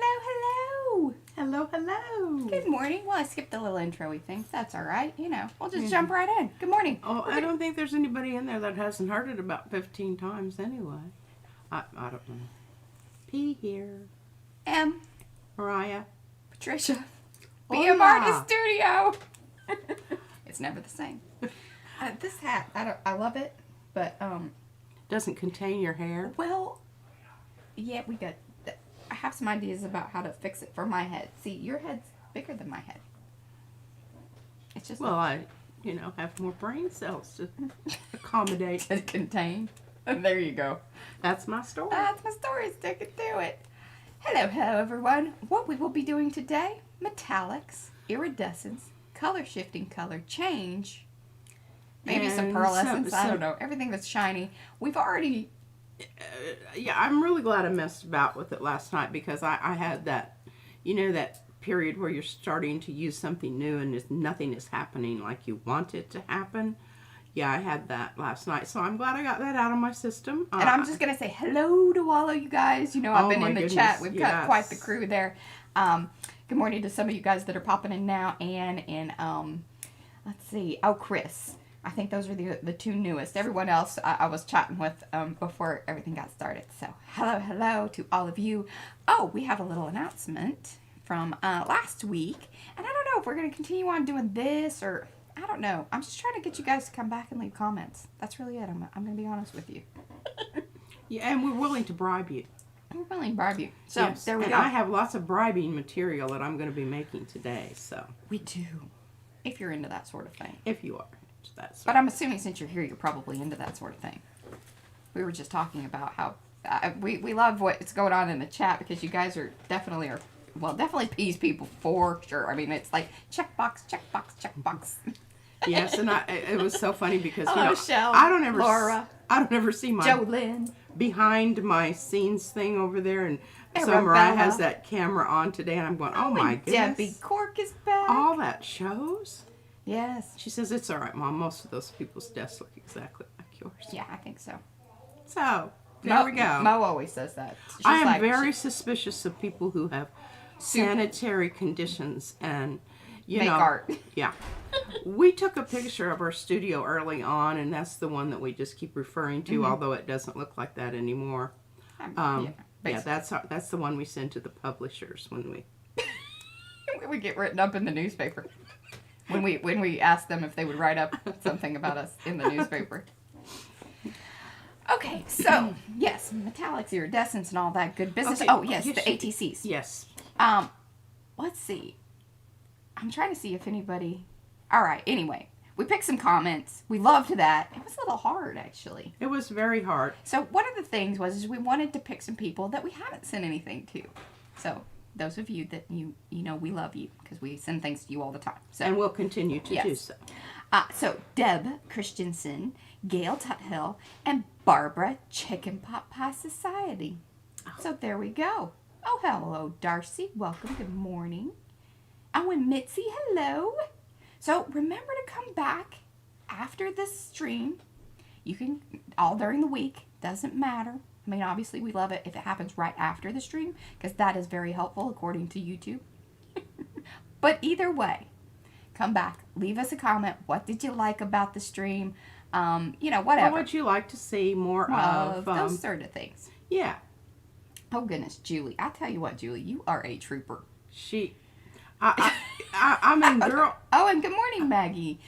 Hello, hello. Hello, hello. Good morning. Well, I skipped a little intro-y thing. That's all right. You know, we'll just jump right in. Good morning. Oh, I don't think there's anybody in there that hasn't heard it about 15 times anyway. I don't know. P here. M. Mariah. Patricia. Hola. BM Artist Studio. It's never the same. This hat, I love it, but Doesn't contain your hair. well, yeah, I have some ideas about how to fix it for my head. See, your head's bigger than my head. It's just Well, I have more brain cells to accommodate. to contain. There you go. That's my story. That's my story. Sticking to it. Hello, everyone. What we will be doing today: metallics, iridescence, color shifting, color change, maybe some And pearlescent. I some- don't know. Everything that's shiny. We've already. Yeah, I'm really glad I messed about with it last night because I had that, that period where you're starting to use something new and nothing is happening like you want it to happen. Yeah, I had that last night, so I'm glad I got that out of my system. And I'm just going to say hello to all of you guys. You know, I've been in the chat. We've got quite the crew there. Good morning to some of you guys that are popping in now. Ann and, let's see, Chris. I think those are the two newest. Everyone else I was chatting with before everything got started. So hello to all of you. Oh, we have a little announcement from last week. And I don't know if we're going to continue on doing this or... I don't know. I'm just trying to get you guys to come back and leave comments. That's really it. I'm going to be honest with you. Yeah, and we're willing to bribe you. We're willing to bribe you. So, yes. there we and go. I have lots of bribing material that I'm going to be making today, so. We do. If you're into that sort of thing. If you are. That's But I'm assuming since you're here, you're probably into that sort of thing. We were just talking about how we love what's going on in the chat because you guys are definitely peas people for sure. I mean, it's like checkbox, checkbox, checkbox. Yes, and it was so funny because Shell, I don't ever Laura, I don't ever see my Jolynn behind my scenes thing over there, and so Arabella. Mariah has that camera on today, and I'm going, oh my and goodness, Debbie Cork is back. all that shows. Yes. She says it's all right, Mom. Most of those people's desks look exactly like yours. Yeah, I think so. So there we go. Mo always says that. She's I am like, very suspicious of people who have sanitary conditions and make art. Yeah. We took a picture of our studio early on, and that's the one that we just keep referring to, although it doesn't look like that anymore. Yeah, that's the one we send to the publishers when we get written up in the newspaper. When we ask them if they would write up something about us in the newspaper. Okay, so yes, metallics, iridescence, and all that good business. Okay. Oh yes, the ATCs. Yes. Let's see. I'm trying to see if anybody. All right. Anyway, we picked some comments. We loved that. It was a little hard, actually. It was very hard. So one of the things was we wanted to pick some people that we haven't sent anything to. So those of you that you know we love you because we send things to you all the time. So and we'll continue to do so. So Deb Christensen, Gail Tuthill, and Barbara Chicken Pot Pie Society. So there we go. Oh, hello, Darcy. Welcome. Good morning. Oh, and Mitzi, hello. So remember to come back after this stream. You can, all during the week. Doesn't matter. I mean, obviously, we love it if it happens right after the stream, because that is very helpful, according to YouTube. But either way, come back. Leave us a comment. What did you like about the stream? Whatever. What would you like to see more of? Those sort of things. Yeah. Oh, goodness, Julie. I tell you what, Julie, you are a trooper. I mean, girl. Oh, and good morning, Maggie.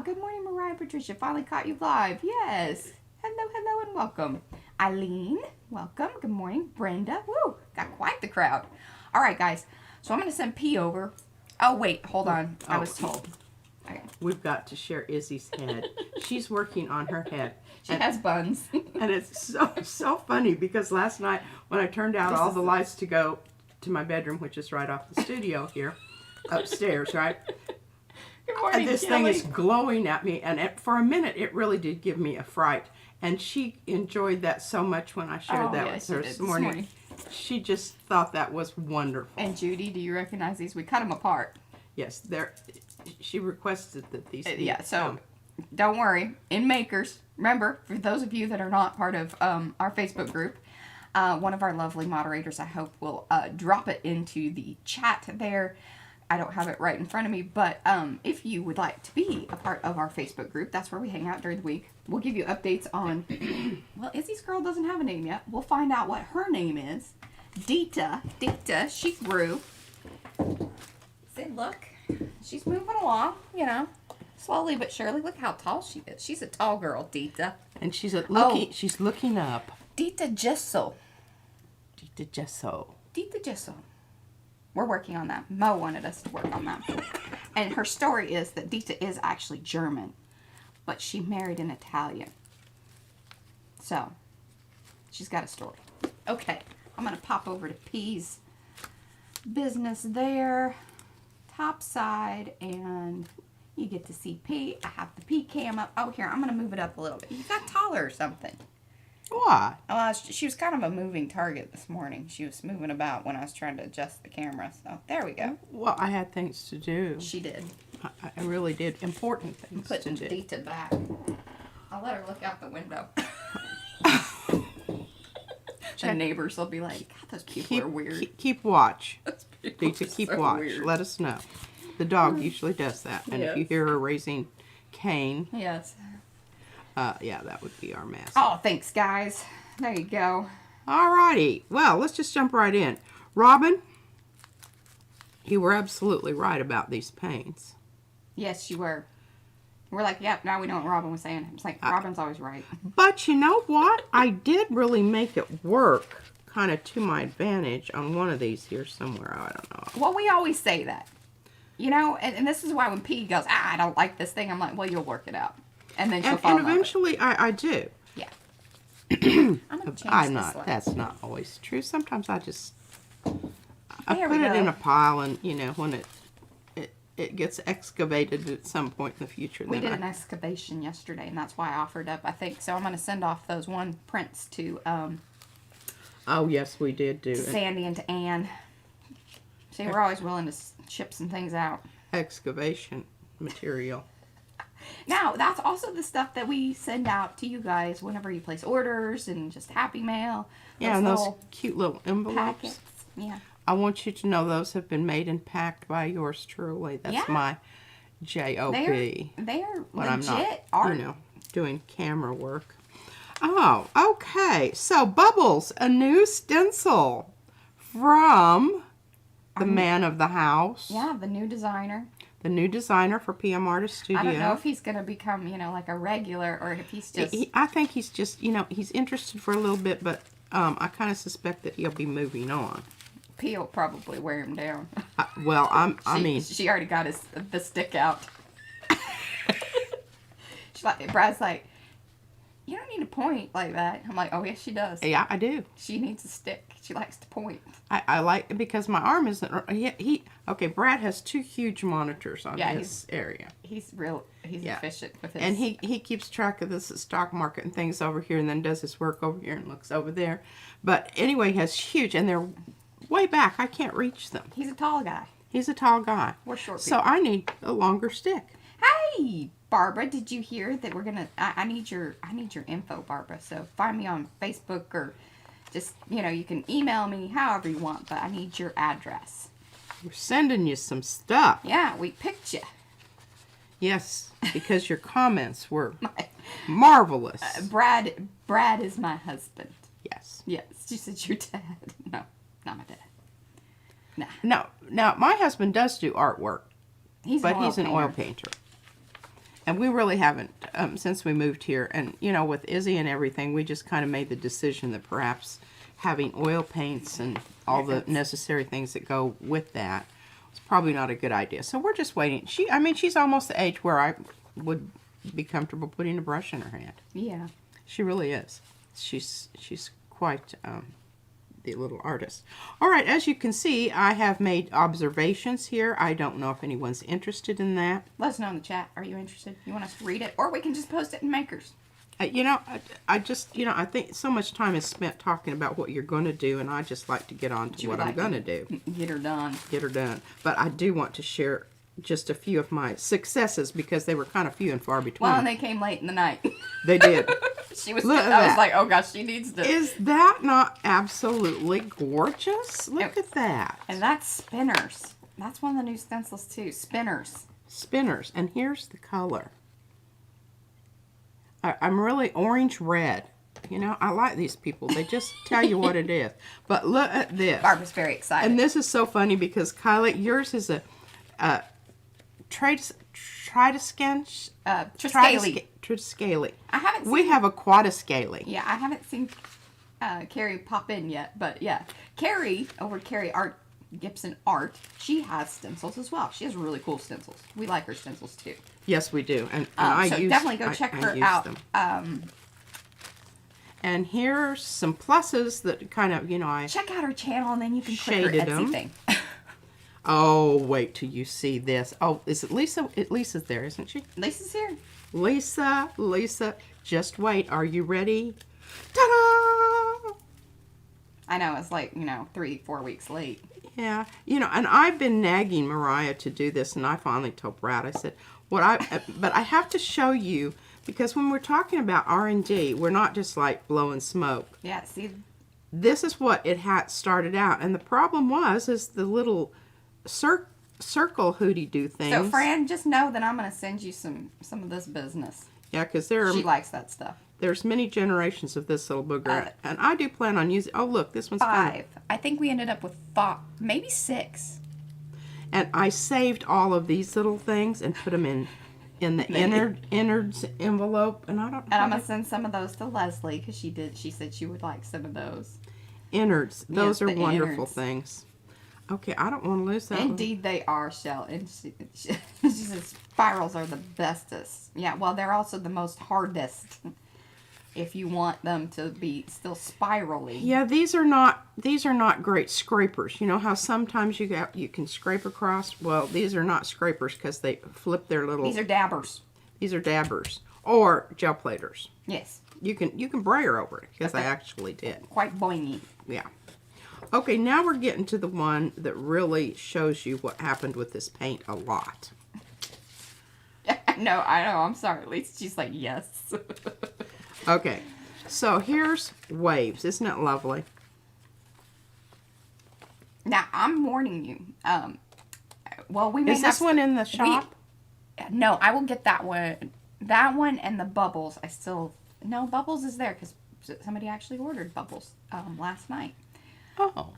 Good morning, Mariah and Patricia. Finally caught you live. Yes. Hello, and welcome. Eileen, welcome. Good morning. Brenda. Woo, got quite the crowd. All right, guys. So I'm going to send P over. Oh, wait. Hold on. I was told. Okay. We've got to share Izzy's head. She's working on her head. She has buns. And it's so funny because last night when I turned out all the lights to go to my bedroom, which is right off the studio here, upstairs, right? Good morning, this thing is glowing at me, and for a minute it really did give me a fright. And she enjoyed that so much when I shared that with her this morning. She just thought that was wonderful. And Judy, do you recognize these? We cut them apart. Yes, she requested that these be yeah, so don't worry. In Makers, remember, for those of you that are not part of our Facebook group, One of our lovely moderators, I hope, will drop it into the chat there. I don't have it right in front of me, but if you would like to be a part of our Facebook group, that's where we hang out during the week. We'll give you updates on, well, Izzy's girl doesn't have a name yet. We'll find out what her name is. Dita, she grew. See, look, she's moving along, you know, slowly but surely. Look how tall she is. She's a tall girl, Dita. And she's looking up. Dita Gesso. Dita Gesso. We're working on that. Mo wanted us to work on that. And her story is that Dita is actually German, but she married an Italian. So, she's got a story. Okay, I'm going to pop over to P's business there. Top side, and you get to see P. I have the P cam up. Oh, here, I'm going to move it up a little bit. You got taller or something. Why? She was kind of a moving target this morning. She was moving about when I was trying to adjust the camera. So, there we go. Well, I had things to do. She did. I really did. Important things to do. Putting Dita back. I'll let her look out the window. The neighbors will be like, God, those people are weird. Keep watch. Dita, keep watch. Weird. Let us know. The dog usually does that. And if you hear her raising Cain. Yes. Yeah, that would be our mess. Oh, thanks, guys. There you go. Alrighty. Well, let's just jump right in. Robin, you were absolutely right about these paints. Yes, you were. We're like, yep, now we know what Robin was saying. It's like, Robin's always right. But you know what? I did really make it work kind of to my advantage on one of these here somewhere. I don't know. Well, we always say that. You know, and this is why when P goes, I don't like this thing, I'm like, well, you'll work it out. And then she'll fall in love with it. And eventually I do. Yeah. I'm not. That's not always true. Sometimes I put it in a pile, and you know when it gets excavated at some point in the future. We did an excavation yesterday, and that's why I offered up. I think so. I'm going to send off those one prints to. Oh yes, we did do to Sandy and to Ann. See, we're always willing to ship some things out. Excavation material. Now, that's also the stuff that we send out to you guys whenever you place orders and just Happy Mail. Yeah, and those cute little envelopes. Packets. Yeah. I want you to know those have been made and packed by yours truly. That's my JOB. They are when legit I'm not, art. You know, doing camera work. Oh, okay. So, Bubbles, a new stencil from the man of the house. Yeah, the new designer. The new designer for PM Artist Studio. I don't know if he's going to become, you know, like a regular or if he's just... I think he's just, you know, he's interested for a little bit, but I kind of suspect that he'll be moving on. P will probably wear him down. She already got the stick out. Brad's like, you don't need to point like that. I'm like, oh, yes, she does. Yeah, I do. She needs a stick. She likes to point. I like, because my arm isn't, okay, Brad has 2 huge monitors on his area. He's efficient with his. And he keeps track of this stock market and things over here, and then does his work over here and looks over there. But anyway, he has huge, and they're way back. I can't reach them. He's a tall guy. He's a tall guy. We're short people. So I need a longer stick. Hey, Barbara, did you hear that we're gonna? I need your info, Barbara. So find me on Facebook or just, you know, you can email me however you want, but I need your address. We're sending you some stuff. Yeah, we picked you. Yes, because your comments were marvelous. Brad is my husband. Yes. Yes, she said your dad. No, not my dad. Nah. No, now my husband does do artwork, he's an oil painter. And we really haven't, since we moved here. And, you know, with Izzy and everything, we just kind of made the decision that perhaps having oil paints and all the necessary things that go with that was probably not a good idea. So we're just waiting. She's almost the age where I would be comfortable putting a brush in her hand. Yeah. She really is. She's quite the little artist. All right, as you can see, I have made observations here. I don't know if anyone's interested in that. Let us know in the chat. Are you interested? You want us to read it? Or we can just post it in Makers. You know, I think so much time is spent talking about what you're going to do, and I just like to get on to what I'm going to do. Get her done. Get her done. But I do want to share just a few of my successes because they were kind of few and far between. Well, and they came late in the night. They did. She was. Look at I was that. like, oh gosh, she needs to. Is that not absolutely gorgeous? Look at that. And that's spinners. That's one of the new stencils too. Spinners. Spinners. And here's the color. I'm really orange red. You know, I like these people. They just tell you what it is. But look at this. Barbara's very excited. And this is so funny because Kylie, yours is a Tridescent. Triscali. I haven't seen. We have a Quadiscali. Yeah, I haven't seen Carrie pop in yet, but yeah, Carrie over at Carrie Art Gibson Art, she has stencils as well. She has really cool stencils. We like her stencils too. Yes, we do, and so definitely go check her out. And here's some pluses that kind of, you know, I check out her channel, and then you can click her shaded Etsy them. thing. Oh, wait till you see this. Oh, is it Lisa? Lisa's there, isn't she? Lisa's here. Lisa, just wait. Are you ready? Ta-da! I know, it's like, 3-4 weeks late. Yeah, and I've been nagging Mariah to do this, and I finally told Brad, I said, but I have to show you, because when we're talking about R&D, we're not just like blowing smoke. Yeah, see? This is what it had started out, and the problem is the little circle hootie-doo things. So, Fran, just know that I'm going to send you some of this business. Yeah, because she likes that stuff. There's many generations of this little booger, and I do plan on using. Oh, look, this one's 5. fun. I think we ended up with 5, maybe 6. And I saved all of these little things and put them in the innards envelope, and I don't. And I'm gonna send some of those to Leslie because she said she would like some of those. Innards, those Yes, are the wonderful innards. things. Okay, I don't want to lose that. Indeed, they are, Shell. And she says spirals are the bestest. Yeah, well, they're also the most hardest. If you want them to be still spirally. Yeah, these are not great scrapers. You know how sometimes you can scrape across? Well, these are not scrapers because they flip their little. These are dabbers. These are dabbers or gel platers. Yes. You can brayer over it because I actually did. Quite boingy. Yeah. Okay, now we're getting to the one that really shows you what happened with this paint a lot. No, I know. I'm sorry. At least she's like, yes. Okay, so here's Waves. Isn't it lovely? Now, I'm warning you. Well, we may Is this one in the shop? No, I will get that one. That one and the Bubbles. No, Bubbles is there because somebody actually ordered Bubbles last night. Oh.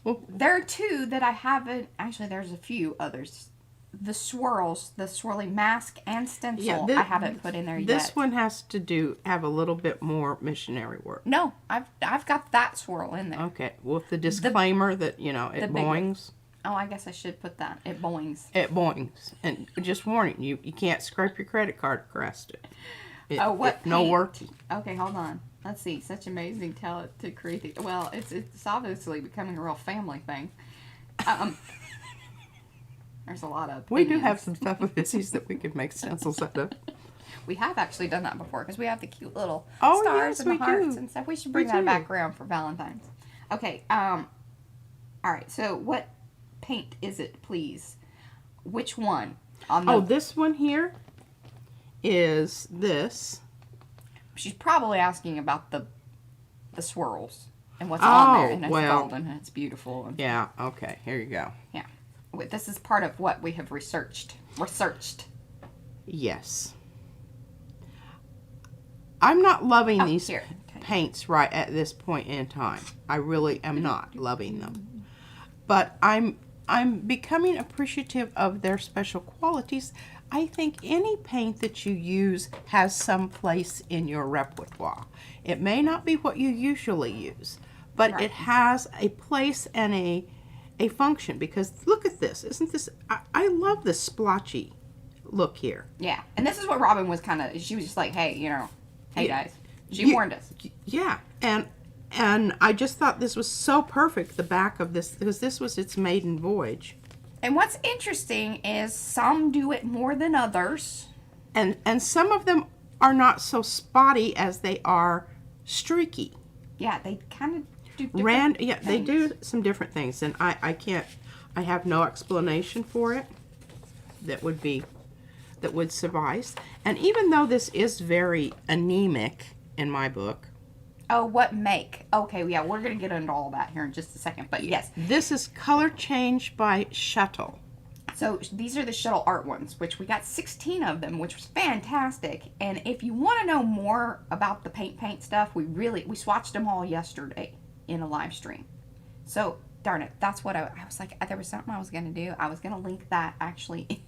Well, there are 2 that I haven't. Actually, there's a few others. The swirls, the swirly mask and stencil, I haven't put in there yet. This one has to have a little bit more missionary work. No, I've got that swirl in there. Okay, with the disclaimer that, it boings. Oh, I guess I should put that. It boings. It boings. And just warning, you can't scrape your credit card across it. No work. Okay, hold on. Let's see. Such amazing talent to create the... Well, it's obviously becoming a real family thing. There's a lot of opinions. We do have some stuff with these that we could make stencils out of. We have actually done that before because we have the cute little stars yes, and the hearts and stuff. We should bring that back around for Valentine's. Okay. All right. So what paint is it, please? Which one? This one here is this. She's probably asking about the swirls and what's on there, and it's golden and it's beautiful. And, yeah. Okay. Here you go. Yeah. This is part of what we have researched. Yes. I'm not loving these paints right at this point in time. I really am not loving them. But I'm becoming appreciative of their special qualities. I think any paint that you use has some place in your repertoire. It may not be what you usually use, but it has a place and a function, because look at this. Isn't this, I love this splotchy look here. Yeah, and this is what Robin was she was just like, hey, hey guys. She warned us. Yeah, and I just thought this was so perfect, the back of this, because this was its maiden voyage. And what's interesting is some do it more than others. And some of them are not so spotty as they are streaky. Yeah, they kind of do different things. They do some different things, and I have no explanation for it that would suffice. And even though this is very anemic in my book. Oh, what make? Okay, yeah, we're going to get into all that here in just a second. But yes. This is Color Change by Shuttle. So these are the Shuttle art ones, which we got 16 of them, which was fantastic. And if you want to know more about the paint stuff, we swatched them all yesterday in a live stream. So, darn it, that's what I was like, there was something I was going to do. I was going to link that actually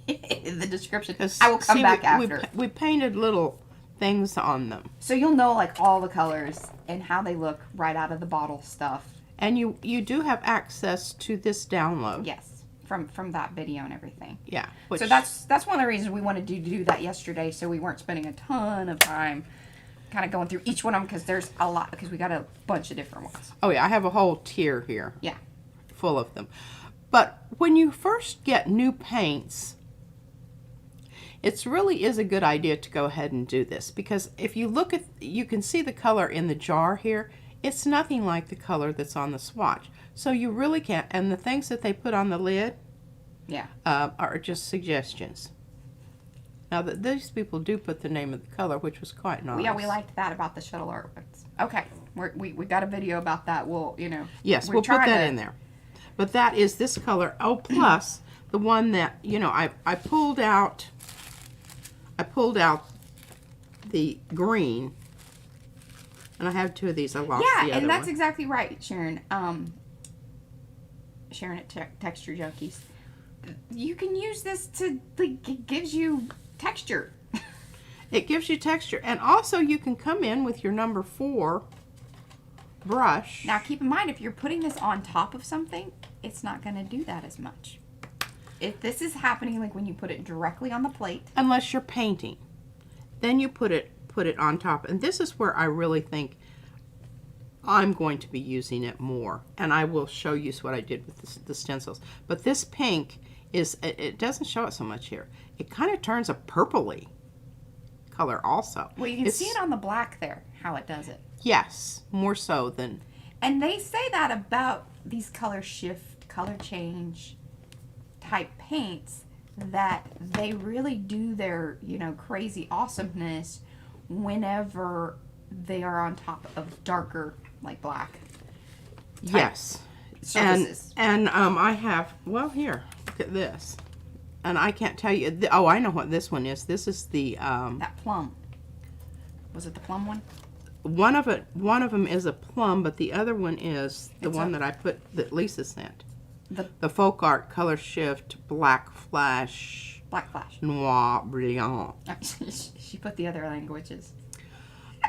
in the description. I will come back after. We painted little things on them. So you'll know like all the colors and how they look right out of the bottle stuff. And you do have access to this download. Yes. From that video and everything. Yeah. So that's one of the reasons we wanted to do that yesterday, so we weren't spending a ton of time kind of going through each one of them, because there's a lot, because we got a bunch of different ones. Oh yeah, I have a whole tier here. Yeah. Full of them. But when you first get new paints, it really is a good idea to go ahead and do this, because if you look at, you can see the color in the jar here. It's nothing like the color that's on the swatch. So you really can't, and the things that they put on the lid, yeah, are just suggestions. Now, these people do put the name of the color, which was quite nice. Yeah, we liked that about the Shuttle art ones. Okay, we got a video about that. We'll, Yes, we'll put that in there. But that is this color. Oh, plus the one that, I pulled out the green, and I have two of these. I lost the other one. Yeah, and that's exactly right, Sharon. Sharon at Texture Junkies. You can use this to, like, it gives you texture. It gives you texture. And also you can come in with your number 4 brush. Now keep in mind, if you're putting this on top of something, it's not going to do that as much. If this is happening like when you put it directly on the plate. Unless you're painting. Then you put it on top. And this is where I really think I'm going to be using it more. And I will show you what I did with the stencils. But this pink is, it doesn't show it so much here. It kind of turns a purpley color also. Well, you can see it on the black there, how it does it. Yes, more so than... And they say that about these color shift, color change type paints, that they really do their, crazy awesomeness whenever they are on top of darker, like black. Yes. Surfaces. And I have, well, here, look at this. And I can't tell you, oh, I know what this one is. This is the... that plum. Was it the plum one? One of them is a plum, but the other one is the one that I put, that Lisa sent. The FolkArt Color Shift Black Flash. Black Flash. Noir Brilliant. She put the other languages.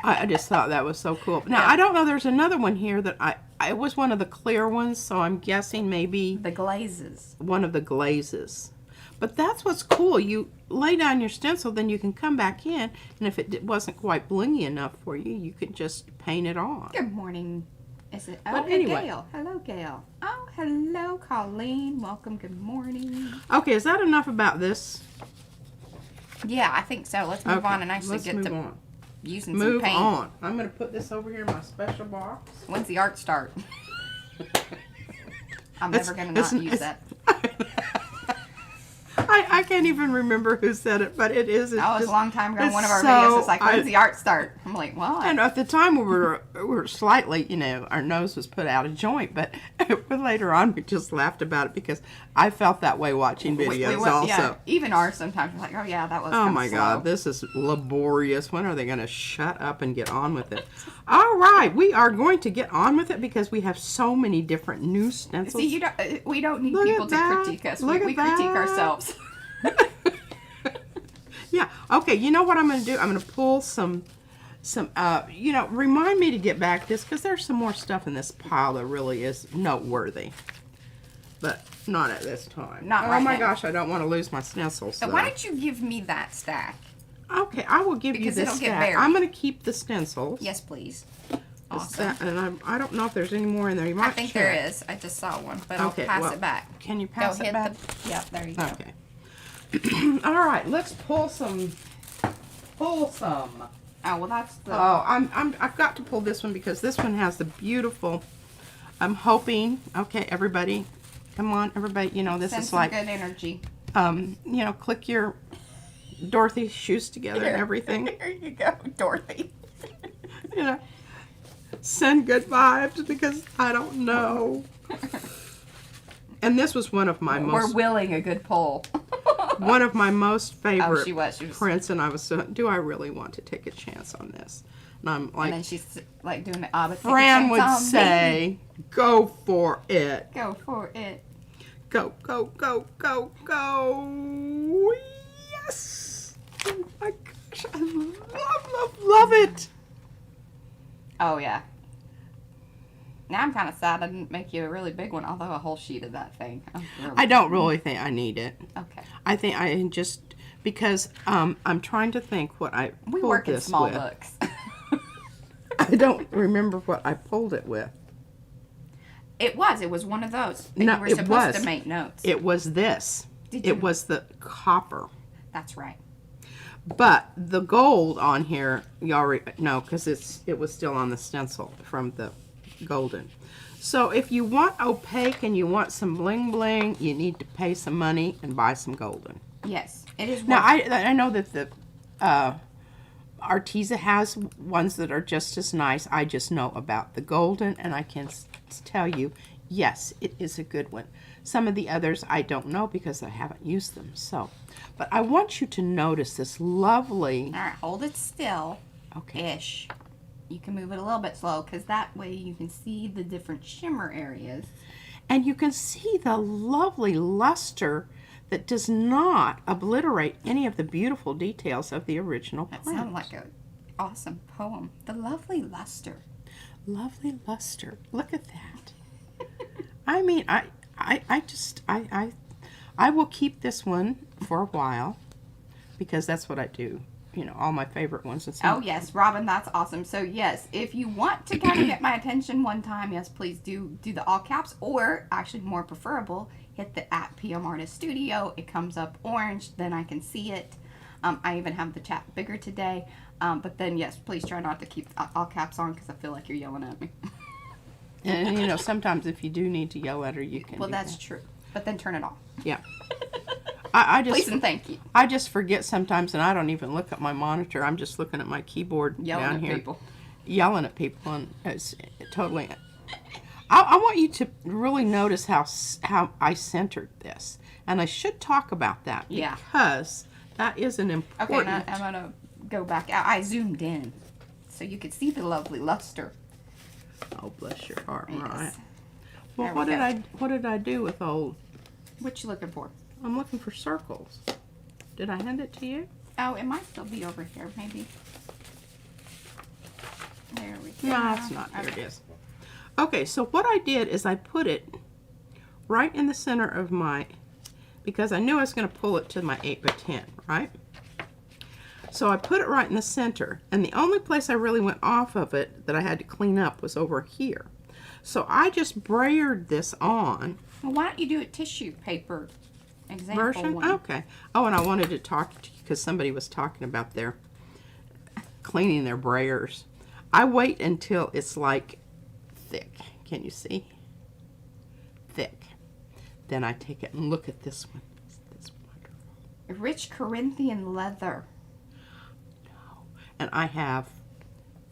I just thought that was so cool. Now, yeah. I don't know, there's another one here that it was one of the clear ones, so I'm guessing maybe... The glazes. One of the glazes. But that's what's cool. You lay down your stencil, then you can come back in, and if it wasn't quite blingy enough for you, you could just paint it on. Good morning. Is it? But anyway. Gail. Hello, Gail. Oh, hello, Colleen. Welcome. Good morning. Okay, is that enough about this? Yeah, I think so. Let's move on and actually get to using some paint. Move on. I'm going to put this over here in my special box. When's the art start? I'm never going to not use that. I can't even remember who said it, but it is. That was a long time ago. One of our videos was like, when's the art start? I'm like, well. And at the time we were slightly, our nose was put out of joint, but later on we just laughed about it because I felt that way watching videos also. Yeah, even ours sometimes. We're like, oh yeah, that was Oh my God, this is laborious. When are they going to shut up and get on with it? All right, we are going to get on with it because we have so many different new stencils. See, we don't need people to critique us. We critique ourselves. Yeah. Okay. You know what I'm going to do? I'm going to pull some. Remind me to get back this because there's some more stuff in this pile that really is noteworthy, but not at this time. Not right now. Oh my gosh! I don't want to lose my stencils. So why don't you give me that stack? Okay, I will give you this stack. I'm going to keep the stencils. Yes, please. Awesome. And I don't know if there's any more in there. You might. I think there is. I just saw one, but I'll pass it back. Can you pass it back? Yep. There you go. Okay. All right, let's pull some. Oh, well, that's the. Oh, I've got to pull this one because this one has the beautiful. I'm hoping. Okay, everybody, come on, everybody. This is like good energy. Click your Dorothy shoes together and everything. There you go, Dorothy. you know, send good vibes because I don't know. And this was one of my We're willing a good poll. one of my most favorite she was. prints, and I was so, do I really want to take a chance on this? And I'm like, and then she's like doing the but Fran would say, go for it. Go for it. Go, go, go, go, go. Yes. Oh my gosh, I love it. Oh, yeah. Now I'm kind of sad I didn't make you a really big one, although a whole sheet of that thing. I don't really think I need it. Okay. I think I just, because I'm trying to think what I pulled We work in small with. books. I don't remember what I pulled it with. It was one of those. That No, you were it supposed was. to make notes. It was this. Did you? It was the copper. That's right. But the gold on here, you already know, because it was still on the stencil from the golden. So if you want opaque and you want some bling bling, you need to pay some money and buy some golden. Yes, it is. Now I know that the Arteza has ones that are just as nice. I just know about the golden, and I can tell you, yes, it is a good one. Some of the others I don't know because I haven't used them. So, but I want you to notice this lovely. All right, hold it still. Okay. Ish. You can move it a little bit slow because that way you can see the different shimmer areas. And you can see the lovely luster that does not obliterate any of the beautiful details of the original print. That sounds like an awesome poem. The lovely luster. Lovely luster. Look at that. I mean, I will keep this one for a while because that's what I do. You know, all my favorite ones. Oh, yes, Robin, that's awesome. So, yes, if you want to kind of get my attention one time, yes, please do the all caps, or actually more preferable, hit the @PMArtistStudio. It comes up orange, then I can see it. I even have the chat bigger today. But then, yes, please try not to keep all caps on because I feel like you're yelling at me. And, you know, sometimes if you do need to yell at her, you can. Well, that's true. But then turn it off. Yeah. I just, please and thank you. I just forget sometimes, and I don't even look at my monitor. I'm just looking at my keyboard down here. Yelling at people, and it's totally. I want you to really notice how I centered this, and I should talk about that because that is an important. Okay, now I'm gonna go back out. I zoomed in, so you could see the lovely luster. Oh, bless your heart, yes. Mariah. Well, what did I do with old? What you looking for? I'm looking for circles. Did I hand it to you? Oh, it might still be over here, maybe. There we go. No, it's not. There it is. Okay, so what I did is I put it right in the center of my, because I knew I was going to pull it to my 8x10, right? So I put it right in the center, and the only place I really went off of it that I had to clean up was over here. So I just brayered this on. Well, why don't you do a tissue paper example version? one? Okay. Oh, and I wanted to talk to you because somebody was talking about their cleaning their brayers. I wait until it's like thick. Can you see? Thick. Then I take it and look at this one. It's wonderful. Rich Corinthian leather. No. And I have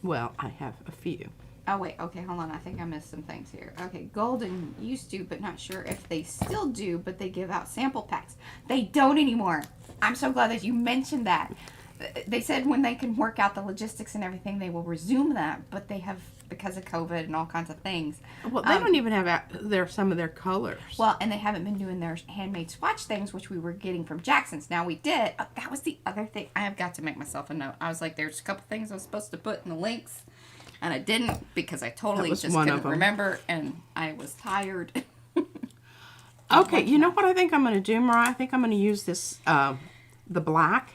a few. Oh, wait. Okay, hold on. I think I missed some things here. Okay, Golden used to, but not sure if they still do, but they give out sample packs. They don't anymore. I'm so glad that you mentioned that. They said when they can work out the logistics and everything, they will resume that, but they have, because of COVID and all kinds of things. Well, they don't even have some of their colors. Well, and they haven't been doing their handmade swatch things, which we were getting from Jackson's. Now we did. That was the other thing. I have got to make myself a note. I was like, there's a couple things I was supposed to put in the links, and I didn't because I totally just couldn't remember, and I was tired. Okay, you know what I think I'm going to do, Mariah? I think I'm going to use this, the black.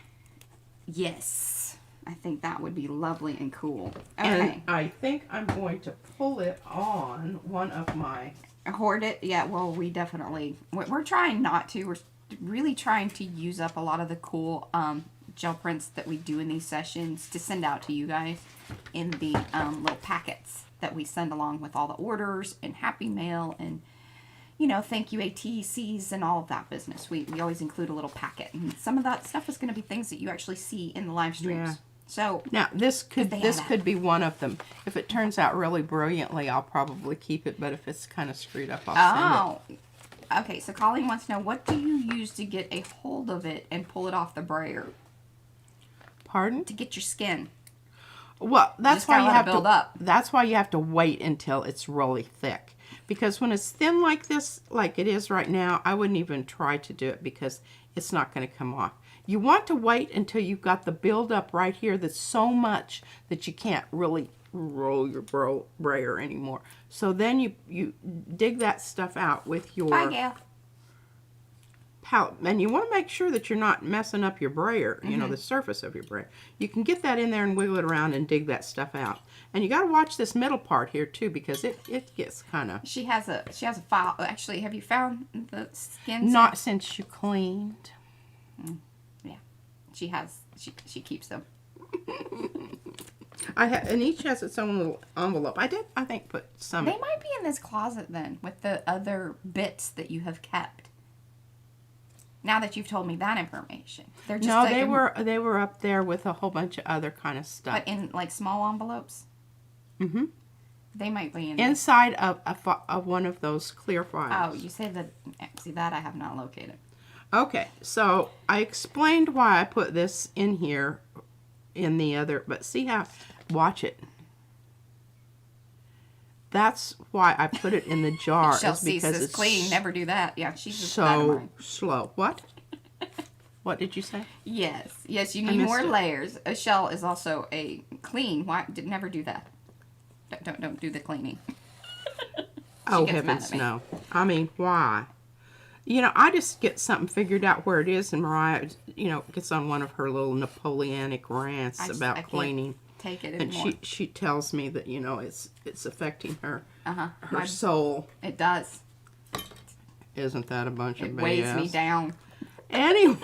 Yes. I think that would be lovely and cool. Okay. And I think I'm going to pull it on one of my... Hoard it? Yeah, well, we definitely... We're trying not to. We're really trying to use up a lot of the cool gel prints that we do in these sessions to send out to you guys in the little packets that we send along with all the orders and Happy Mail and, you know, thank you ATCs and all of that business. We always include a little packet. And some of that stuff is going to be things that you actually see in the live streams. Yeah. So Now this could they this had could be one of them. If it turns out really brilliantly, I'll probably keep it. But if it's kind of screwed up, I'll send it. Okay, so Colleen wants to know, what do you use to get a hold of it and pull it off the brayer? Pardon? To get your skin. Well, that's why you have build to. up. That's why you have to wait until it's really thick. Because when it's thin like this, like it is right now, I wouldn't even try to do it because it's not going to come off. You want to wait until you've got the buildup right here that's so much that you can't really roll your brayer anymore. So then you dig that stuff out with your Bye, Gail. palette. And you want to make sure that you're not messing up your brayer, you know, the surface of your brayer. You can get that in there and wiggle it around and dig that stuff out. And you got to watch this middle part here too, because it gets kind of... She has a file. Actually, have you found the skin? Not since you cleaned. Yeah. She keeps them. And each has its own little envelope. I think, put some... They might be in this closet then, with the other bits that you have kept. Now that you've told me that information. They're just No, like they were up there with a whole bunch of other kind of stuff. But in like small envelopes? Mm-hmm. They might be in Inside of one of those clear files. Oh, you say that... See, that I have not located. Okay, so I explained why I put this in here in the other, but see how... Watch it. That's why I put it in the jar. Shell is because ceases it's clean. Never do that. Yeah, she's just so slow. What? What did you say? Yes, you need more layers. A shell is also a clean. Why? Never do that. Don't do the cleaning. Oh, heavens, no. I mean, why? You know, I just get something figured out where it is, and Mariah, you know, gets on one of her little Napoleonic rants about cleaning. Take it anymore. And she tells me that, you know, it's affecting her her soul. It does. Isn't that a bunch of BS? It weighs me down. Anyway,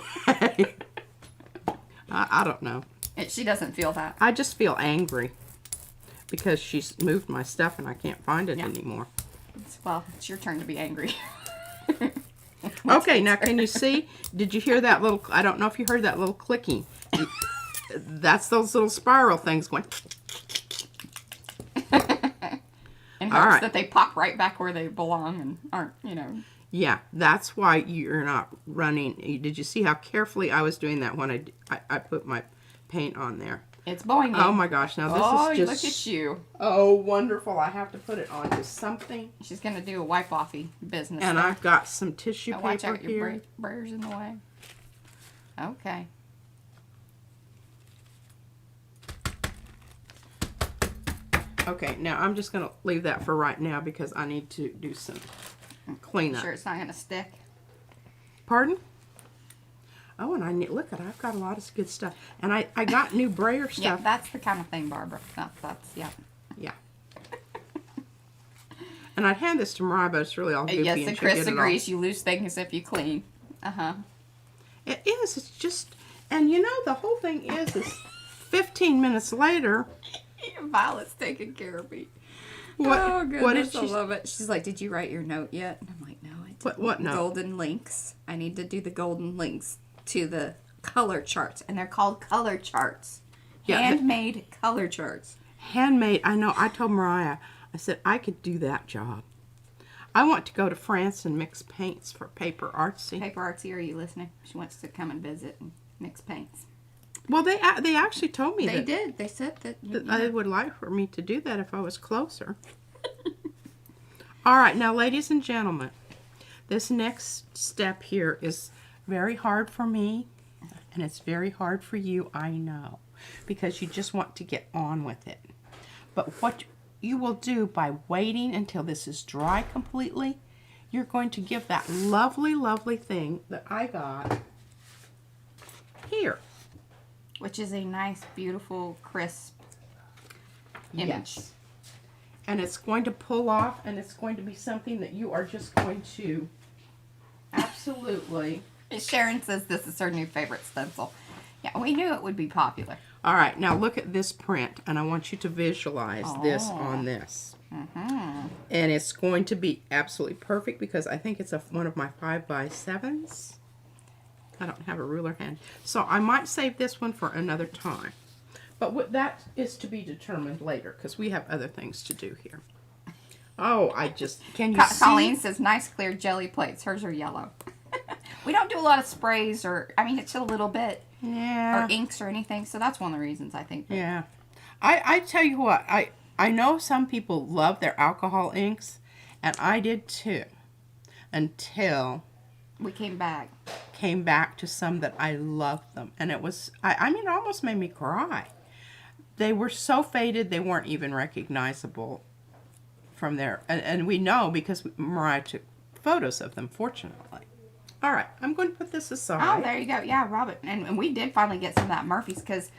I don't know. She doesn't feel that. I just feel angry because she's moved my stuff and I can't find it anymore. Well, it's your turn to be angry. Okay, now can you see? Did you hear that little... I don't know if you heard that little clicking. That's those little spiral things going... In hopes that they pop right back where they belong and aren't, you know... Yeah, that's why you're not running. Did you see how carefully I was doing that when I put my paint on there? It's boing. Oh my gosh, now this is just... look at you. Oh, wonderful. I have to put it onto something. She's going to do a wipe-offy business. And I've got some tissue paper watch out, here. your brayer's in the way. Okay. Okay, now I'm just going to leave that for right now because I need to do some cleanup. Sure it's not going to stick? Pardon? Oh, and I've got a lot of good stuff. And I got new brayer stuff. Yeah, that's the kind of thing, Barbara. Yeah. Yeah. And I'd hand this to Mariah, but it's really all goofy. Yes, and Chris agrees. You lose things if you clean. Uh-huh. It is. It's just... And you know, the whole thing is 15 minutes later... Violet's taking care of me. What, oh, goodness, what did she... I love it. She's like, did you write your note yet? And I'm like, no, I didn't. What note? Golden links. I need to do the golden links to the color charts. And they're called color charts. Yeah, handmade color charts. Handmade. I know. I told Mariah, I said, I could do that job. I want to go to France and mix paints for Paper Artsy. Paper Artsy, are you listening? She wants to come and visit and mix paints. Well, they actually told me they did. They said that they would like for me to do that if I was closer. All right, now, ladies and gentlemen, this next step here is very hard for me, and it's very hard for you, I know, because you just want to get on with it. But what you will do by waiting until this is dry completely, you're going to give that lovely, lovely thing that I got here. Which is a nice, beautiful, crisp image. Yes. And it's going to pull off, and it's going to be something that you are just going to absolutely... Sharon says this is her new favorite stencil. Yeah, we knew it would be popular. All right, now look at this print, and I want you to visualize this on this. Mm-hmm. And it's going to be absolutely perfect because I think it's one of my 5x7s. I don't have a ruler hand. So I might save this one for another time. But that is to be determined later because we have other things to do here. Oh, can you see? Colleen says, nice clear jelly plates. Hers are yellow. We don't do a lot of sprays it's a little bit. Yeah. Or inks or anything. So that's one of the reasons I think. Yeah. I tell you what, I know some people love their alcohol inks, and I did too. Until we came back to some that I loved them. And it was, it almost made me cry. They were so faded, they weren't even recognizable from there. And we know because Mariah took photos of them, fortunately. All right, I'm going to put this aside. Oh, there you go. Yeah, Robert. And we did finally get some of that Murphy's because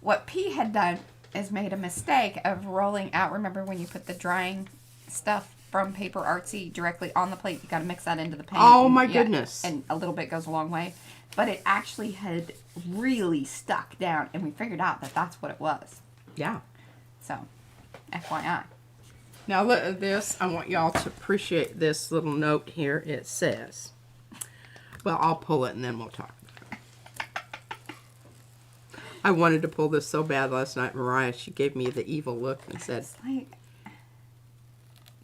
what P had done is made a mistake of rolling out. Remember when you put the drying stuff from Paper Artsy directly on the plate? You got to mix that into the paint. Oh, my goodness. And a little bit goes a long way. But it actually had really stuck down, and we figured out that that's what it was. Yeah. So, FYI. Now look at this. I want y'all to appreciate this little note here. It says, well, I'll pull it and then we'll talk about it. I wanted to pull this so bad last night. Mariah, she gave me the evil look and said,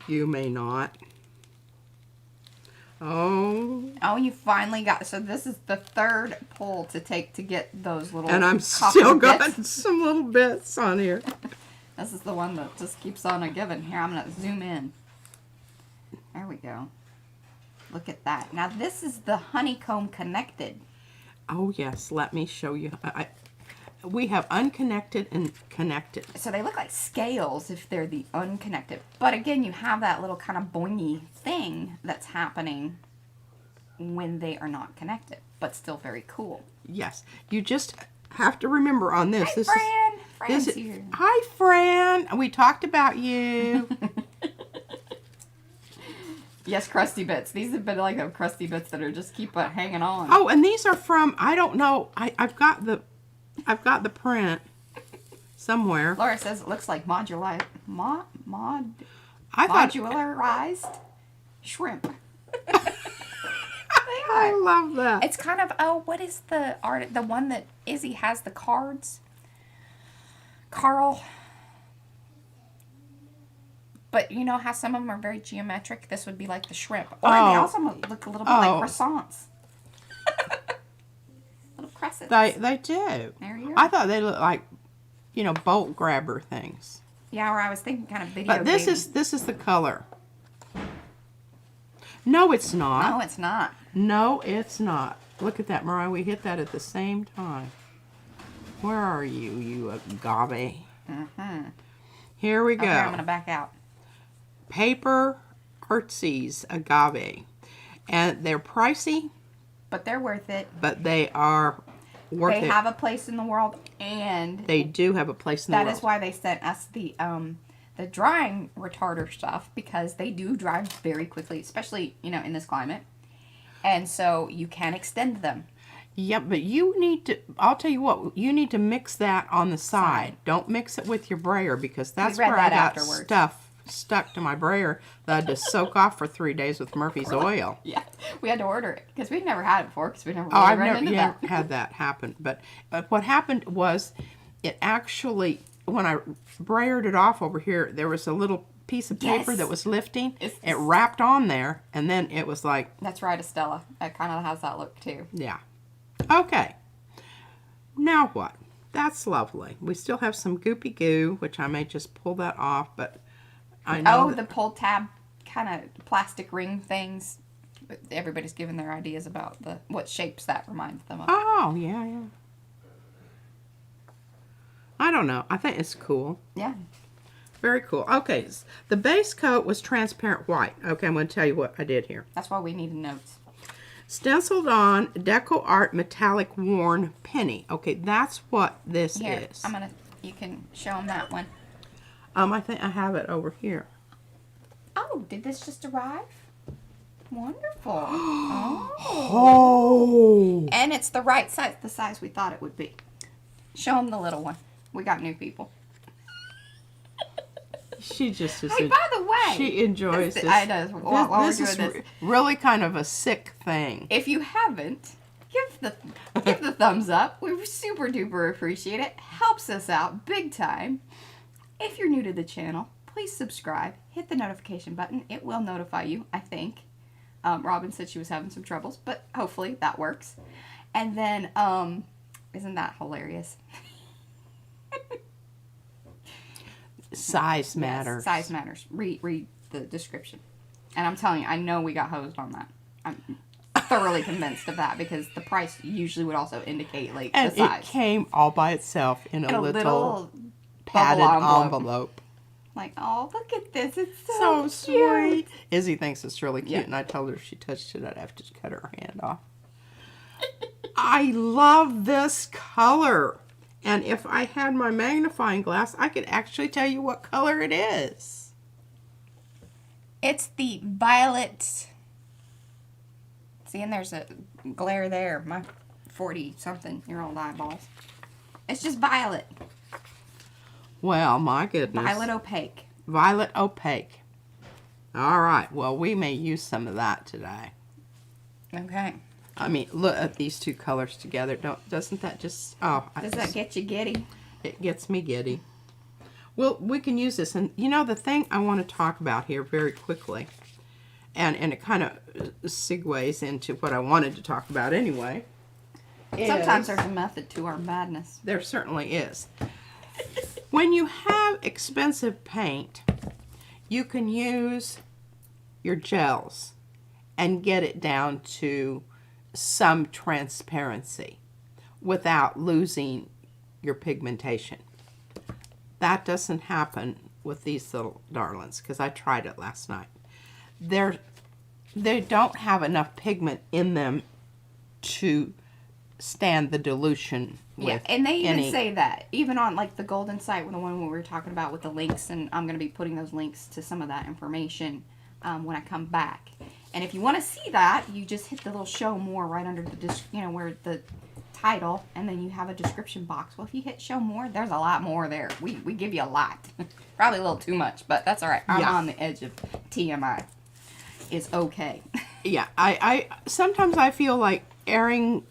you may not. Oh, you finally got, so this is the third pull to take to get those little and I'm still got some little bits on here. This is the one that just keeps on a giving. Here, I'm going to zoom in. There we go. Look at that. Now, this is the honeycomb connected. Oh, yes. Let me show you. We have unconnected and connected. So they look like scales if they're the unconnected. But again, you have that little kind of boingy thing that's happening when they are not connected, but still very cool. Yes. You just have to remember on this. Hi, Fran. Fran's here. Hi, Fran. We talked about you. Yes, crusty bits. These have been like the crusty bits that are just keep hanging on. Oh, and these are from, I don't know. I've got the print somewhere. Laura says it looks like modularized shrimp. I love that. It's kind of, what is the art? The one that Izzy has the cards? Carl. But you know how some of them are very geometric? This would be like the shrimp. Or they also look a little bit like croissants. Little crescents. They do. There you go. I thought they looked like, bolt grabber things. Yeah, or I was thinking kind of video But this is the color. No, it's not. No, it's not. No, it's not. Look at that, Mariah. We hit that at the same time. Where are you, you agave? Mm-hmm. Here we go. Okay, I'm going to back out. Paper Artsies agave. And they're pricey. But they're worth it. But they are worth it. They have a place in the world, and they do have a place in the world. That is why they sent us the drying retarder stuff, because they do dry very quickly, especially, in this climate. And so you can extend them. Yep, but you need to, I'll tell you what, you need to mix that on the side. Don't mix it with your brayer, because that's where I got stuff stuck to my brayer that I had to soak off for 3 days with Murphy's oil. Yeah, we had to order it because we've never had it before, because we never really ran into that. I've never had that happen. But what happened was, it actually, when I brayered it off over here, there was a little piece of paper that was lifting. It wrapped on there, and then it was like... That's right, Estella. It kind of has that look, too. Yeah. Okay. Now what? That's lovely. We still have some goopy goo, which I may just pull that off, but I know... the pull tab kind of plastic ring things. Everybody's given their ideas about what shapes that reminds them of. Oh, yeah. I don't know. I think it's cool. Yeah. Very cool. Okay, the base coat was transparent white. Okay, I'm going to tell you what I did here. That's why we needed notes. Stenciled on DecoArt metallic worn penny. Okay, that's what this is. You can show them that one. I think I have it over here. Oh, did this just arrive? Wonderful. Oh. And it's the right size, the size we thought it would be. Show them the little one. We got new people. She just is. Hey, by the way, she enjoys this. I know. While we're doing this, really kind of a sick thing. If you haven't, give the thumbs up. We super duper appreciate it. Helps us out big time. If you're new to the channel, please subscribe. Hit the notification button. It will notify you, I think. Robin said she was having some troubles, but hopefully that works. And then, isn't that hilarious? Size matters. Yes, size matters. Read the description. And I'm telling you, I know we got hosed on that. I'm thoroughly convinced of that because the price usually would also indicate like and the size. It came all by itself in a little padded envelope. Like, oh, look at this. It's so sweet. Izzy thinks it's really cute, Yeah. and I told her if she touched it, I'd have to cut her hand off. I love this color. And if I had my magnifying glass, I could actually tell you what color it is. It's the violet. See, and there's a glare there. My 40-something-year-old eyeballs. It's just violet. Well, my goodness. Violet opaque. Violet opaque. All right. Well, we may use some of that today. Okay. I mean, look at these two colors together. Doesn't that just... Oh, Does that get you giddy? It gets me giddy. Well, we can use this. And, you know, the thing I want to talk about here very quickly, and it kind of segues into what I wanted to talk about anyway. Sometimes there's a method to our madness. There certainly is. When you have expensive paint, you can use your gels and get it down to some transparency without losing your pigmentation. That doesn't happen with these little darlings because I tried it last night. They don't have enough pigment in them to stand the dilution with. Yeah, and they even say that. Even on like the golden site, the one we were talking about with the links, and I'm going to be putting those links to some of that information when I come back. And if you want to see that, you just hit the little show more right under the, where the title, and then you have a description box. Well, if you hit show more, there's a lot more there. We give you a lot. Probably a little too much, but that's all right. I'm on the edge of TMI. Is okay. Yeah, I sometimes I feel like airing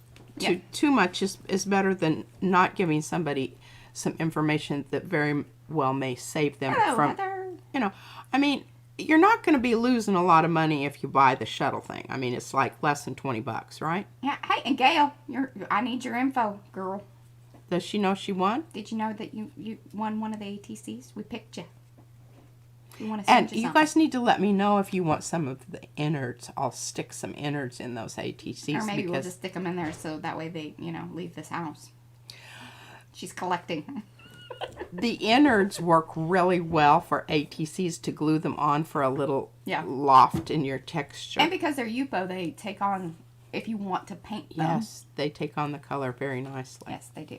too much is better than not giving somebody some information that very well may save them from, Heather. I mean, you're not going to be losing a lot of money if you buy the Shuttle thing. I mean, it's like less than $20, right? Yeah. Hey, and Gail, I need your info, girl. Does she know she won? Did you know that you won one of the ATCs? We picked you. You want to send And you guys need to let me know if you want some of the innards. I'll stick some innards in those ATCs. Or maybe we'll just stick them in there so that way they, leave this house. She's collecting. The innards work really well for ATCs to glue them on for a little loft in your texture. And because they're Yupo, they take on, if you want to paint them. Yes, they take on the color very nicely. Yes, they do.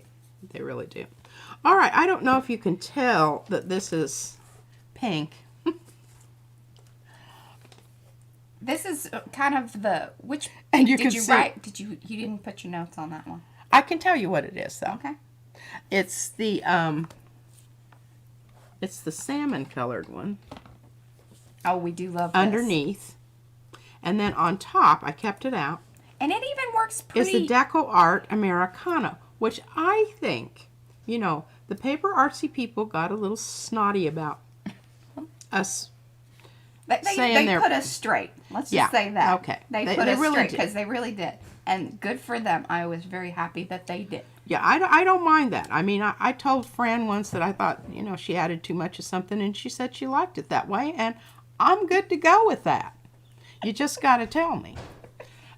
They really do. All right, I don't know if you can tell that this is pink. This is kind of the, which, and you did can you see, write, you didn't put your notes on that one? I can tell you what it is, though. Okay. It's the salmon colored one. Oh, we do love this. Underneath. And then on top, I kept it out. And it even works pretty. Is the DecoArt Americana, which I think, the paper artsy people got a little snotty about us. They put us straight. Let's just say that. Okay. They put us really straight because they really did. And good for them. I was very happy that they did. Yeah, I don't mind that. I mean, I told Fran once that I thought, she added too much of something, and she said she liked it that way, and I'm good to go with that. You just got to tell me.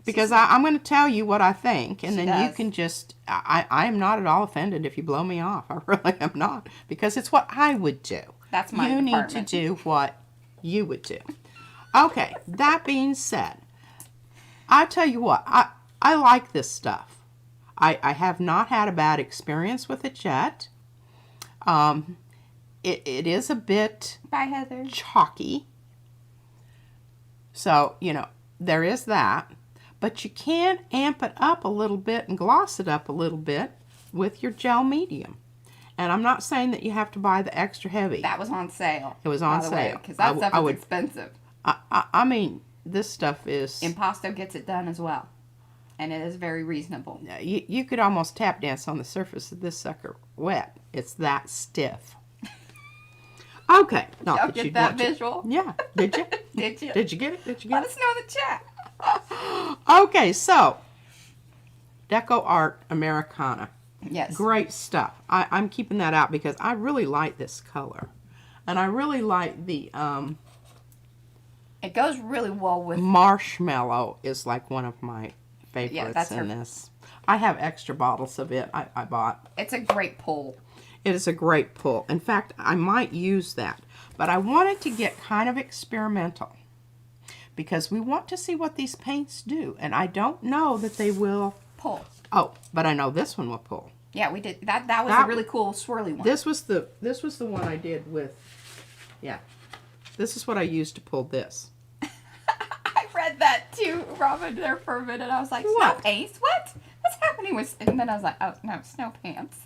Because I'm going to tell you what I think, and then you can just, I am not at all offended if you blow me off. I really am not. Because it's what I would do. That's my department. You need to do what you would do. Okay, that being said, I tell you what, I like this stuff. I have not had a bad experience with it yet. It is a bit Bye, Heather. Chalky. So, there is that. But you can amp it up a little bit and gloss it up a little bit with your gel medium. And I'm not saying that you have to buy the extra heavy. That was on sale. It was on sale. Because that stuff is expensive. I mean, this stuff is... Impasto gets it done as well. And it is very reasonable. You could almost tap dance on the surface of this sucker wet. It's that stiff. Okay. Not Y'all that get you'd that want to- visual? Yeah. Did you? Did you? Did you get it? Did you Let get us know in the chat. it? Okay, so DecoArt Americana. Yes. Great stuff. I'm keeping that out because I really like this color. And I really like the It goes really well with... marshmallow is like one of my favorites that's in her. this. I have extra bottles of it I bought. It's a great pull. It is a great pull. In fact, I might use that. But I wanted to get kind of experimental because we want to see what these paints do. And I don't know that they will... Pull. Oh, but I know this one will pull. Yeah, we did. That was That- a really cool swirly one. This was the one I did with... Yeah. This is what I used to pull this. I read that too, Robin, there for a minute. I was like, snow What? paints? What? What's happening with... And then I was like, oh, no, snow pants.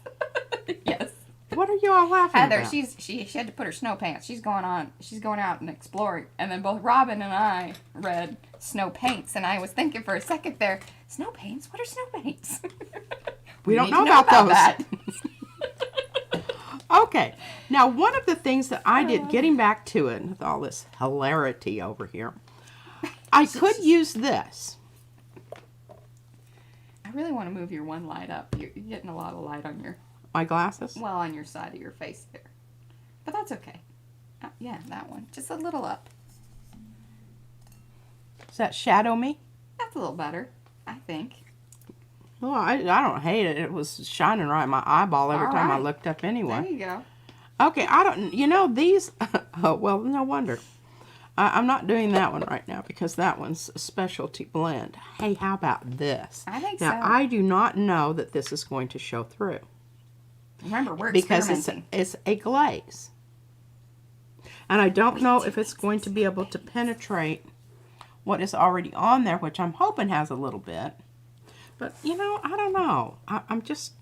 Yes. What are you all laughing Heather, about? she had to put her snow pants. She's going out and exploring. And then both Robin and I read snow paints, and I was thinking for a second there, snow paints? What are snow paints? We don't need know to about those. that. Okay. Now, one of the things that I did, getting back to it, with all this hilarity over here, I could use this. I really want to move your one light up. You're getting a lot of light on your, My glasses? well, on your side of your face there. But that's okay. Yeah, that one. Just a little up. Does that shadow me? That's a little better, I think. Well, I don't hate it. It was shining right in my eyeball every All time I right. looked up There anyway. you go. Okay, I don't, you know, these, oh, well, no wonder. I'm not doing that one right now because that one's a specialty blend. Hey, how about this? I think now, so. I do not know that this is going to show through Remember, we're because experimenting. it's a glaze. And I don't know if it's going to be able to penetrate what is already on there, which I'm hoping has a little bit. But, you know, I don't know. I'm just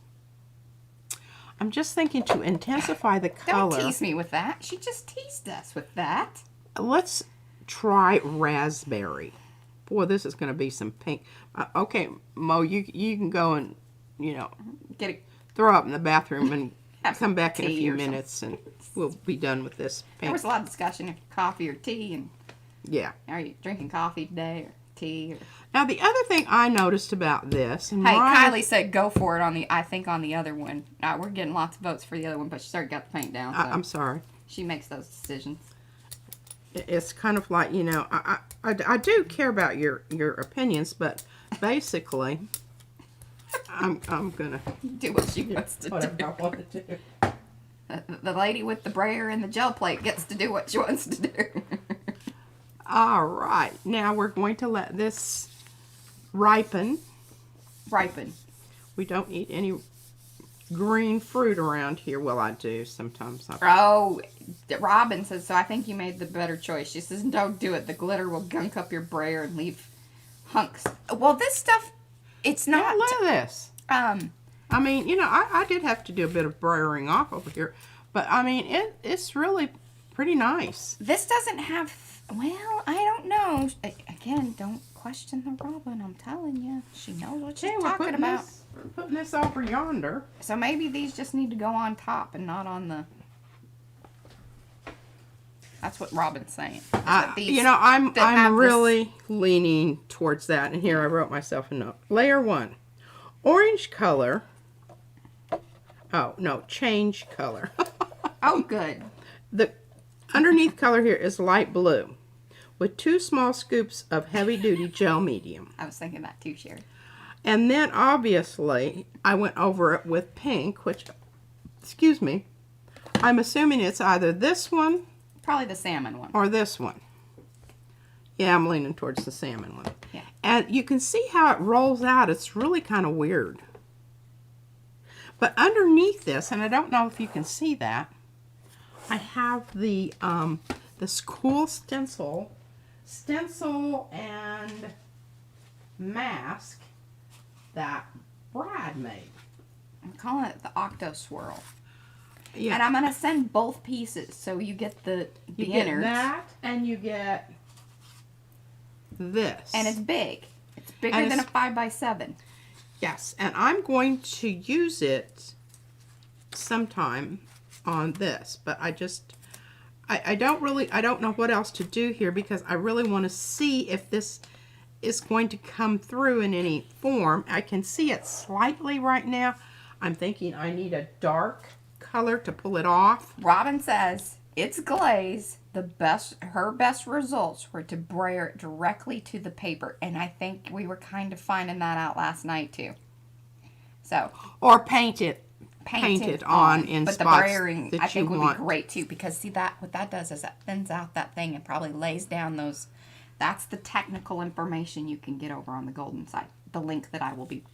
thinking to intensify the color. Don't tease me with that. She just teased us with that. Let's try raspberry. Boy, this is going to be some pink. Okay, Mo, you can go and, you know, Get it. throw up in the bathroom and Have come back in a tea few or something. minutes and we'll be done with this There pink. was a lot of discussion of coffee or tea, and Yeah. are you drinking coffee today or tea? Or... Now, the other thing I noticed about this, and Hey, Mariah- Kylie said go for it on the. I think on the other one. We're getting lots of votes for the other one, but she already got the paint down. So I'm sorry. she makes those decisions. It's kind of like, you know, I do care about your opinions, but basically, I'm gonna Do what she wants to whatever do. I want to do. The lady with the brayer and the gel plate gets to do what she wants to do. All right, now we're going to let this ripen. Ripen. We don't eat any green fruit around here. Well, I do sometimes. Oh, Robin says, so I think you made the better choice. She says, don't do it. The glitter will gunk up your brayer and leave hunks. Well, this stuff, it's Now, not... look at this. I mean, you know, I did have to do a bit of brayering off over here, but I mean, it's really pretty nice. This doesn't have... Well, I don't know. Again, don't question the Robin. I'm telling you. She knows what she's talking about. We're putting this over yonder. So maybe these just need to go on top and not on the... That's what Robin's saying. That these You know, that have I'm this- really leaning towards that, and here I wrote myself a note. Layer 1, orange color. Oh no, change color. Oh, good. The underneath color here is light blue, with 2 small scoops of heavy-duty gel medium. I was thinking that too, Sherry. And then, obviously, I went over it with pink, which, excuse me, I'm assuming it's either this one Probably the salmon one. or this one. Yeah, I'm leaning towards the salmon one. Yeah. And you can see how it rolls out. It's really kind of weird. But underneath this, and I don't know if you can see that, I have the this cool stencil and mask that Brad made. I'm calling it the Octo Swirl. Yeah, And I'm going to send both pieces. So you get the you innards. get that, and you get this. And it's big. It's bigger than a 5x7. Yes, and I'm going to use it sometime on this, but I don't know what else to do here because I really want to see if this is going to come through in any form. I can see it slightly right now. I'm thinking I need a dark color to pull it off. Robin says it's glaze. Her best results were to brayer it directly to the paper, and I think we were kind of finding that out last night too. So or paint it on in but spots the brayering that I think you would want. be great too, because see that what that does is that thins out that thing and probably lays down those. That's the technical information you can get over on the golden side. The link that I will be,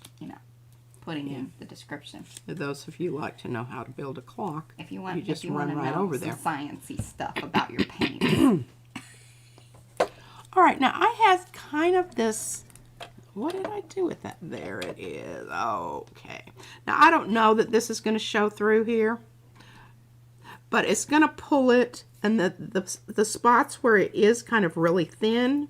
putting in the description. For those of you who like to know how to build a clock, If you want, you just if you run want to right know over some there. sciencey stuff about your paints. All right, now I have kind of this. What did I do with that? There it is. Okay. Now I don't know that this is going to show through here, but it's going to pull it, and the spots where it is kind of really thin,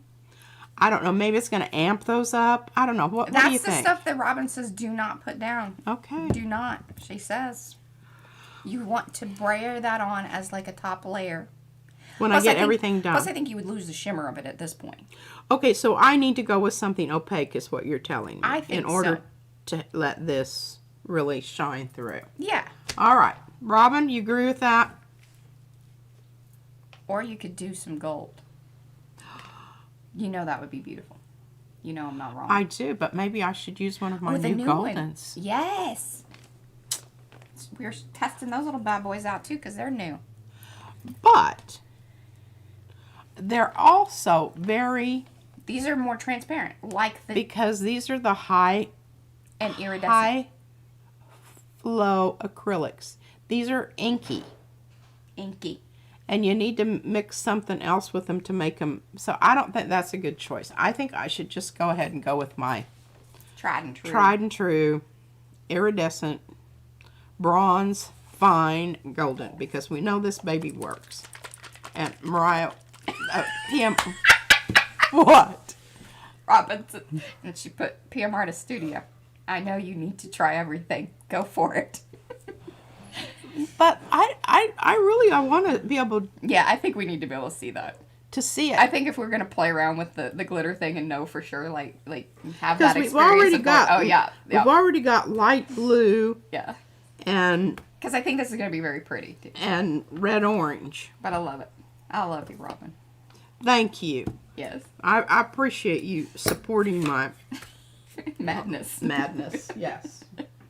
I don't know. Maybe it's going to amp those up. I don't know. What do you think? That's the stuff that Robin says do not put down. Okay. Do not. She says you want to brayer that on as like a top layer. When I get everything done. Plus, I think you would lose the shimmer of it at this point. Okay, so I need to go with something opaque is what you're telling me. I think in order to let this really shine through. Yeah. All right. Robin, you agree with that? Or you could do some gold. You know that would be beautiful. You know I'm not wrong. I do, but maybe I should use one of my new Goldens. One. Yes. We're testing those little bad boys out too because they're new. But they're also very... These are more transparent, like the... Because these are the high flow acrylics. These are inky. Inky. And you need to mix something else with them to make them. So I don't think that's a good choice. I think I should just go ahead and go with my tried and true iridescent bronze fine golden, because we know this baby works. And Mariah, PM, what? Robinson, and she put PM Artist Studio. I know you need to try everything. Go for it. But I want to be able Yeah, I think we need to be able to see that. to see it. I think if we're going to play around with the glitter thing and know for sure, like have Because that we've experience. already got, oh, yeah. We've already got light blue Yeah. and Because I think this is going to be very pretty, too. and red orange. But I love it. I love you, Robin. Thank you. Yes. I appreciate you supporting my Madness. madness. Yes.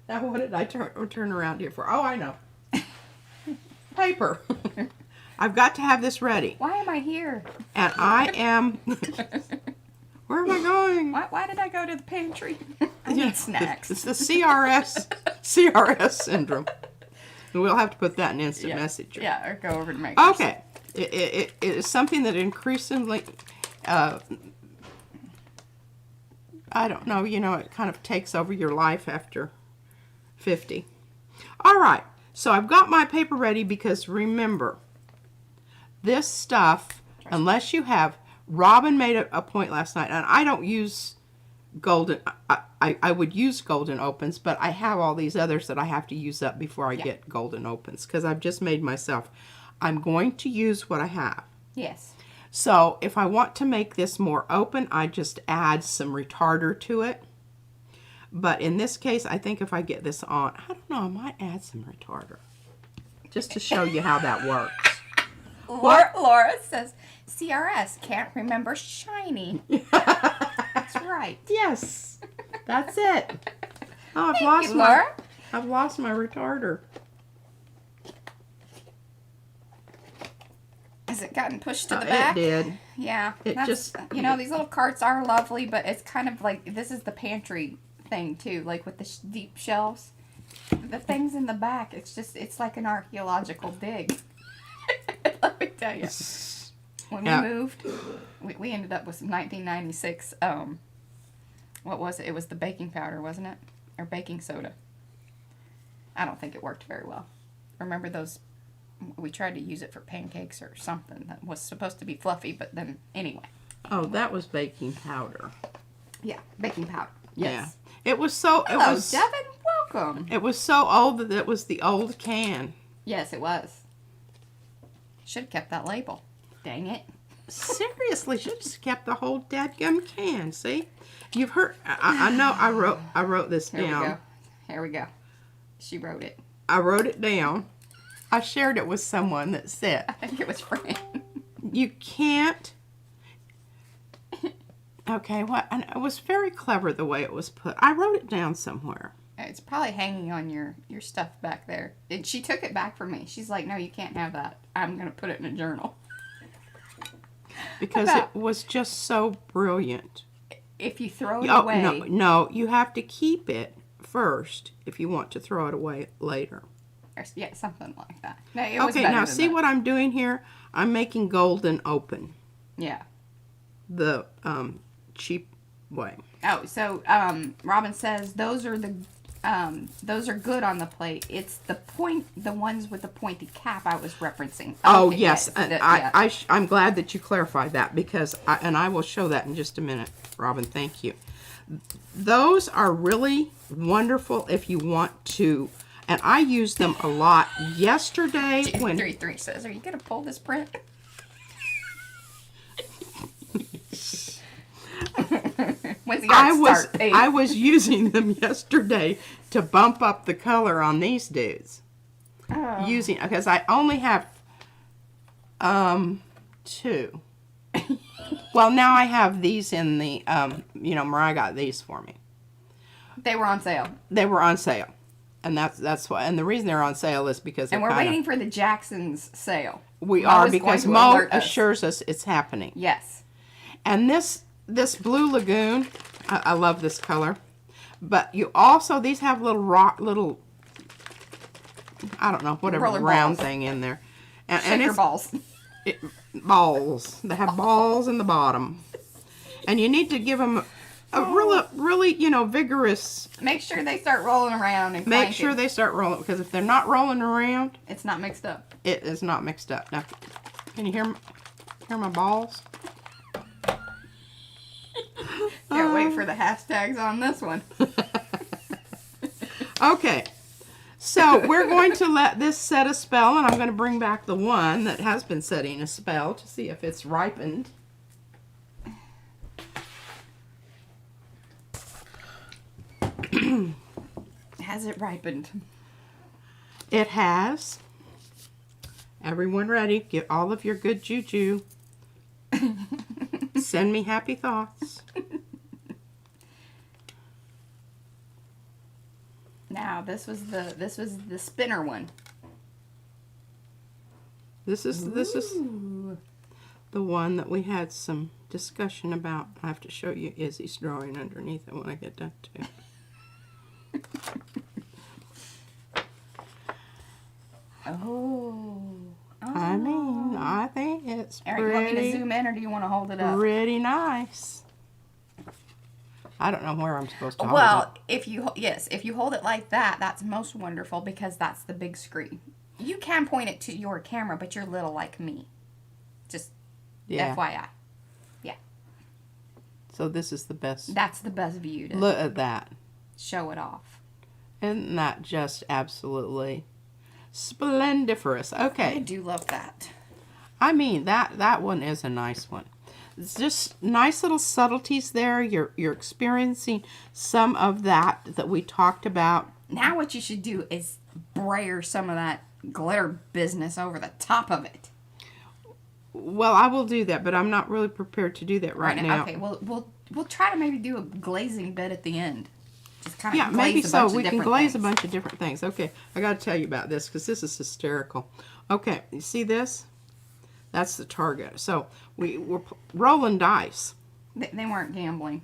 Now what did I turn around here for? Oh, I know. Paper. I've got to have this ready. Why am I here? And I am... Where am I going? Why did I go to the pantry? I need snacks. It's the CRS syndrome. We'll have to put that in instant message. Yeah, or go over to make Okay. It is something that increasingly... I don't know, it kind of takes over your life after 50. All right. So I've got my paper ready because remember, this stuff, unless you have... Robin made a point last night, and I don't use golden... I would use golden opens, but I have all these others that I have to use up before I get golden opens, because I've just made myself... I'm going to use what I have. Yes. So if I want to make this more open, I just add some retarder to it. But in this case, I think if I get this on, I don't know, I might add some retarder. Just to show you how that works. Laura says, CRS, can't remember shiny. That's right. Yes, that's it. Oh, I've lost my retarder. Has it gotten pushed to the back? It did. Yeah. It just... these little carts are lovely, but it's kind of like, this is the pantry thing too, like with the deep shelves. The things in the back, it's like an archaeological dig. Let me tell you. When we moved, we ended up with some 1996, what was it? It was the baking powder, wasn't it? Or baking soda. I don't think it worked very well. Remember those... We tried to use it for pancakes or something that was supposed to be fluffy, but then anyway. Oh, that was baking powder. Yeah, baking powder. Yeah. Yes. It was so. Hello, Devin. Welcome. It was so old that it was the old can. Yes, it was. Should have kept that label. Dang it. Seriously, should have just kept the whole dadgum can. See, you've heard. I know. I wrote this Here down. we go. Here we go. She wrote it. I wrote it down. I shared it with someone that said, I think it was Fran. "You can't." Okay, what? And it was very clever the way it was put. I wrote it down somewhere. It's probably hanging on your stuff back there. And she took it back from me. She's like, no, you can't have that. I'm going to put it in a journal. Because it was just so brilliant. If you throw it Oh, away. no, you have to keep it first if you want to throw it away later. Yeah, something like that. No, it was Okay, better now than see that. what I'm doing here? I'm making golden open. Yeah. The cheap way. Oh, so Robin says those are good on the plate. It's the ones with the pointy cap I was represencing. Oh, Okay, yes. yeah. I'm glad that you clarified that because I will show that in just a minute. Robin, thank you. Those are really wonderful if you want to, and I used them a lot yesterday when 3 says, are you going to pull this print? When's the art start page? I was using them yesterday to bump up the color on these dudes. Oh. Because I only have 2. Well, now I have these in the Mariah got these for me. They were on sale. They were on sale. And that's why, and the reason they're on sale is because And we're waiting for the Jacksons sale. We Mo are is because going to Mo alert us. assures us it's happening. Yes. And this Blue Lagoon, I love this color. But you also, these have little, I don't know, whatever Roller round balls. thing in there. And Shaker it's balls. balls. They have balls in the bottom. And you need to give them a really, vigorous. Make sure they start rolling around and Make clanking. sure they start rolling, because if they're not rolling around, It's not mixed up. it is not mixed up. Now, can you hear my balls? Can't wait for the hashtags on this one. Okay, so we're going to let this set a spell, and I'm going to bring back the one that has been setting a spell to see if it's ripened. Has it ripened? It has. Everyone ready? Get all of your good juju. Send me happy thoughts. Now this was the spinner one. This is the one that we had some discussion about. I have to show you Izzy's drawing underneath it when I get done too. I mean, I think it's All right, you want me to zoom in or do you want to hold it up? pretty nice. I don't know where I'm supposed to hold Well, it. if you hold it like that, that's most wonderful because that's the big screen. You can point it to your camera, but you're little like me. Just Yeah. FYI. Yeah. So this is the best. That's the best view to Look at that. show it off. Isn't that just absolutely splendiferous? I Okay. do love that. I mean, that one is a nice one. It's just nice little subtleties there. You're experiencing some of that we talked about. Now what you should do is brayer some of that glitter business over the top of it. Well, I will do that, but I'm not really prepared to do that right now. Okay, we'll try to maybe do a glazing bit at the end. Just kind of Yeah, glaze maybe a so. bunch of We can different glaze things. a bunch of different things. Okay, I got to tell you about this because this is hysterical. Okay, you see this? That's the target. So we're rolling dice. They weren't gambling.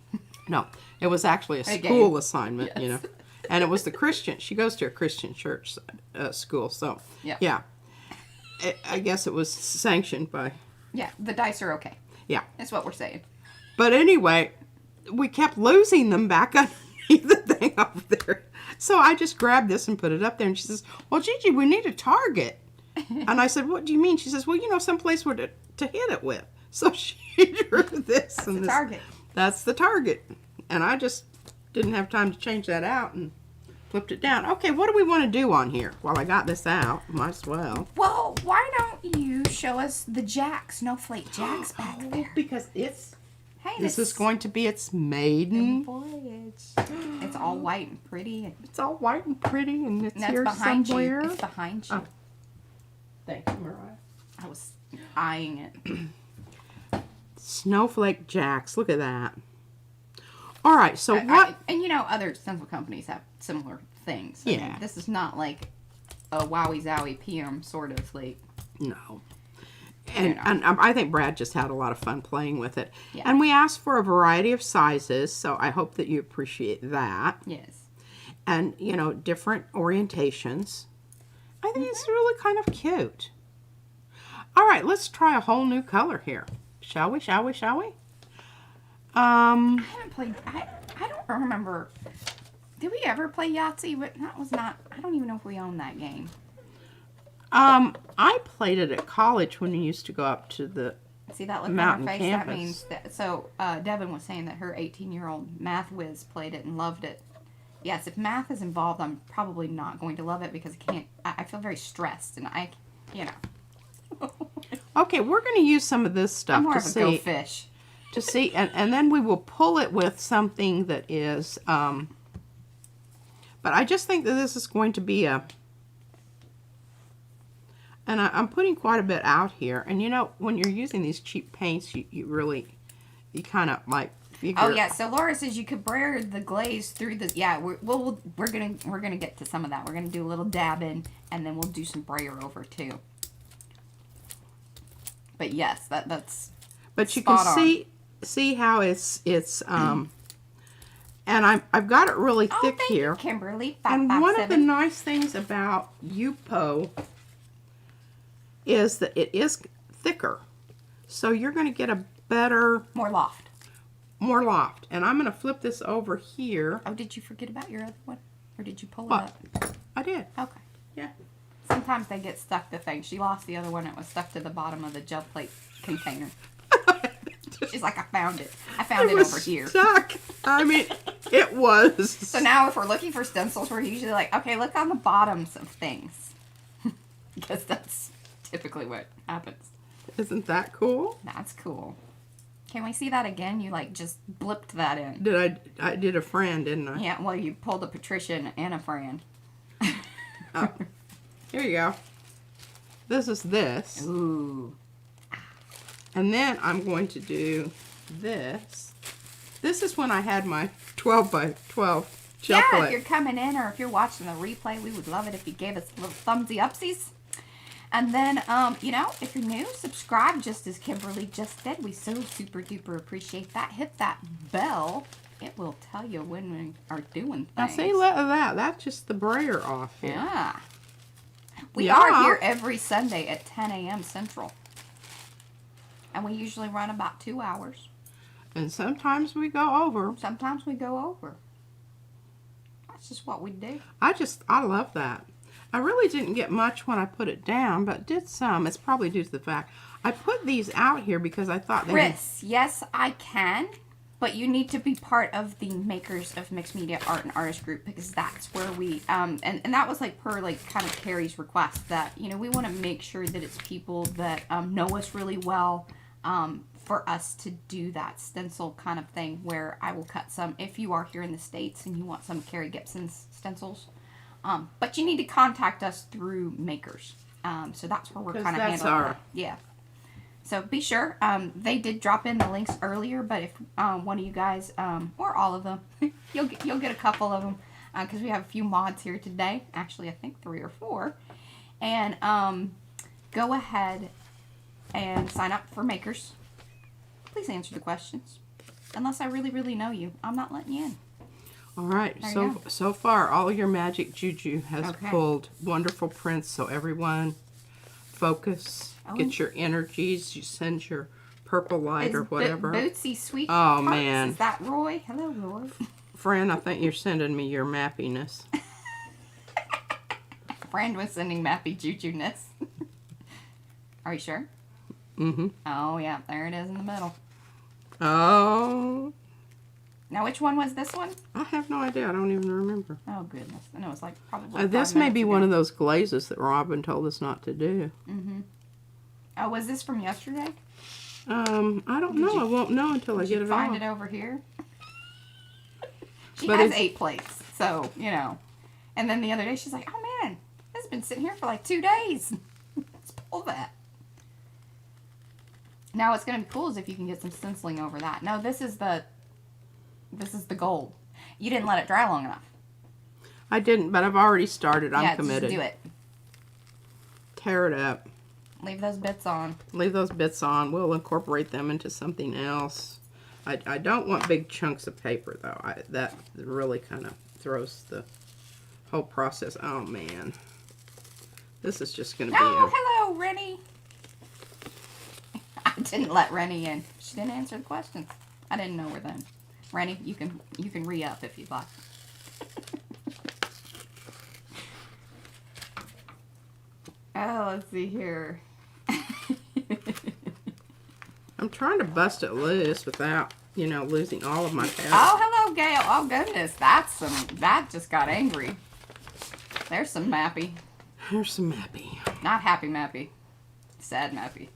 No, it was actually a A school game. assignment, Yes. you know. And it was the Christian. She goes to a Christian church school. So, Yeah. I guess it was sanctioned by, Yeah, the dice are okay. yeah. That's what we're saying. But anyway, we kept losing them back underneath the thing over there. So I just grabbed this and put it up there. And she says, well, Gigi, we need a target. And I said, what do you mean? She says, well, someplace where to hit it with. So she drew this. That's the target. That's the target. And I just didn't have time to change that out and flipped it down. Okay, what do we want to do on here? While I got this out, might as well. Well, why don't you show us the Jack, Snowflake Jack's back there? Because it's... Hey, this is going to be its maiden voyage. It's all white and pretty. It's all white and pretty, and it's here behind somewhere. you. It's behind you. Oh. Thank you, Mariah. I was eyeing it. Snowflake Jacks. Look at that. All right, so what... and you know, other stencil companies have similar things. I mean, this is not like a wowie zowie PM sort of like... No. And I think Brad just had a lot of fun playing with it. Yeah. And we asked for a variety of sizes, so I hope that you appreciate that. Yes. And, you know, different orientations. I think it's really kind of cute. All right, let's try a whole new color here. Shall we? Shall we? Shall we? I haven't played... I don't remember... Did we ever play Yahtzee? But that was not... I don't even know if we own that game. I played it at college when we used to go up to the See that look mountain on her face? campus. That means that... So, Devin was saying that her 18-year-old math whiz played it and loved it. Yes, if math is involved, I'm probably not going to love it because I feel very stressed and you know. Okay, we're going to use some of this stuff I'm more to of a see. go fish. To see, and then we will pull it with something that is, but I just think that this is going to be a, and I'm putting quite a bit out here, and you know, when you're using these cheap paints, you kind of like figure. Oh yeah, so Laura says you could brayer the glaze through the, yeah, we're gonna get to some of that. We're gonna do a little dab in, and then we'll do some brayer over too. But yes, that's. But you can see how it's and I've got it really thick thank here. You, Kimberly. And one of the nice things about Yupo is that it is thicker, so you're going to get a better more loft. And I'm going to flip this over here. Oh, did you forget about your other one, or did you pull it What? up? I did. Okay. Yeah. Sometimes they get stuck to things. She lost the other one. It was stuck to the bottom of the gel plate container. She's like, I found it. I found it over here. Stuck. I mean, it was. So now if we're looking for stencils, we're usually like, okay, look on the bottoms of things. Because that's typically what happens. Isn't that cool? That's cool. Can we see that again? You like just blipped that in. I did a friend, didn't I? Yeah, well, you pulled a Patricia and a friend. Oh. Here you go. This is this. Ooh. And then I'm going to do this. This is when I had my 12 by 12 gel Yeah, plate. if you're coming in or if you're watching the replay, we would love it if you gave us little thumbsy upsies. And then, you know, if you're new, subscribe just as Kimberly just did. We so super duper appreciate that. Hit that bell. It will tell you when we are doing things. Now see, look at that. That's just the brayer off here. Yeah. We Yeah. are here every Sunday at 10 a.m. Central. And we usually run about 2 hours. And sometimes we go over. Sometimes we go over. That's just what we do. I love that. I really didn't get much when I put it down, but did some. It's probably due to the fact I put these out here because I thought they Chris, yes, I can. But you need to be part of the Makers of Mixed Media Art and Artist group because that's where we, and that was like per like kind of Carrie's request that, you know, we want to make sure that it's people that know us really well for us to do that stencil kind of thing where I will cut some, if you are here in the States and you want some of Carrie Gibson's stencils. But you need to contact us through Makers. So that's where we're kind of handling that. Yeah. So be sure, they did drop in the links earlier, but if one of you guys, or all of them, you'll get a couple of them, because we have a few mods here today. Actually, I think 3 or 4. And go ahead and sign up for Makers. Please answer the questions. Unless I really, really know you, I'm not letting you in. All right. So far, all your magic juju has pulled wonderful prints. So everyone, focus. Get your energies. You send your purple light or whatever. Bootsy Sweet. Oh man, is that Roy? Hello, Roy. Friend, I think you're sending me your mappiness. Friend was sending mappy juju-ness. Are you sure? Mm-hmm. Oh yeah, there it is in the middle. Oh. Now, which one was this one? I have no idea. I don't even remember. Oh, goodness. I know it's like probably This may be one of those glazes that Robin told us not to do. Mm-hmm. Oh, was this from yesterday? I don't know. I won't know until I get it Find off. it over here. She But has it's- 8 plates, so, you know. And then the other day, she's like, oh, man, this has been sitting here for like 2 days. Let's pull that. Now, what's going to be cool is if you can get some stenciling over that. No, this is the gold. You didn't let it dry long enough. I didn't, but I've already started. I'm committed. Just do it. Tear it up. Leave those bits on. Leave those bits on. We'll incorporate them into something else. I don't want big chunks of paper, though. That really kind of throws the whole process. Oh, man. This is just going to be Oh, hello, Rennie. I didn't let Rennie in. She didn't answer the questions. I didn't know her then. Rennie, you can re-up if you'd like. Oh, let's see here. I'm trying to bust it loose without, you know, losing all of my pattern. Oh, hello, Gail. Oh, goodness. That just got angry. There's some Mappy. Here's some Mappy. Not happy Mappy. Sad Mappy.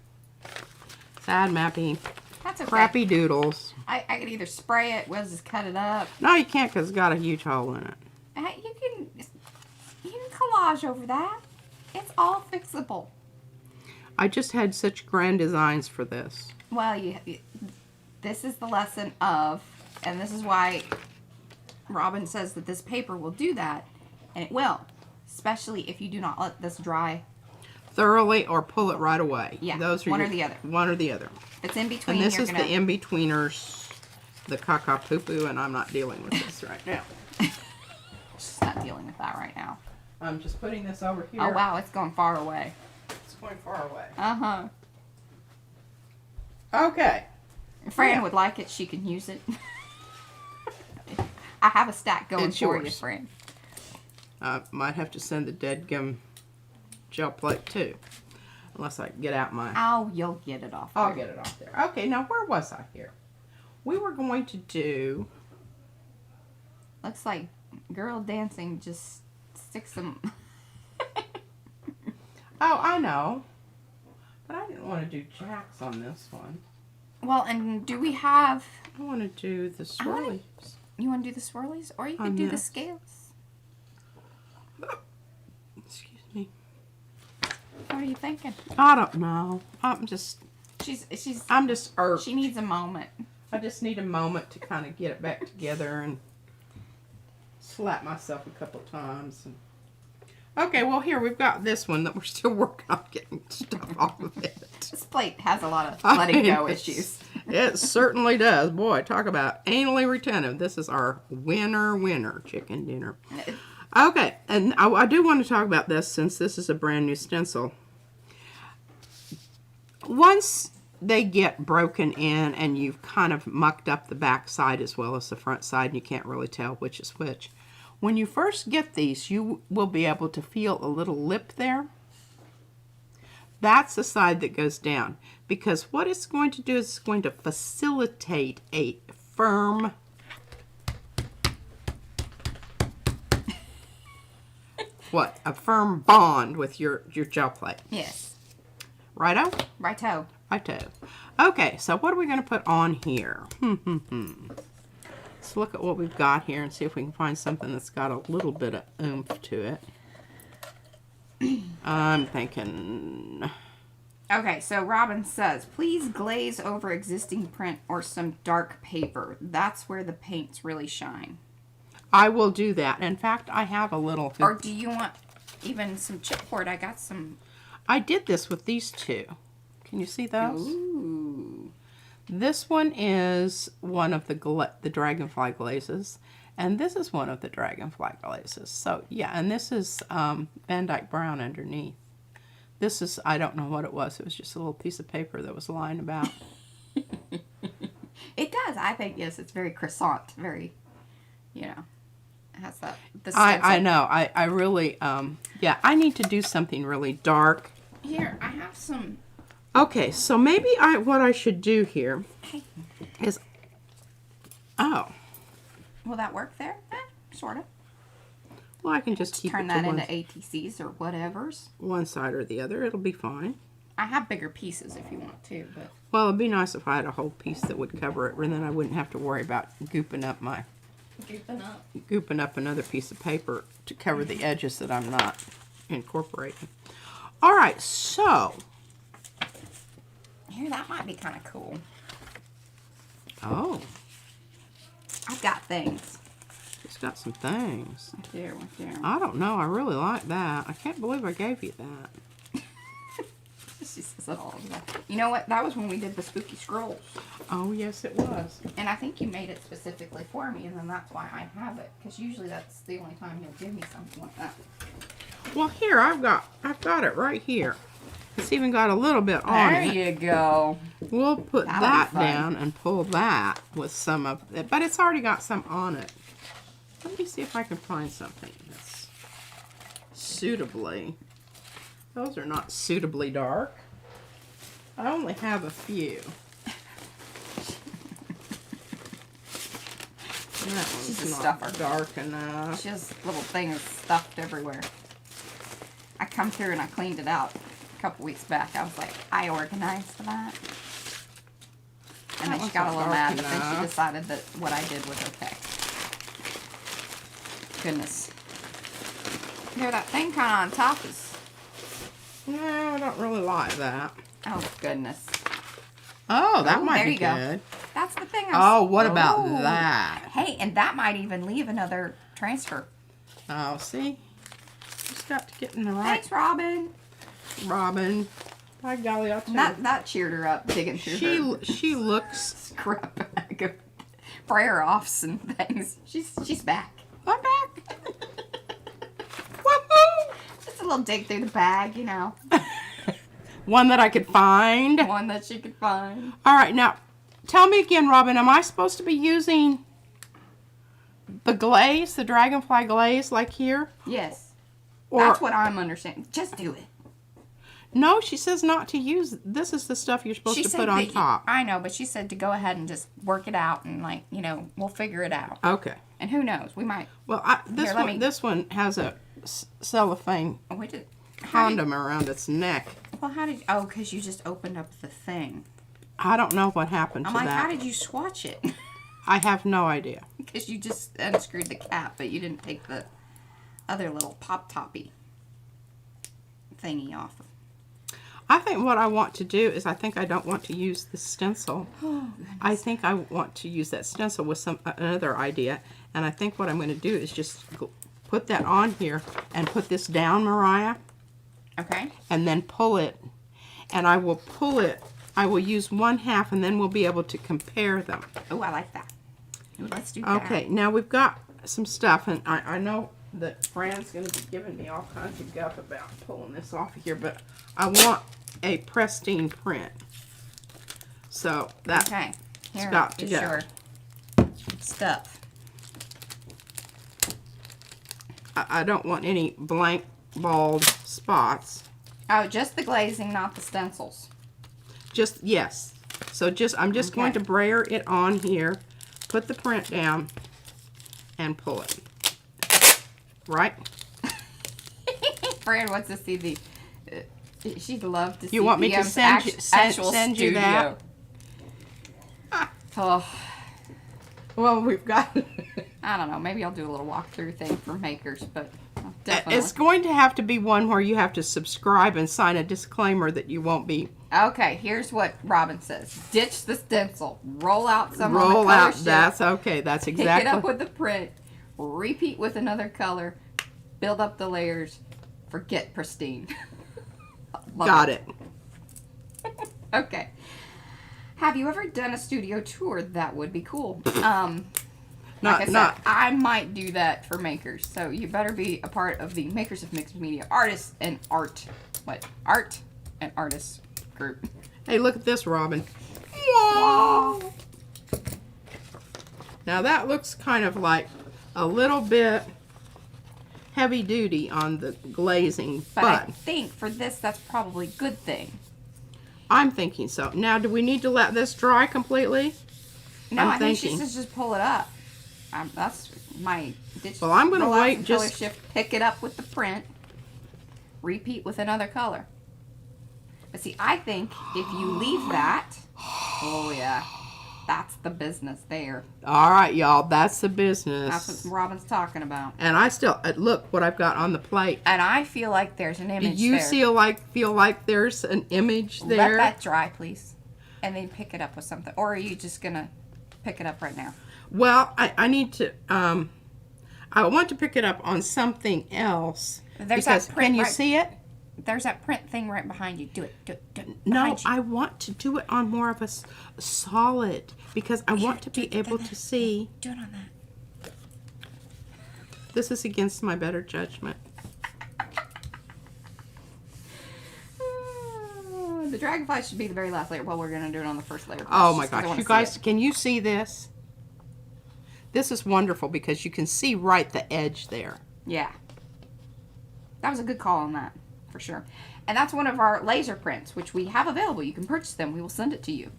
Sad Mappy. That's okay. Crappy doodles. I could either spray it, we'll just cut it up. No, you can't because it's got a huge hole in it. You can collage over that. It's all fixable. I just had such grand designs for this. Well, this is the lesson of, and this is why Robin says that this paper will do that, and it will, especially if you do not let this dry. Thoroughly or pull it right away. Yeah, those are one or the other. One or the other. If it's in between, And this you're is gonna... the in-betweeners, the caca-poo-poo, and I'm not dealing with this right now. She's not dealing with that right now. I'm just putting this over here. Oh, wow, it's going far away. It's going far away. Uh-huh. Okay. If Fran Yeah. would like it, she can use it. I have a stack going It's for you, yours. Fran. Might have to send the dead gum gel plate too. Unless I can get out my... Oh, you'll get it off. I'll there. get it off there. Okay, now where was I here? We were going to do... Looks like girl dancing just sticks some... Oh, I know. But I didn't want to do jacks on this one. Well, and do we have... I want to do the swirlies. You want to do the swirlies? Or you could On do the this. scales. Excuse me. What are you thinking? I don't know. I'm just irked. She needs a moment. I just need a moment to kind of get it back together and slap myself a couple times. Okay, well here we've got this one that we're still working on getting stuff off of it. This plate has a lot of letting go issues. It certainly does. Boy, talk about anally retentive. This is our winner chicken dinner. Okay, and I do want to talk about this since this is a brand new stencil. Once they get broken in and you've kind of mucked up the back side as well as the front side and you can't really tell which is which. When you first get these, you will be able to feel a little lip there. That's the side that goes down. Because what it's going to do is it's going to facilitate a firm a firm bond with your gel plate. Yes. Righto? Righto. Righto. Okay, so what are we going to put on here? Let's look at what we've got here and see if we can find something that's got a little bit of oomph to it. I'm thinking... Okay, so Robin says, please glaze over existing print or some dark paper. That's where the paints really shine. I will do that. In fact, I have a little... Or do you want even some chipboard? I got some... I did this with these two. Can you see those? Ooh. This one is one of the dragonfly glazes, and this is one of the dragonfly glazes. So, yeah, and this is Van Dyke Brown underneath. This is, I don't know what it was. It was just a little piece of paper that was lying about. It does. I think, yes, it's very croissant. Very, you know, it has that. I know. I really, yeah, I need to do something really dark. Here, I have some. Okay, so maybe what I should do here is, oh, that work there? Sort of. Well, I can just keep Turn it that to into ATCs or whatever's. one side or the other. It'll be fine. I have bigger pieces if you want to, but... Well, it'd be nice if I had a whole piece that would cover it, and then I wouldn't have to worry about gooping up another piece of paper to cover the edges that I'm not incorporating. All right, so... Here, that might be kind of cool. Oh. I've got things. It's got some things. Here. I don't know. I really like that. I can't believe I gave you that. She says it all. You know what? That was when we did the spooky scrolls. Oh, yes, it was. And I think you made it specifically for me, and then that's why I have it. Because usually that's the only time you'll give me something like that. Well, here, I've got it right here. It's even got a little bit on it. There you go. We'll put That'll that be fun. down and pull that with some of it. But it's already got some on it. Let me see if I can find something that's suitably... Those are not suitably dark. I only have a few. That She's one's a not stuffer. dark enough. She has little things stuffed everywhere. I come through and I cleaned it out a couple weeks back. I was like, I organized that. And then she one's got a not little dark mad, but then she enough. decided that what I did was okay. Goodness. Here, that thing kind of on top is... No, I don't really like that. Oh, goodness. Oh, that Oh, might there be you go. good. That's the thing. Oh, what about Oh. that? Hey, and that might even leave another transfer. Oh, see? Just got to get in the right... Thanks, Robin. Robin. By golly, I'll tell you. That cheered her up digging through her She looks... scrap bag of prayer offs and things. She's back. I'm back. Woohoo! Just a little dig through the bag, you know. One that I could find. One that she could find. All right, now, tell me again, Robin, am I supposed to be using the glaze, the dragonfly glaze, like here? Yes. Or, That's what I'm understanding. Just do it. No, she says not to use. This is the stuff you're supposed to put on top. I know, but she said to go ahead and just work it out and, like, you know, we'll figure it out. Okay. And who knows? We might. Well, this one has a cellophane Oh, we did. condom around its neck. Well, how did? Oh, because you just opened up the thing. I don't know what happened I'm to like, that. how did you swatch it? I have no idea. Because you just unscrewed the cap, but you didn't take the other little pop-toppy thingy off. I think what I want to do is I don't want to use the stencil. Oh, goodness. I think I want to use that stencil with another idea. And I think what I'm going to do is just put that on here and put this down, Mariah. Okay. And then pull it. And I will pull it. I will use one half and then we'll be able to compare them. Oh, I like that. Ooh, let's do that. Okay, now we've got some stuff. And I know that Fran's going to be giving me all kinds of guff about pulling this off of here. But I want a pristine print. So that's Okay. Here got to is go. your stuff. I don't want any blank, bald spots. Oh, just the glazing, not the stencils. Just, yes. So I'm just going to brayer it on here, put the print down, and pull it. Right? Fran wants to see the... she'd love to see You want me to DM's send actual you that? Oh, Well, we've got... I don't know. Maybe I'll do a little walkthrough thing for makers, but I'll definitely... It's going to have to be one where you have to subscribe and sign a disclaimer that you won't be... Okay, here's what Robin says. Ditch the stencil. Roll out some on Roll the out. Colorshifting. That's okay. That's Pick exactly... it up with the print. Repeat with another color. Build up the layers. Forget pristine. Got it. Okay. Have you ever done a studio tour? That would be cool. Like I said, I might do that for makers. So you better be a part of the Makers of Mixed Media Artists and Art. What? Art and Artists group. Hey, look at this, Robin. Wow. Now that looks kind of like a little bit heavy duty on the glazing, But I but think for this, that's probably a good thing. I'm thinking so. Now, do we need to let this dry completely? No, I'm I think she thinking. says just pull it up. That's my digital. Well, I'm gonna wait color just- shift, pick it up with the print, repeat with another color. But see, I think if you leave that, oh yeah, that's the business there. All right, y'all, that's the business. That's what Robin's talking about. And I still look what I've got on the plate. And I feel like there's an Do image you there. feel like there's an image there? Let that dry, please, and then pick it up with something. Or are you just gonna pick it up right now? Well, I need to. I want to pick it up on something else. There's because that print can you right- see it? There's that print thing right behind you. Do it. Do it. Do it. No, Behind you. I want to do it on more of a solid because I want to be able to see. Do it on that. This is against my better judgment. The dragonfly should be the very last layer. Well, we're gonna do it on the first layer. Oh my just 'cause I gosh, wanna you see guys, it. can you see this? This is wonderful because you can see right the edge there. Yeah. That was a good call on that, for sure. And that's one of our laser prints, which we have available. You can purchase them. We will send it to you.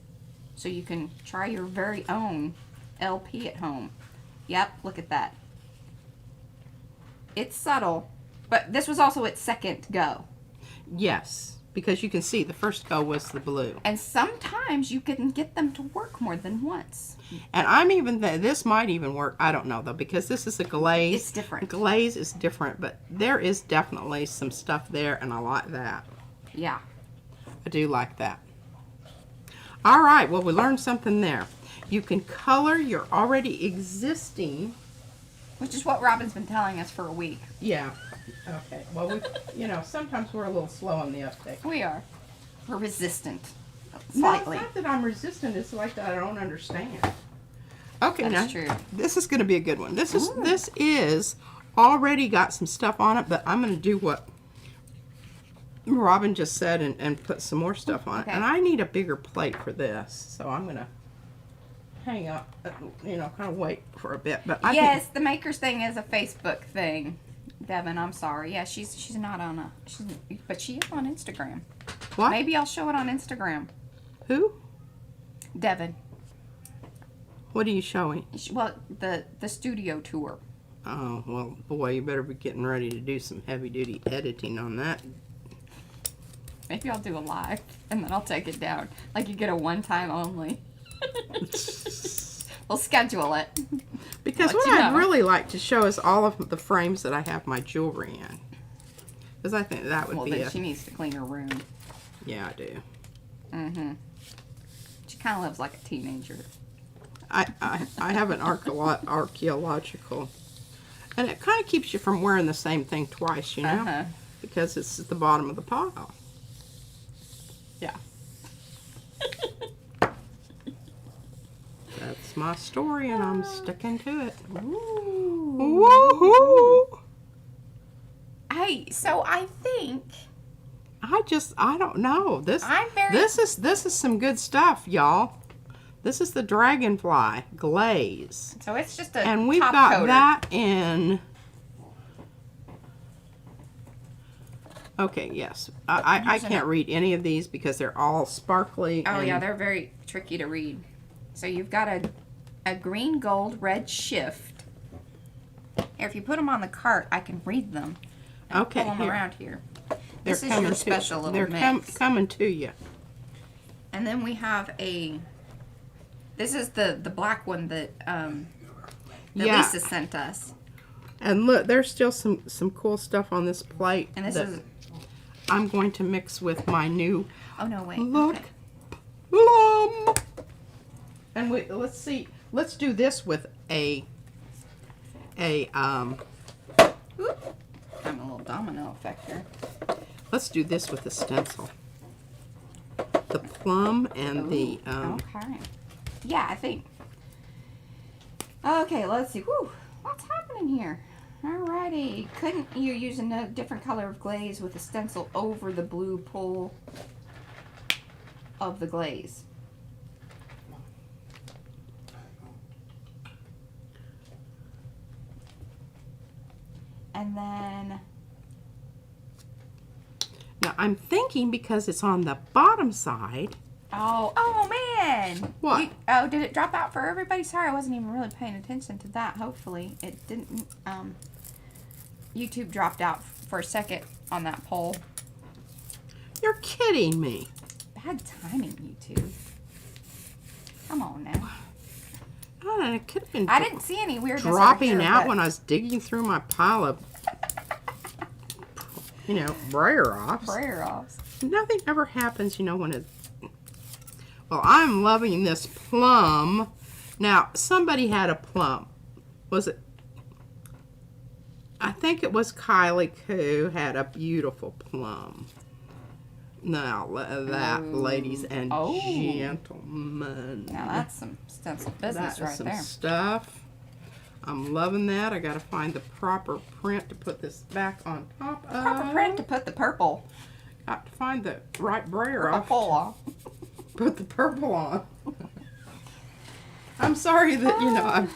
So you can try your very own LP at home. Yep, look at that. It's subtle, but this was also its second go. Yes, because you can see the first go was the blue. And sometimes you can get them to work more than once. And I'm even, this might even work, I don't know though, because this is a glaze. It's different. Glaze is different, but there is definitely some stuff there and I like that. Yeah. I do like that. All right, well, we learned something there. You can color your already existing. Which is what Robin's been telling us for a week. Yeah. Okay. Well, we, sometimes we're a little slow on the uptake. We are. We're resistant. No, it's Slightly. not that I'm resistant. It's like that I don't understand. Okay, That's now true. this is going to be a good one. This is already got some stuff on it, but I'm going to do what Robin just said and put some more stuff on Okay. it. And I need a bigger plate for this, so I'm going to hang up, kind of wait for a bit. But I Yes, the makers thing is a Facebook thing. Devin, I'm sorry. Yeah, she's not on but she is on Instagram. what? Maybe I'll show it on Instagram. Who? Devin. What are you showing? Well, the studio tour. Oh, well, boy, you better be getting ready to do some heavy-duty editing on that. Maybe I'll do a live and then I'll take it down. Like you get a one-time only. We'll schedule it. Because Let what you I'd know. really like to show is all of the frames that I have my jewelry in. Because I think that would Well, be then she needs to clean her room. Yeah, I do. Mm-hmm. She kind of lives like a teenager. I have an archaeological. And it kind of keeps you from wearing the same thing twice, you know? Uh-huh. Because it's at the bottom of the pile. Yeah. That's my story, and I'm sticking to it. Ooh. Woohoo! Hey, so I think I don't know. This I'm is some good stuff, y'all. This is the Dragonfly glaze. so it's just a And we've top got coater. that in. Okay, yes. I Using can't it. read any of these because they're all sparkly. Oh and yeah, they're very tricky to read. So you've got a green, gold, red shift. Here, if you put them on the cart, I can read them. And Okay, pull them here. around here. they're This is coming your to- special little they're mix. coming to you. And then we have this is the black one that that Yeah. Lisa sent us. And look, there's still some cool stuff on this plate. And this that is I'm going to mix with my new oh no wait. look Okay. plum. And let's see. Let's do this with Oop. I'm a little domino effect here. let's do this with the stencil. The plum and the Okay. Yeah, I think. Okay, let's see. Whew, what's happening here? Alrighty. Couldn't you use a different color of glaze with a stencil over the blue pull of the glaze? And then now I'm thinking because it's on the bottom side. oh man, man. What? Oh, did it drop out for everybody? Sorry, I wasn't even really paying attention to that. Hopefully it didn't. YouTube dropped out for a second on that poll. You're kidding me. Bad timing, YouTube. Come on now. Oh, it could have been I didn't see any weirdness dropping over here, out but when I was digging through my pile of, you know, brayer offs. brayer offs. Nothing ever happens, you know, when it... Well, I'm loving this plum. Now, somebody had a plum. Was it... I think it was Kylie who had a beautiful plum. Now, that, ladies and gentlemen. Now that's some stencil business That is right some there. stuff. I'm loving that. I got to find the proper print to put this back on top of. Proper print to put the purple. Got to find the right brayer off. Purple off. Put the purple on. I'm sorry that, you know,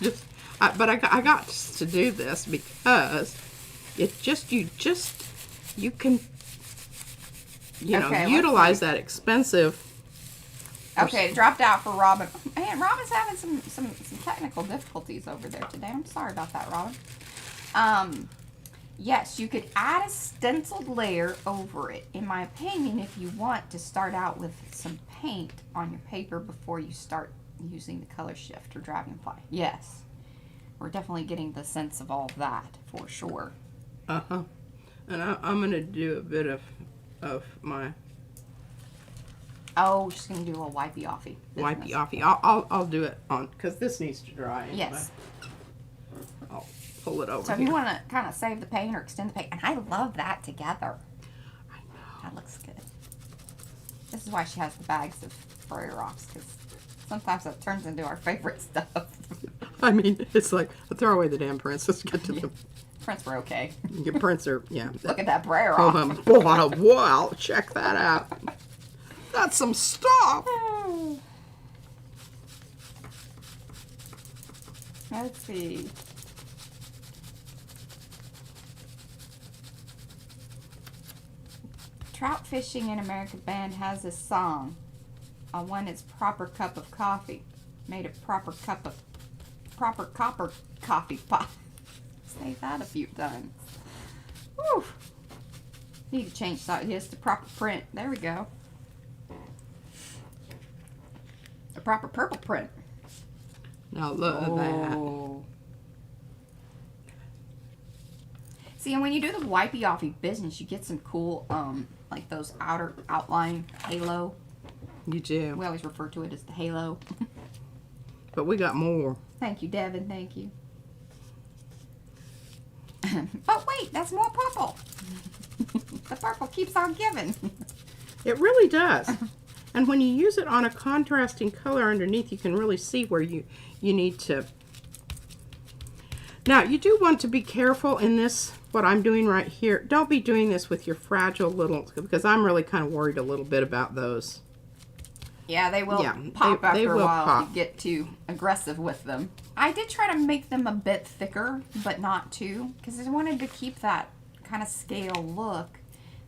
but I got to do this because it just, you can, you know, utilize that expensive. Okay, it dropped out for Robin. Man, Robin's having some technical difficulties over there today. I'm sorry about that, Robin. Yes, you could add a stenciled layer over it, in my opinion, if you want to start out with some paint on your paper before you start using the color shift or dragonfly. Yes, we're definitely getting the sense of all of that for sure. Uh-huh. And I'm going to do a bit of my... Oh, she's going to do a little wipey offy. Wipey offy. I'll do it on, because this needs to dry anyway. Yes. I'll pull it over So if here. you want to kind of save the paint or extend the paint, and I love that together. I know. That looks good. This is why she has the bags of brayer offs, because sometimes that turns into our favorite stuff. I mean, it's like, throw away the damn prints. Let's get to the... Prints were okay. Your prints are, yeah. Look at that brayer off. Wow, check that out. That's some stuff. Let's see. Trout Fishing in America band has a song on one its proper cup of coffee. Made a proper copper coffee pot. Say that a few times. Whew. Need to change that. Here's the proper print. There we go. A proper purple print. Now look at that. See, and when you do the wipey offy business, you get some cool, like those outer outline halo. You do. We always refer to it as the halo. But we got more. Thank you, Devin. Thank you. But wait, that's more purple. The purple keeps on giving. It really does. And when you use it on a contrasting color underneath, you can really see where you need to. Now, you do want to be careful in this, what I'm doing right here. Don't be doing this with your fragile little, because I'm really kind of worried a little bit about those. Yeah, they will pop after a while pop. if you get too aggressive with them. I did try to make them a bit thicker, but not too, because I wanted to keep that kind of scale look.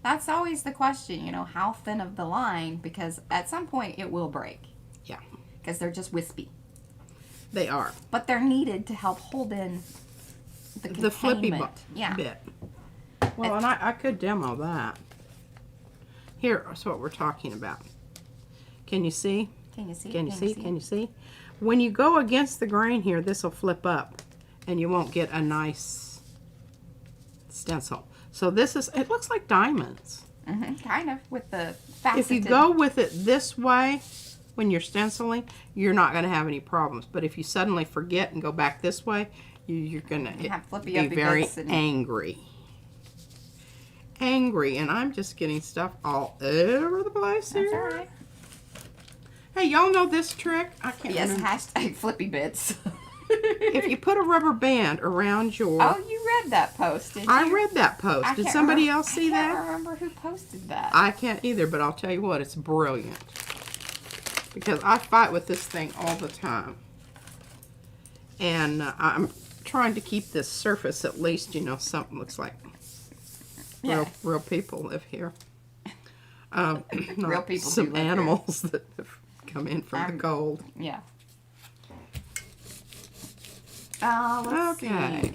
That's always the question, you know, how thin of the line, because at some point it will break. Yeah. Because they're just wispy. They are. But they're needed to help hold in the flippy yeah. bit. Well, and I could demo that. Here's what we're talking about. Can you see? Can you see? Can you see? Can you see? When you go against the grain here, this will flip up and you won't get a nice stencil. So this is, it looks like diamonds. Mm-hmm, kind of, with the faceted. If you go with it this way when you're stenciling, you're not going to have any problems. But if you suddenly forget and go back this way, you're going to be very angry. Angry. And I'm just getting stuff all over the place here. That's all right. Hey, y'all know this trick? I can't remember. Hashtag flippy bits. If you put a rubber band around your... Oh, you read that post, did you? I read that post. Did somebody else see that? I can't remember who posted that. I can't either, but I'll tell you what, it's brilliant. Because I fight with this thing all the time. And I'm trying to keep this surface at least, you know, something looks like real people live here. Real people some do live animals here. that have come in from the gold. Yeah. Let's see.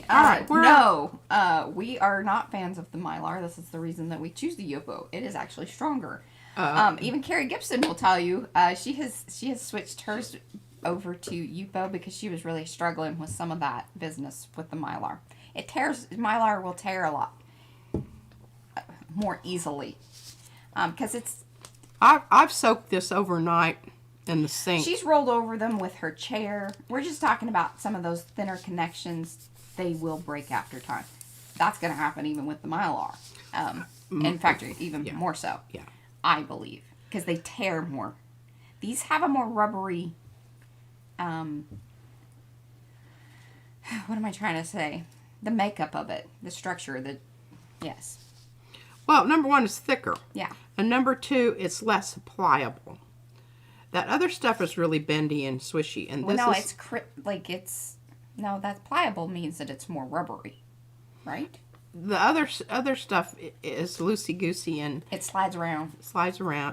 All right. We are not fans of the Mylar. This is the reason that we choose the Yopo. It is actually stronger. Even Carrie Gibson will tell you she has switched hers over to Yupo because she was really struggling with some of that business with the Mylar. Mylar will tear a lot more easily because it's. I've soaked this overnight in the sink. She's rolled over them with her chair. We're just talking about some of those thinner connections. They will break after time. That's going to happen even with the Mylar. In fact, even more so. Yeah. I believe. Because they tear more. These have a more rubbery... what am I trying to say? The makeup of it. The structure. Yes. Well, number one, it's thicker. Yeah. And number two, it's less pliable. That other stuff is really bendy and swishy. And this is... No, that pliable means that it's more rubbery. Right? The other stuff is loosey-goosey and... It slides around.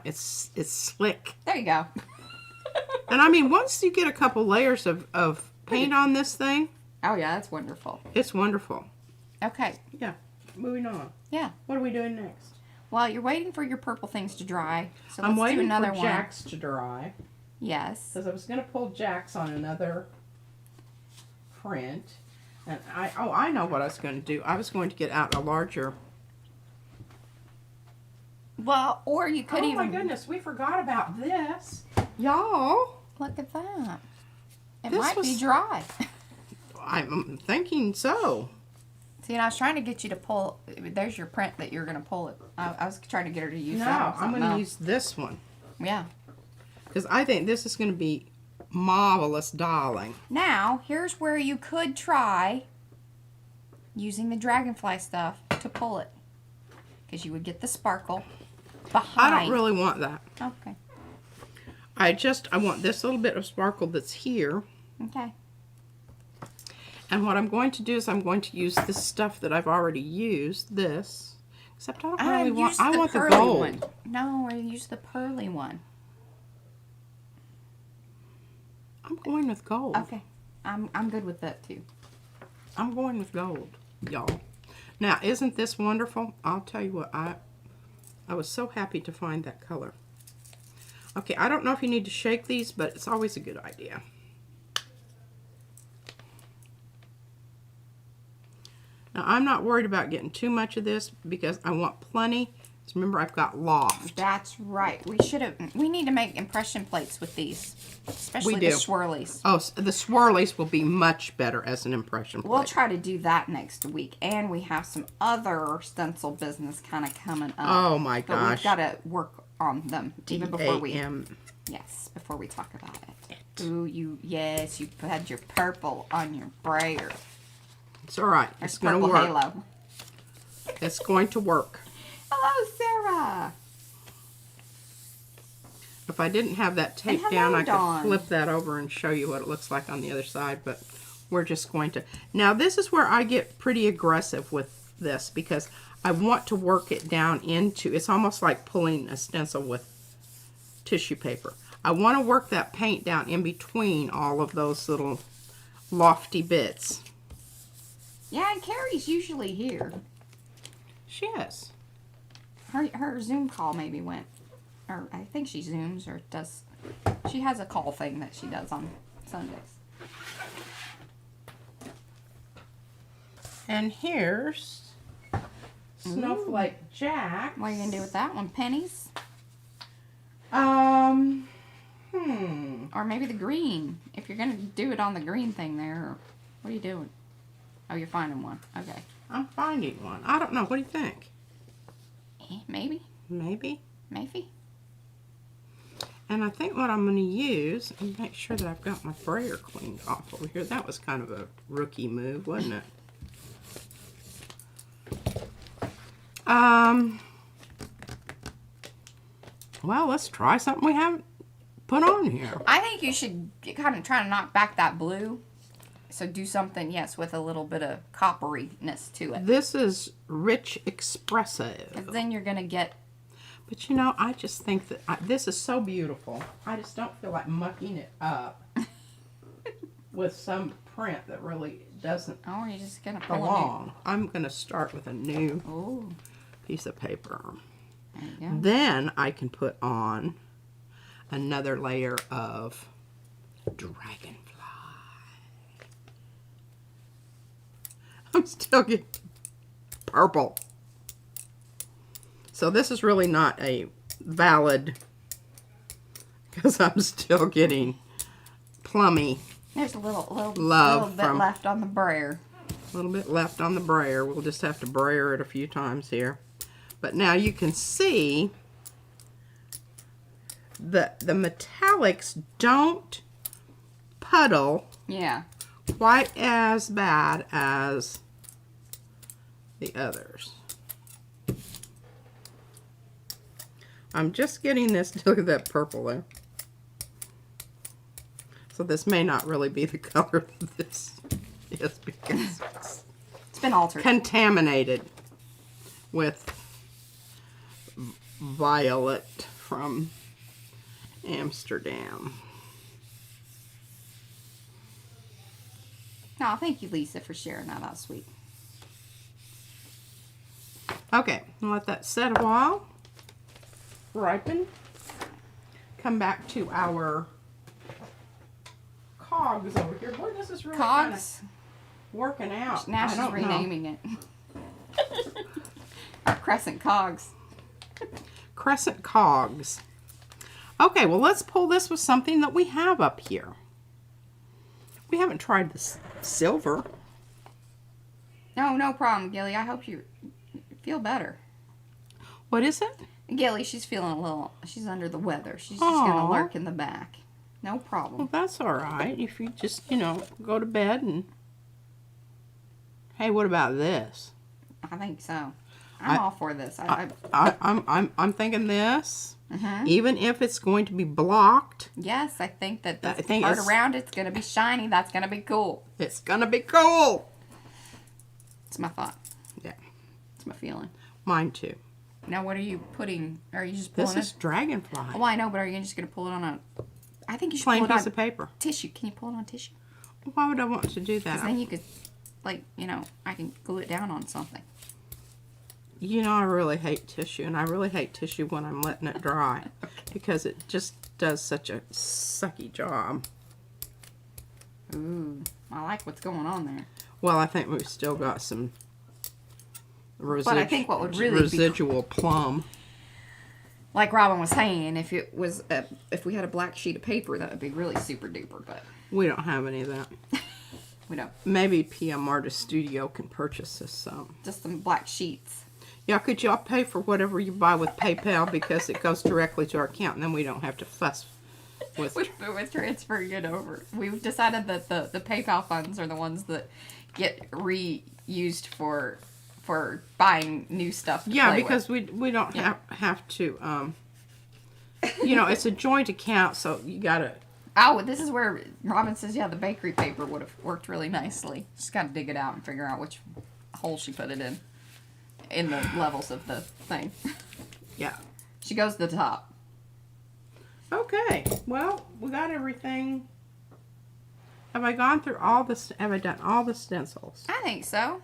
It's slick. There you go. And I mean, once you get a couple layers of paint on this thing... Oh, yeah, that's wonderful. It's wonderful. Okay. Yeah. Moving on. Yeah. What are we doing next? Well, you're waiting for your purple things to dry. So I'm let's waiting do another for one. Jack's to dry. Yes. Because I was going to pull Jack's on another print. And I know what I was going to do. I was going to get out a larger... Well, or you could even... Oh my goodness, we forgot about this. Y'all. Look at that. It This might be dry. I'm thinking so. See, and I was trying to get you to pull... There's your print that you're going to pull it. I was trying to get her to use that. No, I'm going to use this one. Yeah. Because I think this is going to be marvelous, darling. Now, here's where you could try using the dragonfly stuff to pull it. Because you would get the sparkle behind. I don't really want that. Okay. I want this little bit of sparkle that's here. Okay. And what I'm going to do is I'm going to use this stuff that I've already used, this. Except I don't really want, I want the gold. One. No, I use the pearly one. I'm going with gold. Okay. I'm good with that too. I'm going with gold, y'all. Now, isn't this wonderful? I'll tell you what, I was so happy to find that color. Okay, I don't know if you need to shake these, but it's always a good idea. Now, I'm not worried about getting too much of this because I want plenty. Remember, I've got loft. That's right. We need to make impression plates with these, especially we do. The swirlies. Oh, the swirlies will be much better as an impression plate. We'll try to do that next week, and we have some other stencil business kind of coming up. Oh my gosh! But we've got to work on them even before we. Yes, before we talk about it. Ooh, you had your purple on your brayer. It's all right. It's going to work. Halo. It's going to work. Hello, Sarah. If I didn't have that tape down, I could flip that over and show you what it looks like on the other side, but we're just going to. Now, this is where I get pretty aggressive with this because I want to work it down into, it's almost like pulling a stencil with tissue paper. I want to work that paint down in between all of those little lofty bits. Yeah, and Carrie's usually here. She is. Her Zoom call maybe went, or I think she Zooms or does, she has a call thing that she does on Sundays. And here's Snowflake Jack. What are you going to do with that one? Pennies? Or maybe the green. If you're going to do it on the green thing there, what are you doing? Oh, you're finding one. Okay. I'm finding one. I don't know. What do you think? Maybe. Maybe. Maybe. And I think what I'm going to use, and make sure that I've got my brayer cleaned off over here. That was kind of a rookie move, wasn't it? Well, let's try something we haven't put on here. I think you should kind of try to knock back that blue. So do something, yes, with a little bit of copperiness to it. This is rich expressive. Because then you're going to get... But you know, I just think that this is so beautiful. I just don't feel like mucking it up with some print that really doesn't Oh, you're just gonna pull belong. I'm gonna start with a new Oh, piece of paper. there you go. Then I can put on another layer of dragonfly. I'm still getting purple. So this is really not a valid, because I'm still getting plummy. There's a little Love bit from- left on the brayer. A little bit left on the brayer. We'll just have to brayer it a few times here. But now you can see that the metallics don't puddle Yeah. quite as bad as the others. I'm just getting this, look at that purple there. So this may not really be the color that this is because It's been altered. contaminated with violet from Amsterdam. Oh, thank you, Lisa, for sharing that. That's sweet. Okay, I'll let that set a while, ripen. Come back to our cogs over here. Boy, this is really kind of Cogs. working out. Now I she's don't know. renaming it. Our crescent cogs. Crescent cogs. Okay, well, let's pull this with something that we have up here. We haven't tried this silver. No, no problem, Gilly. I hope you feel better. What is it? Gilly, she's feeling a little, she's under the weather. She's just going to Aw. lurk in the back. No Well, problem. that's all right. If you just, you know, go to bed and... Hey, what about this? I think so. I'm all for this. I'm thinking this. Mhm. Even if it's going to be blocked, Yes, I think that the I think part it's- around it's going to be shiny. That's going to be cool. it's gonna be cool. It's my thought. Yeah, It's my feeling. mine too. Now, what are you putting? Are you just pulling This is it? dragonfly. Oh, I know, but are you just going to pull it on a... I think you should Plain pull it piece on of paper. tissue. Can you pull it on tissue? Why would I want to do Because that? then you could, like, you know, I can glue it down on something. You know, I really hate tissue, and I really hate tissue when I'm letting it dry because it just does such a sucky job. Ooh, I like what's going on there. Well, I think we've still got some I think what would really be residual plum. Like Robin was saying, if it was if we had a black sheet of paper, that would be really super duper. But We don't have any of that. we don't. Maybe PM Artist Studio can purchase us some. Just some black sheets. Yeah, could y'all pay for whatever you buy with PayPal because it goes directly to our account and then we don't have to fuss with... With transferring it over. We've decided that the PayPal funds are the ones that get reused for buying new stuff to Yeah, play because with. we don't have to, you know, it's a joint account, so you gotta... Oh, this is where Robin says, yeah, the bakery paper would have worked really nicely. Just got to dig it out and figure out which hole she put it in the levels of the thing. Yeah. She goes to the top. Okay, well, we got everything. Have I gone through all this? Have I done all the stencils? I think so.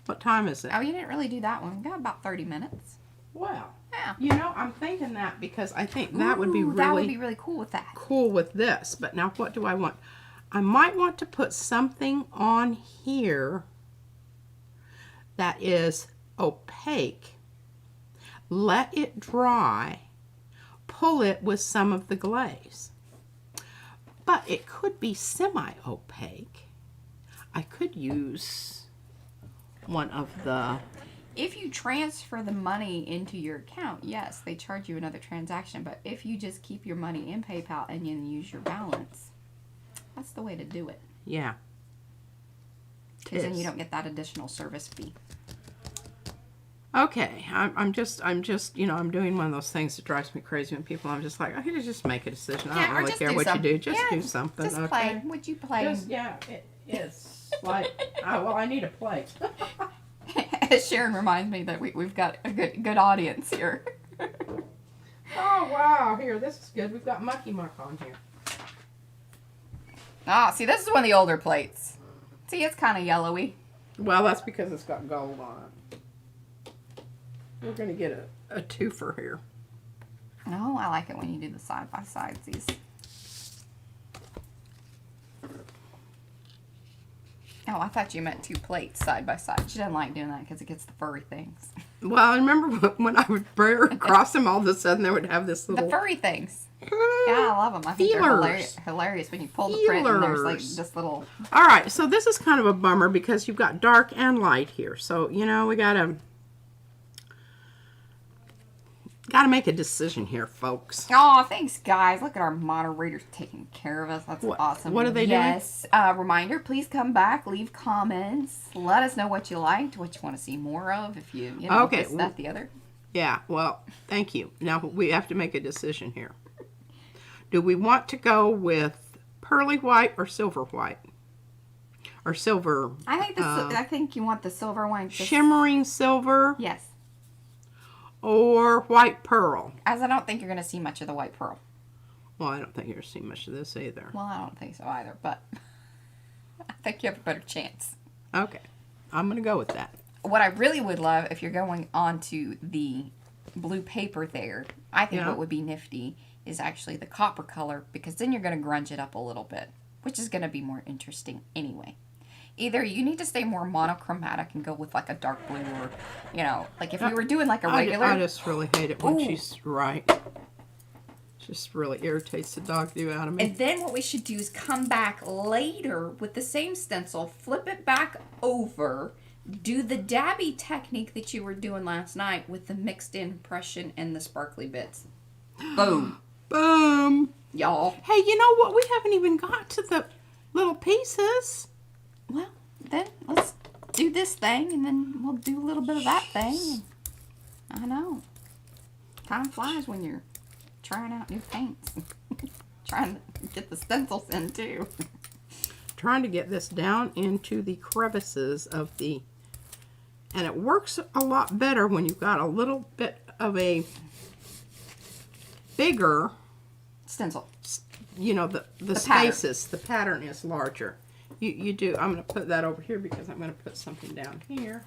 What time is it? Oh, you didn't really do that one. We got about 30 minutes. Well, Yeah. you know, I'm thinking that because I think that would be Ooh, really that would be really cool with that. cool with this. But now what do I want? I might want to put something on here that is opaque. Let it dry. Pull it with some of the glaze. But it could be semi-opaque. I could use one of the... If you transfer the money into your account, yes, they charge you another transaction. But if you just keep your money in PayPal and then use your balance, that's the way to do it. Yeah. Because then you don't get that additional service fee. Okay, I'm just, you know, I'm doing one of those things that drives me crazy when people, I'm just like, I could just make a decision. I don't or really just care do what something. you do. Just Yeah, do something, Just okay? play. Would you play? Just, yeah, it's like, oh, well, I need a plate. Sharon reminds me that we've got a good audience here. Oh, wow. Here, this is good. We've got Mucky Muck on here. Ah, see, this is one of the older plates. See, it's kind of yellowy. Well, that's because it's got gold on it. We're going to get a twofer here. Oh, I like it when you do the side-by-sidesies. Oh, I thought you meant 2 plates side by side. She doesn't like doing that because it gets the furry things. Well, I remember when I would brayer across them, all of a sudden they would have this little... The furry things. Yeah, I love them. I think they're hilarious when you pull the print and there's like this little... All right, so this is kind of a bummer because you've got dark and light here. So, you know, we got to make a decision here, folks. Oh, thanks, guys. Look at our moderators taking care of us. That's awesome. What are they doing? Yes. Reminder, please come back. Leave comments. Let us know what you liked, what you want to see more of. If you know, okay. this, that, the other. Yeah, well, thank you. Now, we have to make a decision here. Do we want to go with pearly white or silver white? Or silver... I think you want the silver one. Shimmering silver? Yes. Or white pearl? As I don't think you're going to see much of the white pearl. Well, I don't think you're going to see much of this either. Well, I don't think so either, but I think you have a better chance. Okay. I'm going to go with that. What I really would love, if you're going onto the blue paper there, I think what would be nifty is actually the copper color, because then you're going to grunge it up a little bit, which is going to be more interesting anyway. Either you need to stay more monochromatic and go with like a dark blue, or, you know, like if you were doing like a regular... I just really hate it when she's right. It just really irritates the dog do out of me. And then what we should do is come back later with the same stencil, flip it back over, do the dabby technique that you were doing last night with the mixed impression and the sparkly bits. Boom. Boom. Y'all. Hey, you know what? We haven't even got to the little pieces. Well, then let's do this thing, and then we'll do a little bit of that thing. I know. Time flies when you're trying out new paints. Trying to get the stencils in, too. Trying to get this down into the crevices of the... And it works a lot better when you've got a little bit of a bigger... Stencil. You know, the spaces. Pattern. The pattern is larger. You do. I'm going to put that over here because I'm going to put something down here.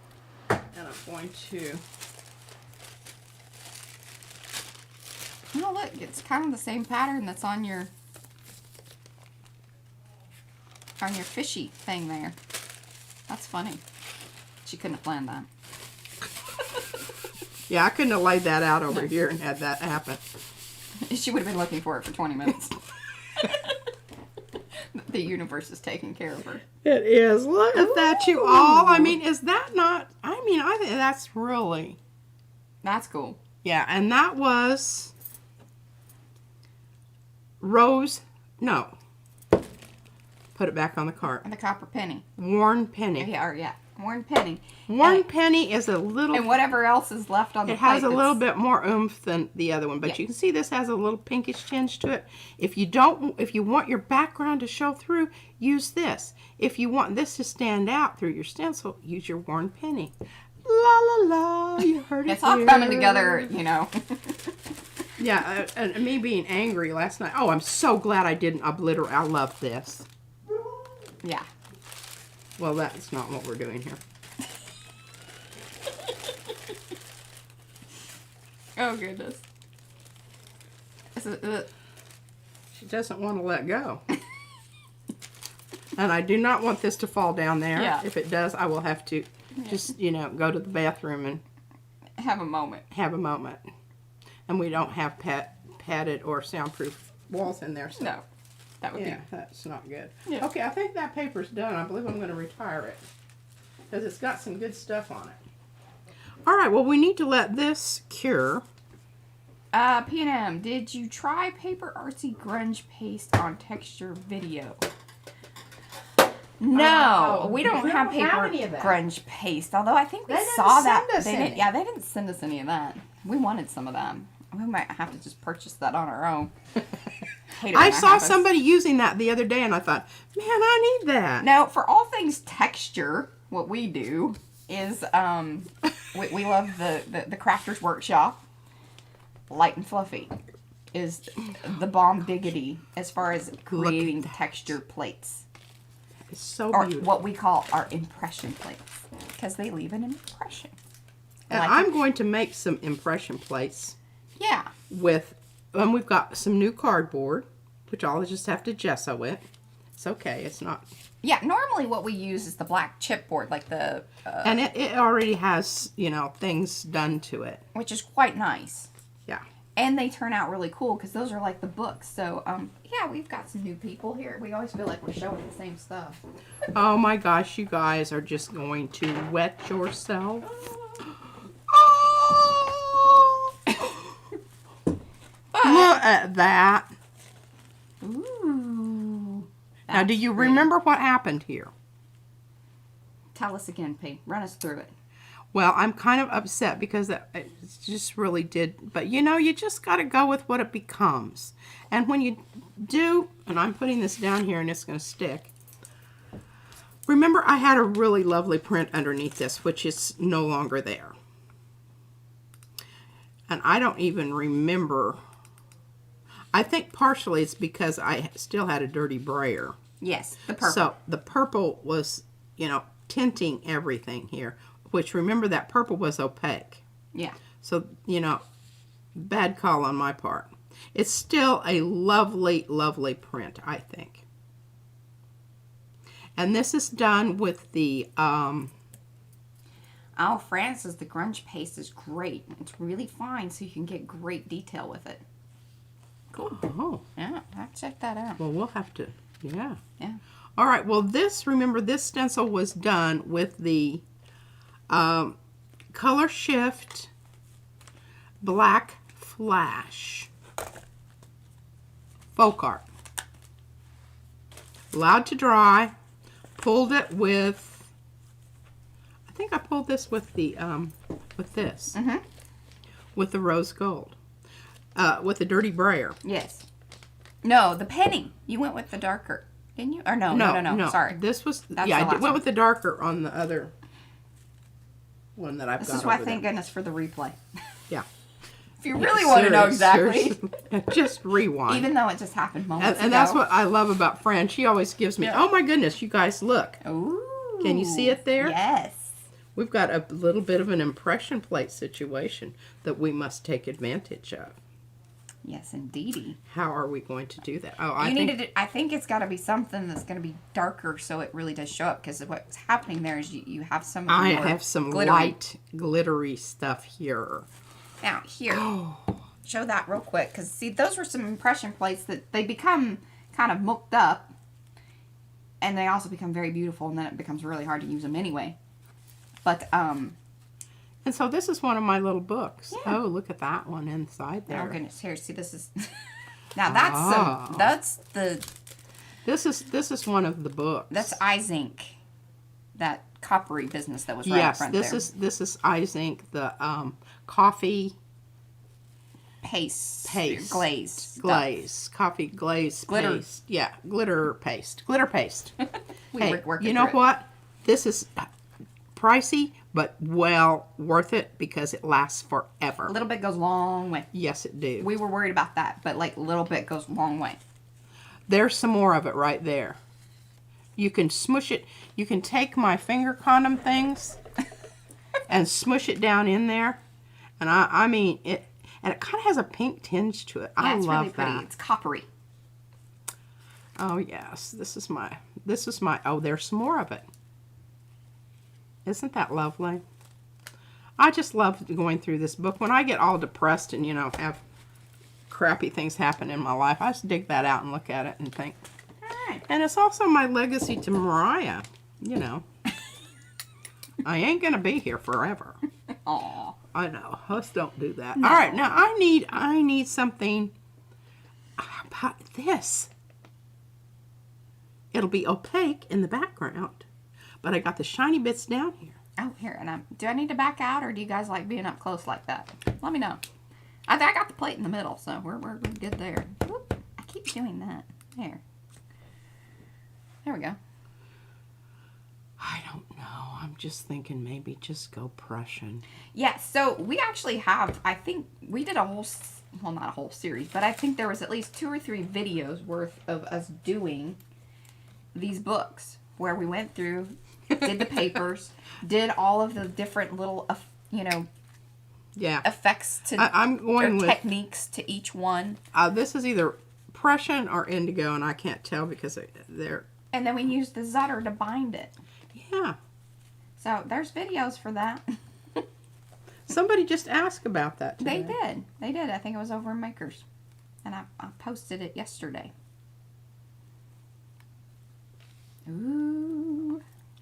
And I'm going to... Oh, look. It's kind of the same pattern that's on your fishy thing there. That's funny. She couldn't have planned that. Yeah, I couldn't have laid that out over here and had that happen. She would have been looking for it for 20 minutes. The universe is taking care of her. It is. Look at that, you all. I mean, is that not... I mean, I think that's really... That's cool. Yeah, and that was... Rose... No. Put it back on the cart. And the copper penny. Worn penny. Yeah. Worn penny. Worn penny is a little... And whatever else is left on the plate. It has a little bit more oomph than the other one. But you can see this has a little pinkish tinge to it. If you want your background to show through, use this. If you want this to stand out through your stencil, use your worn penny. La la la, you heard it. It's all coming together, you know. Yeah, and me being angry last night. Oh, I'm so glad I didn't obliterate. I love this. Yeah. Well, that's not what we're doing here. Oh, goodness. She doesn't want to let go. And I do not want this to fall down there. Yeah. If it does, I will have to just, you know, go to the bathroom and... Have a moment. And we don't have padded or soundproof walls in there. So. No. That would be... that's not good. Yeah. Okay, I think that paper's done. I believe I'm going to retire it. Because it's got some good stuff on it. All right, well, we need to let this cure. P&M, did you try Paper Artsy Grunge Paste on texture video? No, we don't have Paper Grunge Paste. Although I think we saw that. They didn't send us any of that. We wanted some of that. We might have to just purchase that on our own. I saw somebody using that the other day, and I thought, man, I need that. Now, for all things texture, what we do is we love the Crafters Workshop. Light and Fluffy is the bomb diggity as far as creating textured plates. It's so Or beautiful. what we call our impression plates. Because they leave an impression. And Like I'm going to make some impression plates Yeah. with, and we've got some new cardboard, which I'll just have to gesso it. It's okay. It's not. Yeah, normally what we use is the black chipboard, like the... And it already has, you know, things done to it. which is quite nice. Yeah. And they turn out really cool because those are like the books. So, yeah, we've got some new people here. We always feel like we're showing the same stuff. Oh my gosh, you guys are just going to wet yourself. Look at that. Ooh. Now, do That's you pretty. remember what happened here? Tell us again, P. Run us through it. Well, I'm kind of upset because it just really did. But, you know, you just got to go with what it becomes. And when you do, and I'm putting this down here and it's going to stick. Remember, I had a really lovely print underneath this, which is no longer there. And I don't even remember. I think partially it's because I still had a dirty brayer. Yes, the purple. So the purple was, you know, tinting everything here. Which, remember, that purple was opaque. Yeah. So, you know, bad call on my part. It's still a lovely, lovely print, I think. And this is done with the, Oh, Fran says the grunge paste is great. It's really fine, so you can get great detail with it. Cool. oh, Yeah, I'll check that out. well, we'll have to, yeah. Yeah. All right, well, this, remember, this stencil was done with the Colorshift Black Flash FolkArt. Allowed to dry. Pulled it with, I think I pulled this with the, with this. Mm-hmm. With the rose gold. With the dirty brayer. Yes. No, the penny. You went with the darker, didn't you? Or no. Sorry. This was, That's yeah, the I last went one. with the darker on the other one that I've This got is why, over thank there. goodness for the replay. Yeah. If you really want to know exactly. Seriously. Just rewind. Even though it just happened moments ago. and that's what I love about Fran. She always gives me, Yeah. oh my goodness, you guys, look. Ooh. Can you see it there? Yes. We've got a little bit of an impression plate situation that we must take advantage of. Yes, indeedy. How are we going to do that? Oh, I think it's got to be something that's going to be darker so it really does show up. Because what's happening there is you have some of the I more have some glittery. light, glittery stuff here. Now, here. Show that real quick. Because, see, those were some impression plates that they become kind of mucked up. And they also become very beautiful. And then it becomes really hard to use them anyway. But, And so this is one of my little books. Yeah. Oh, look at that one inside there. oh goodness, here, see, this is... now, that's This is one of the books. that's Eyes Ink. That coppery business that was right up front this there. this is Eyes Ink, the coffee Paste. glaze, coffee glaze Glitter. paste. Yeah, glitter paste. We Hey, were working you know through it. what? This is pricey, but well worth it because it lasts forever. A little bit goes a long way. Yes, it do. We were worried about that, but like a little bit goes a long way. There's some more of it right there. You can smush it. You can take my finger condom things and smush it down in there. And I mean, it kind of has a pink tinge to it. Yeah, I it's love really pretty. that. It's coppery. Oh, yes. This is my, oh, there's some more of it. Isn't that lovely? I just love going through this book. When I get all depressed and, you know, have crappy things happen in my life, I just dig that out and look at it and think. Alright. And it's also my legacy to Mariah, you know. I ain't going to be here forever. Aw. I know. Us don't do that. No. All right, now I need something. How about this? It'll be opaque in the background, but I got the shiny bits down here. Oh, here, and do I need to back out, or do you guys like being up close like that? Let me know. I got the plate in the middle, so we're good there. Whoop, I keep doing that. There we go. I don't know. I'm just thinking maybe just go Prussian. Yeah, so we actually have, I think we did a whole well, not a whole series, but I think there was at least 2 or 3 videos worth of us doing these books where we went through, did the papers, did all of the different little, you know, effects to I'm going with techniques to each one. This is either Prussian or indigo, and I can't tell because they're. And then we used the Zutter to bind it. Yeah. So there's videos for that. Somebody just asked about that today. They did. I think it was over in Makers. And I posted it yesterday. Ooh.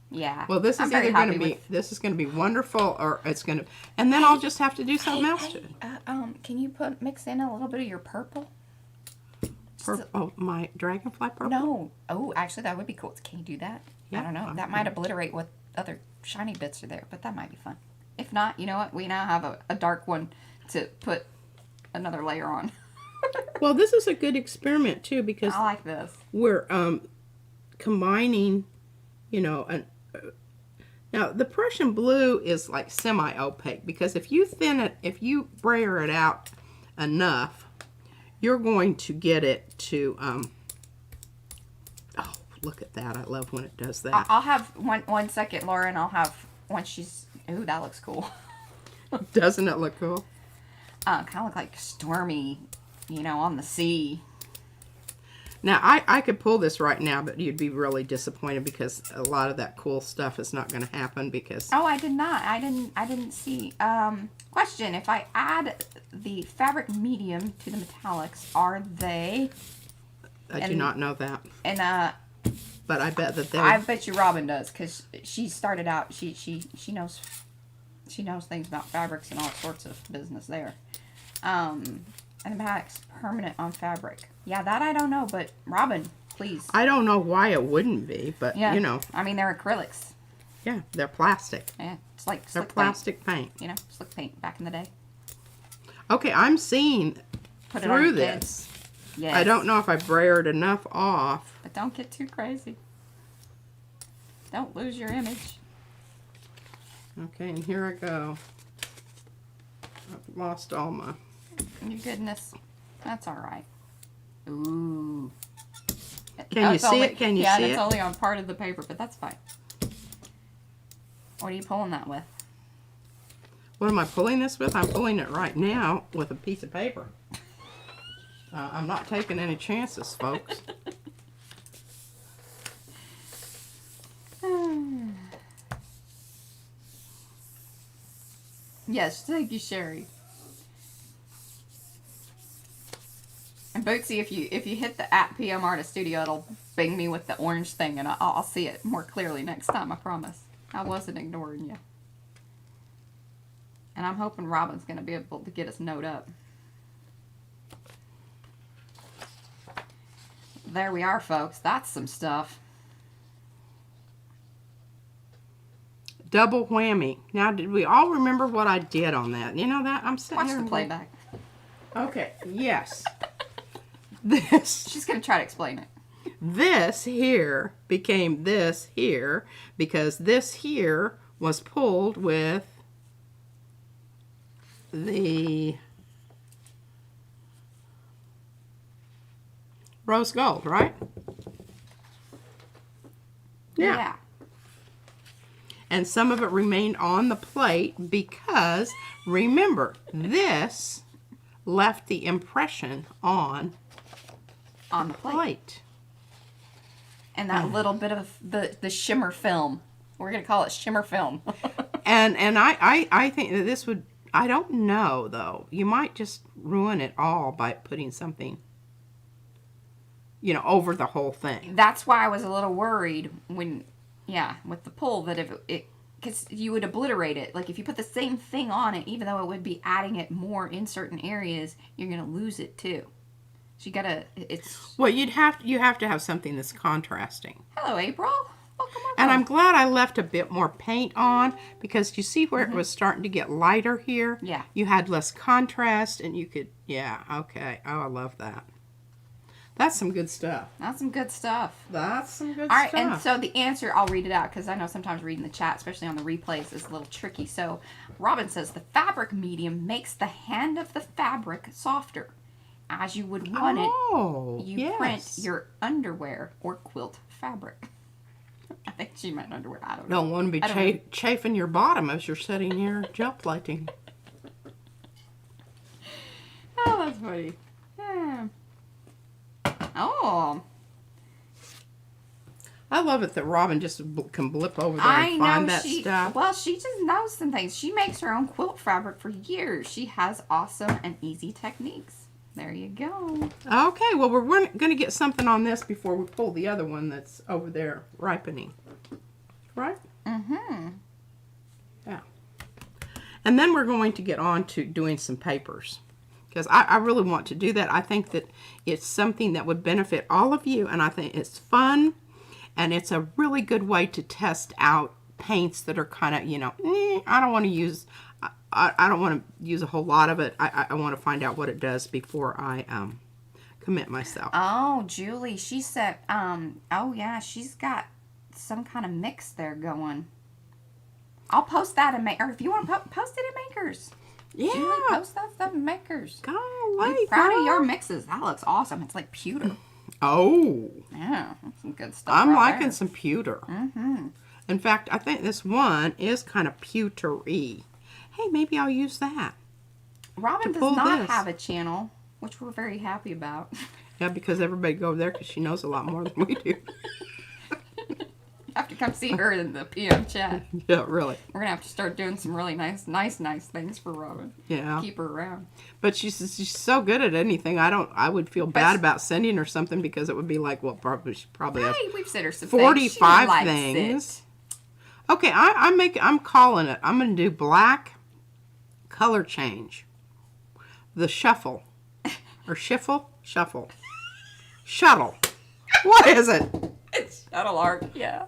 Yeah. Well, this is either going to be going to be wonderful, or it's going to, and then I'll just have to do something else to it. Can you mix in a little bit of your purple? My dragonfly purple? No. Oh, actually, that would be cool. Can you do that? Yeah, I don't know. That might obliterate what other shiny bits are there, but that might be fun. If not, you know what? We now have a dark one to put another layer on. Well, this is a good experiment too, because I like this. We're combining, you know, now the Prussian blue is like semi-opaque, because if you brayer it out enough, you're going to get it to, oh, look at that. I love when it does that. I'll have one second, Laura, and I'll have, once she's, ooh, that looks cool. Doesn't it look cool? Kind of look like stormy, you know, on the sea. Now, I could pull this right now, but you'd be really disappointed because a lot of that cool stuff is not going to happen because... Oh, I did not. I didn't see. Question, if I add the fabric medium to the metallics, are they... I do not know that. And, but I bet that they... I bet you Robin does, because she started out, she knows things about fabrics and all sorts of business there. And the metallics permanent on fabric. Yeah, that I don't know, but Robin, please. I don't know why it wouldn't be, but you know. I mean, they're acrylics. Yeah, they're plastic. Yeah, it's like they're plastic paint. You know, slick paint back in the day. Okay, I'm seeing through this. Yes. I don't know if I brayered enough off. But don't get too crazy. Don't lose your image. Okay, and here I go. I've lost all my... Your goodness. That's all right. Ooh. Can you see it? Can you see it? Yeah, it's only on part of the paper, but that's fine. What are you pulling that with? What am I pulling this with? I'm pulling it right now with a piece of paper. I'm not taking any chances, folks. Yes, thank you, Sherry. And Bootsy, if you hit the @PM Artist Studio, it'll bing me with the orange thing, and I'll see it more clearly next time. I promise. I wasn't ignoring you. And I'm hoping Robin's going to be able to get us note up. There we are, folks. That's some stuff. Double whammy. Now, did we all remember what I did on that? You know that? I'm sitting here. Watch the playback. Okay, yes. This. She's going to try to explain it. This here became this here because this here was pulled with the rose gold, right? Yeah. And some of it remained on the plate because, remember, this left the impression on the plate. And that little bit of the shimmer film. We're going to call it shimmer film. and I think that this would, I don't know, though. You might just ruin it all by putting something, you know, over the whole thing. That's why I was a little worried when, with the pull, that if it, because you would obliterate it. Like if you put the same thing on it, even though it would be adding it more in certain areas, you're going to lose it too. So you gotta, it's... Well, you have to have something that's contrasting. Hello, April. Welcome. And I'm glad I left a bit more paint on, because you see where it was starting to get lighter here? Yeah. You had less contrast, and you could, okay. Oh, I love that. That's some good stuff. That's some good stuff. That's some good All right, stuff. and so the answer, I'll read it out because I know sometimes reading the chat, especially on the replays, is a little tricky. So Robin says the fabric medium makes the hand of the fabric softer. As you would want it, you print your underwear or quilt fabric. I think she meant underwear. I don't know. Don't want to be chafing your bottom as you're sitting here gel plating. Oh, that's funny. Yeah. Oh. I love it that Robin just can blip over there and find that stuff. Well, she just knows some things. She makes her own quilt fabric for years. She has awesome and easy techniques. There you go. Okay, well, we're going to get something on this before we pull the other one that's over there ripening. Right? Mm-hmm. Yeah. And then we're going to get on to doing some papers. Because I really want to do that. I think that it's something that would benefit all of you. And I think it's fun. And it's a really good way to test out paints that are kind of, you know, I don't want to use... I don't want to use a whole lot of it. I want to find out what it does before I commit myself. Oh, Julie, she said, oh yeah, she's got some kind of mix there going. I'll post that in or if you want to post it in Makers. Yeah. Julie, post that stuff in Makers. Golly, I'm proud of your mixes. That looks awesome. It's like pewter. Oh. Yeah, that's some good stuff. I'm right liking there. some pewter. Mm-hmm. In fact, I think this one is kind of pewtery. Hey, maybe I'll use that. Robin does not have a channel, which we're very happy about. Yeah, because everybody go there because she knows a lot more than we do. You have to come see her in the PM chat. Yeah, really. We're gonna have to start doing some really nice things for Robin. Yeah. Keep her around. But she's so good at anything. I would feel bad about sending her something because it would be like, well, she probably has we've sent her some 45 things. Okay, I'm calling it. I'm gonna do black color change. The shuffle. Or shuffle? Shuffle. Shuttle. What is it? It's Shuttle art, yeah.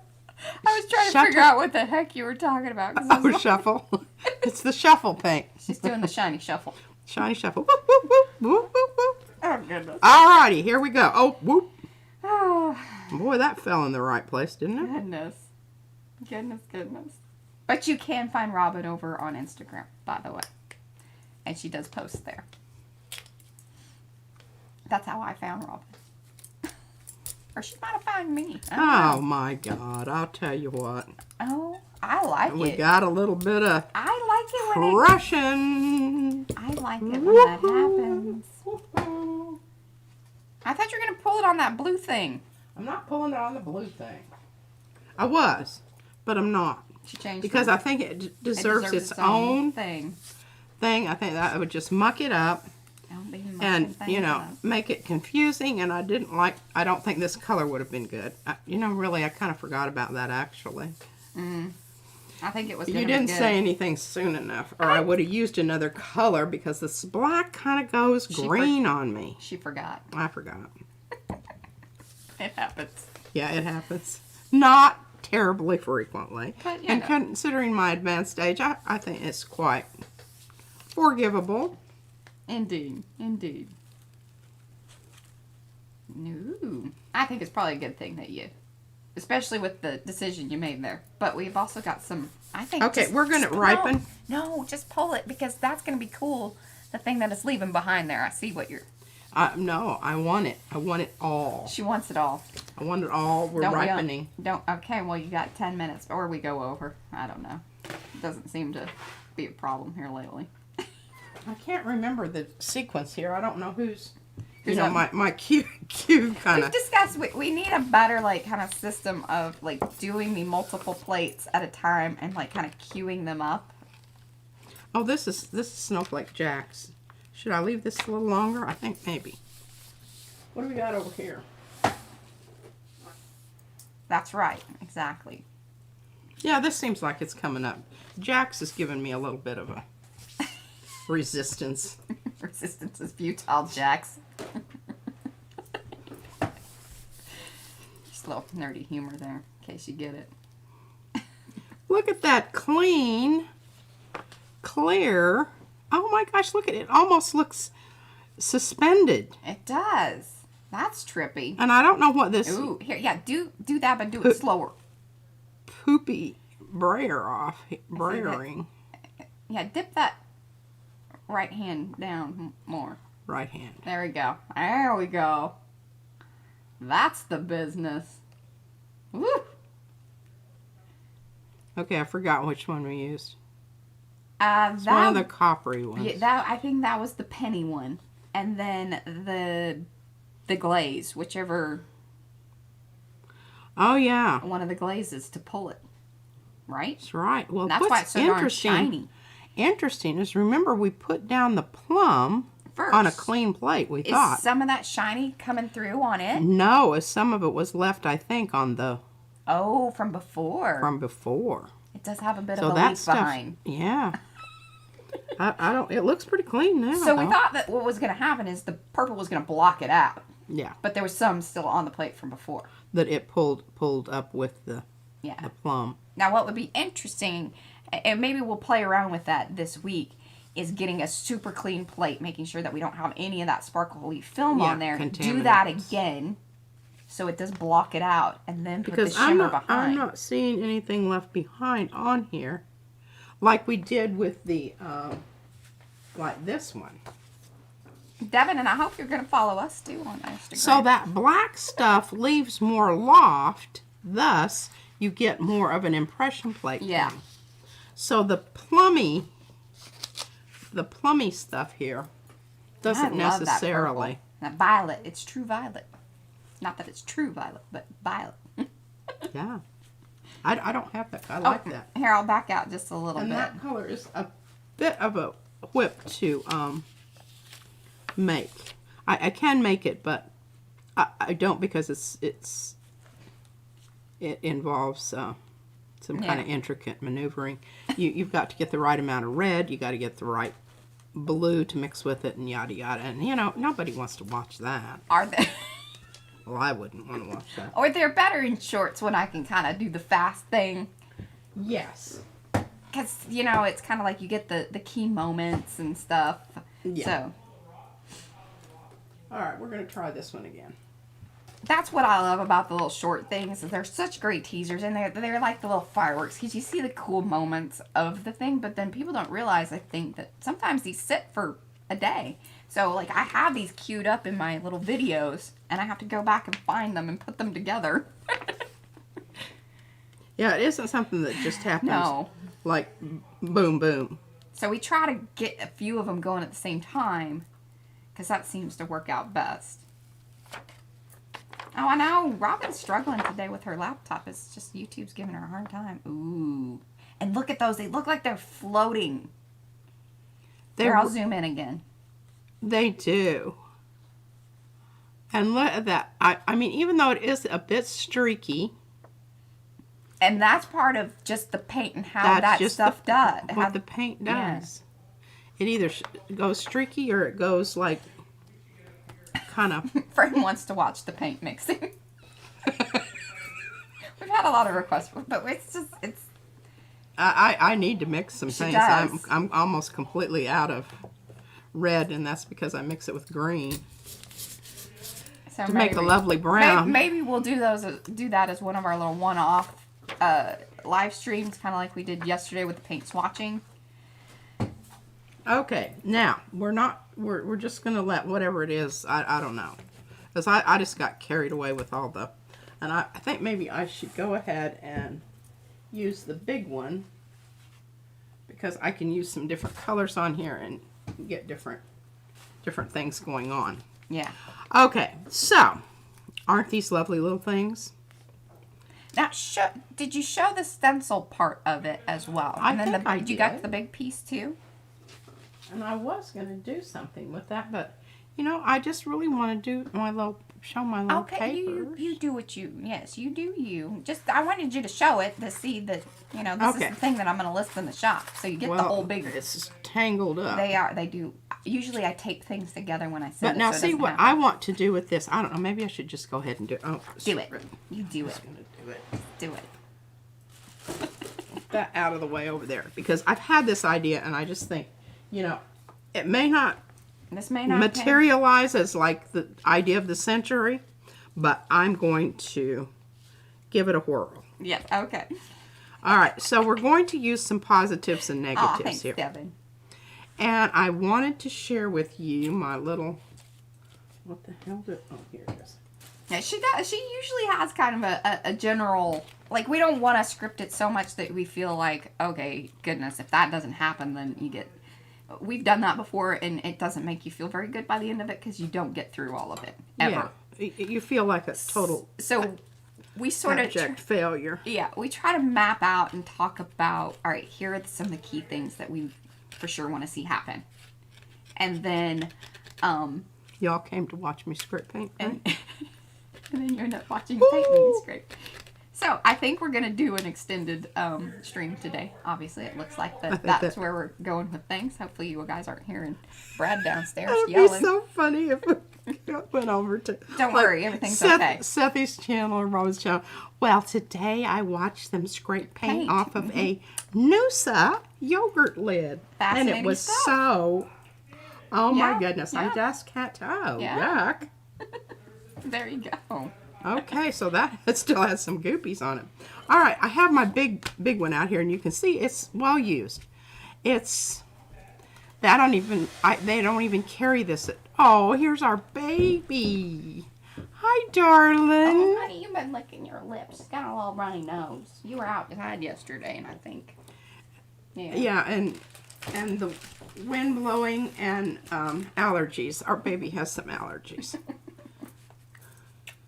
I was trying to figure out what the heck you were talking about. Oh, shuffle. It's the shuffle paint. She's doing the shiny shuffle. Shiny shuffle. Whoop, whoop, whoop, whoop, whoop, whoop. Oh, goodness. Alrighty, here we go. Oh, whoop. Oh, Boy, that fell in the right place, didn't it? Goodness. But you can find Robin over on Instagram, by the way. And she does post there. That's how I found Robin. Or she might have found me. Oh my God, I'll tell you what. Oh, I like it. We got a little bit of I like it when Russian. I like it when that happens. I thought you were going to pull it on that blue thing. I'm not pulling it on the blue thing. I was, but I'm not. She changed because I think it deserves its own thing. I think that I would just muck it up. And, you know, make it confusing, and I don't think this color would have been good. You know, really, I kind of forgot about that, actually. I think it was You didn't say anything soon enough, or I would have used another color, because this black kind of goes green on me. She forgot. I forgot. It happens. Yeah, it happens. Not terribly frequently. But, and considering my advanced age, I think it's quite forgivable. Indeed. No. I think it's probably a good thing that especially with the decision you made there. But we've also got some, I think. Okay, we're going to ripen. No, just pull it because that's going to be cool. The thing that it's leaving behind there. I see what you're. No, I want it. I want it all. She wants it all. I want it all. We're ripening. Okay, well, you got 10 minutes. Or we go over. I don't know. It doesn't seem to be a problem here lately. I can't remember the sequence here. I don't know who's you know, my cue kind of. We've discussed we need a better like kind of system of like doing the multiple plates at a time and like kind of queuing them up. Oh, this is Snowflake Jacks. Should I leave this a little longer? I think maybe. What do we got over here? That's right, exactly. Yeah, this seems like it's coming up. Jacks is giving me a little bit of a resistance. Resistance is futile, Jax. Just a little nerdy humor there, in case you get it. Look at that clean, clear. Oh my gosh, look at it. It almost looks suspended. It does. That's trippy. And I don't know what this Ooh, here, yeah, do that, but do it slower. poopy brayer off. Brayering. Yeah, dip that right hand down more. Right hand. There we go. There we go. That's the business. Woo! Okay, I forgot which one we used. It's one of the coppery ones. Yeah, I think that was the penny one, and then the glaze, whichever. Oh yeah, one of the glazes to pull it, right? That's right. Well, that's why it's so darn shiny. Interesting is remember we put down the plum first on a clean plate. We thought some of that shiny coming through on it. No, some of it was left, I think, on the. Oh, from before. From before. It does have a bit of a leaf behind. Yeah. I don't. It looks pretty clean now. So we thought that what was going to happen is the purple was going to block it out. Yeah. But there was some still on the plate from before. That it pulled up with the plum. Now, what would be interesting, and maybe we'll play around with that this week, is getting a super clean plate, making sure that we don't have any of that sparkly film on there. Do that again, so it does block it out, and then put the shimmer behind. I'm not seeing anything left behind on here, like we did with the, like this one. Devin, and I hope you're going to follow us too on Instagram. So that black stuff leaves more loft, thus you get more of an impression plate. Yeah. Thing. So the plummy stuff here doesn't necessarily. That violet, it's true violet. Not that it's true violet, but violet. Yeah. I don't have that. I like that. Here, I'll back out just a little bit. And that color is a bit of a whip to make. I can make it, but I don't because it involves some kind of intricate maneuvering. You've got to get the right amount of red. You got to get the right blue to mix with it, and yada yada. And nobody wants to watch that. Are they? Well, I wouldn't want to watch that. Or they're better in shorts when I can kind of do the fast thing. Yes. Because, it's kind of like you get the key moments and stuff. Yeah. So. All right, we're going to try this one again. That's what I love about the little short things. Is they're such great teasers, and they're like the little fireworks. Because you see the cool moments of the thing, but then people don't realize, I think, that sometimes these sit for a day. So, like, I have these queued up in my little videos, and I have to go back and find them and put them together. Yeah, it isn't something that just happens. No. Like, boom, boom. So we try to get a few of them going at the same time, because that seems to work out best. Oh, I know. Robin's struggling today with her laptop. It's just YouTube's giving her a hard time. Ooh. And look at those. They look like they're floating. Here, I'll zoom in again. They do. And look at that. I mean, even though it is a bit streaky. And that's part of just the paint and how that stuff does. What the paint does. Yeah. It either goes streaky or it goes like kind of. Fred wants to watch the paint mixing. We've had a lot of requests, but it's. I need to mix some things. I'm almost completely out of red, and that's because I mix it with green. So to make a lovely brown. Maybe we'll do that as one of our little one-off live streams, kind of like we did yesterday with the paint swatching. Okay, now we're just gonna let whatever it is. I don't know, because I just got carried away with all the, and I think maybe I should go ahead and use the big one because I can use some different colors on here and get different things going on. Yeah. Okay, so aren't these lovely little things? Now, did you show the stencil part of it as well? I think I did. You got the big piece too? And I was going to do something with that, but I just really want to show my little papers. Okay, you do what you do you. Just I wanted you to show it to see that this is the thing that I'm going to list in the shop, so you get the whole big. It's tangled up. They do. Usually I tape things together when I send it. But now see what I want to do with this. I don't know. Maybe I should just go ahead and do it. Oh, do it. You do it. I'm going to do it. Do it. Get that out of the way over there because I've had this idea and I just think, it may not This may not materialize as like the idea of the century, but I'm going to give it a whirl. Yeah, okay. All right, so we're going to use some positives and negatives thanks, here. Devin. And I wanted to share with you my little, what the hell did, oh, here it is. Yeah, she usually has kind of a general, like, we don't want to script it so much that we feel like, okay, goodness, if that doesn't happen, then you get, we've done that before, and it doesn't make you feel very good by the end of it, because you don't get through all of it, ever. Yeah, you feel like a total so we sort abject failure. Yeah, we try to map out and talk about, all right, here are some of the key things that we for sure want to see happen. And then, y'all came to watch me script paint, right? And then you end up watching painting the script. So I think we're going to do an extended stream today. Obviously, it looks like that's where we're going with things. Hopefully you guys aren't hearing Brad downstairs yelling. It'd be so funny if we went over to... Don't worry, everything's okay. Sethy's channel or Rose's channel. Well, today I watched them scrape paint off of a Noosa yogurt lid. And it was so... Oh my goodness, I just can't tell. Yuck. There you go. Okay, so that it still has some goopies on it. All right, I have my big one out here, and you can see it's well used. It's they don't even carry this. Oh, here's our baby. Hi, darling. Oh, honey, you've been licking your lips. It's got a little runny nose. You were outside yesterday, and I think. Yeah, and the wind blowing and allergies. Our baby has some allergies.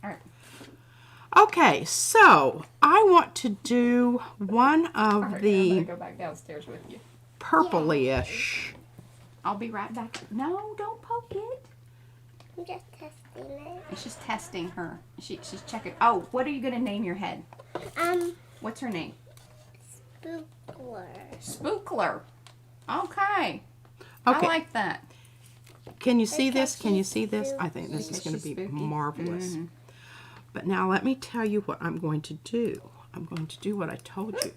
All right. Okay, so I want to do one of the... I'm going to go back downstairs with you. Purpley-ish. I'll be right back. No, don't poke it. I'm just testing it. It's just testing her. She's checking. Oh, what are you going to name your head? What's her name? Spookler. Spookler. Okay. I Okay. like that. Can you see this? Can you see this? I think this is going to be spooky. marvelous. But now let me tell you what I'm going to do. I'm going to do what I told you.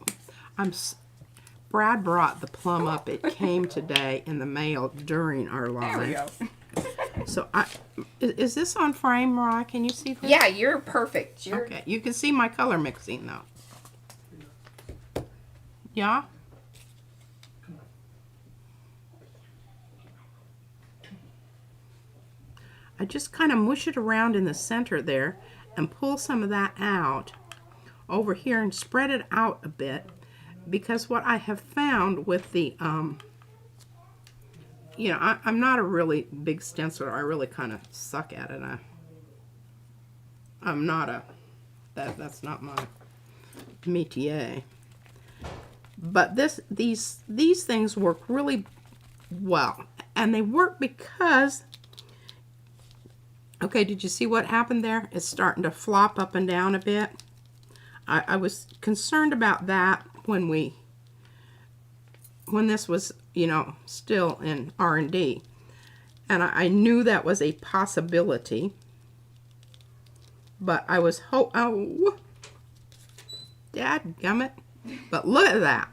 Brad brought the plum up. It came today in the mail during our live. There we go. So is this on frame, Mariah? Can you see this? Yeah, you're perfect. Okay, you can see my color mixing though. Yeah? I just kind of mush it around in the center there and pull some of that out over here and spread it out a bit, because what I have found with the, you know, I'm not a really big stenciler. I really kind of suck at it. I'm not a, that's not my métier. But these things work really well, and they work because, okay, did you see what happened there? It's starting to flop up and down a bit. I was concerned about that when this was, you know, still in R&D. And I knew that was a possibility. But I was oh, dadgummit. But look at that.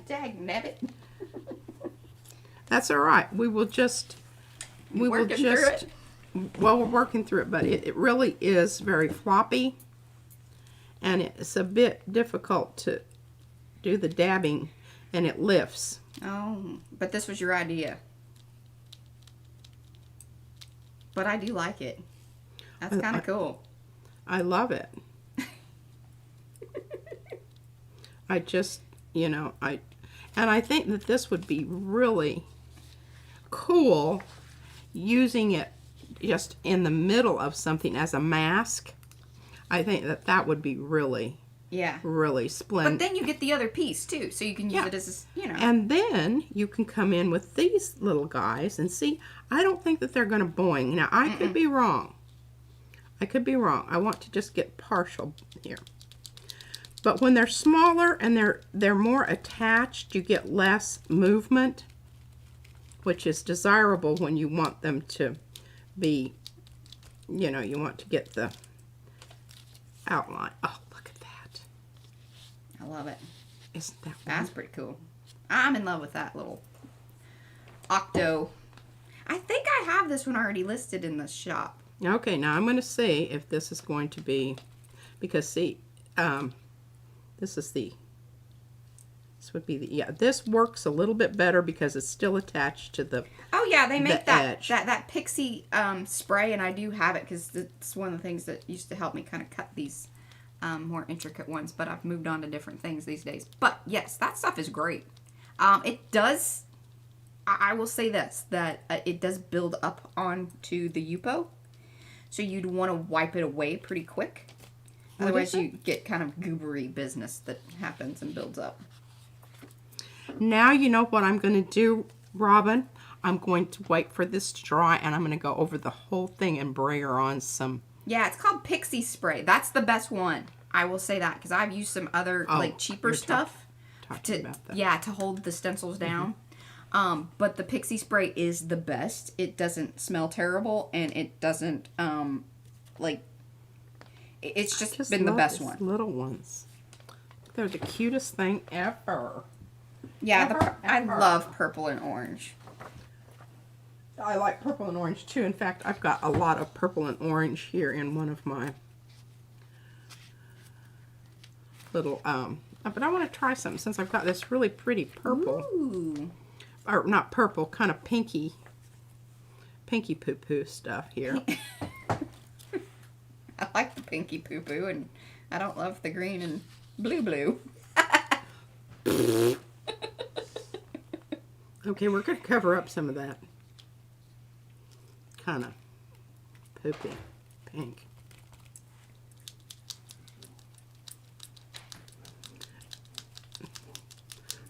Dagnabbit. That's all right. We will just Through it? Well, we're working through it, but it really is very floppy, and it's a bit difficult to do the dabbing, and it lifts. Oh, but this was your idea. But I do like it. That's kind of cool. I love it. I just, you know, and I think that this would be really cool using it just in the middle of something as a mask. I think that would be really, really splendid. But then you get the other piece too, so you can use it as, you know. And then you can come in with these little guys and see. I don't think that they're going to boing. Now, I could be wrong. I could be wrong. I want to just get partial here. But when they're smaller and they're more attached, you get less movement, which is desirable when you want them to be, you know, you want to get the outline. Oh, look at that. I love it. Isn't that That's pretty cool. I'm in love with that little octo. I think I have this one already listed in the shop. Okay, now I'm going to see if this is going to be, because see, this would be the, yeah, this works a little bit better because it's still attached to the, Oh yeah, they make that edge. that pixie spray, and I do have it because it's one of the things that used to help me kind of cut these more intricate ones. But I've moved on to different things these days. But yes, that stuff is great. It does. I will say this, that it does build up onto the Yupo, so you'd want to wipe it away pretty quick. Otherwise, you get kind of goobery business that happens and builds up. Now you know what I'm going to do, Robin. I'm going to wait for this to dry, and I'm going to go over the whole thing and brayer on some. Yeah, it's called Pixie Spray. That's the best one. I will say that because I've used some other like cheaper stuff to hold the stencils down. But the Pixie Spray is the best. It doesn't smell terrible, and it doesn't it's just been the best one. Little ones, they're the cutest thing ever. Yeah, I love purple and orange. I like purple and orange too. In fact, I've got a lot of purple and orange here in one of my little, but I want to try something since I've got this really pretty purple. Ooh. Or not purple, kind of pinky poo-poo stuff here. I like the pinky poo-poo, and I don't love the green and blue. Okay, we're going to cover up some of that kind of poopy pink.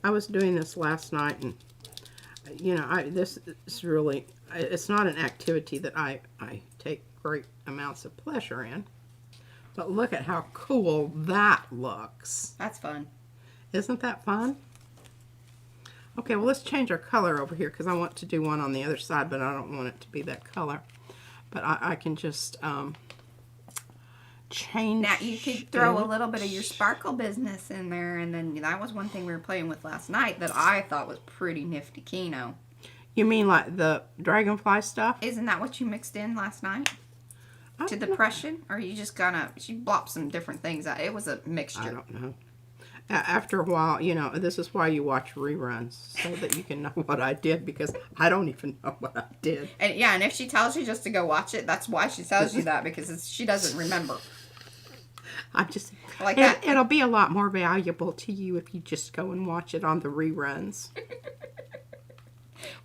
I was doing this last night, and you know, this is really, it's not an activity that I take great amounts of pleasure in, but look at how cool that looks. That's fun. Isn't that fun? Okay, well, let's change our color over here because I want to do one on the other side, but I don't want it to be that color. But I can just change. Now, you could throw a little bit of your sparkle business in there, and then that was one thing we were playing with last night that I thought was pretty nifty keno. You mean like the dragonfly stuff? Isn't that what you mixed in last night? To the Prussian? Or you just she blopped some different things out? It was a mixture. I don't know. After a while, you know, this is why you watch reruns, so that you can know what I did, because I don't even know what I did. And yeah, and if she tells you just to go watch it, that's why she tells you that, because she doesn't remember. I'm just like that. It'll be a lot more valuable to you if you just go and watch it on the reruns.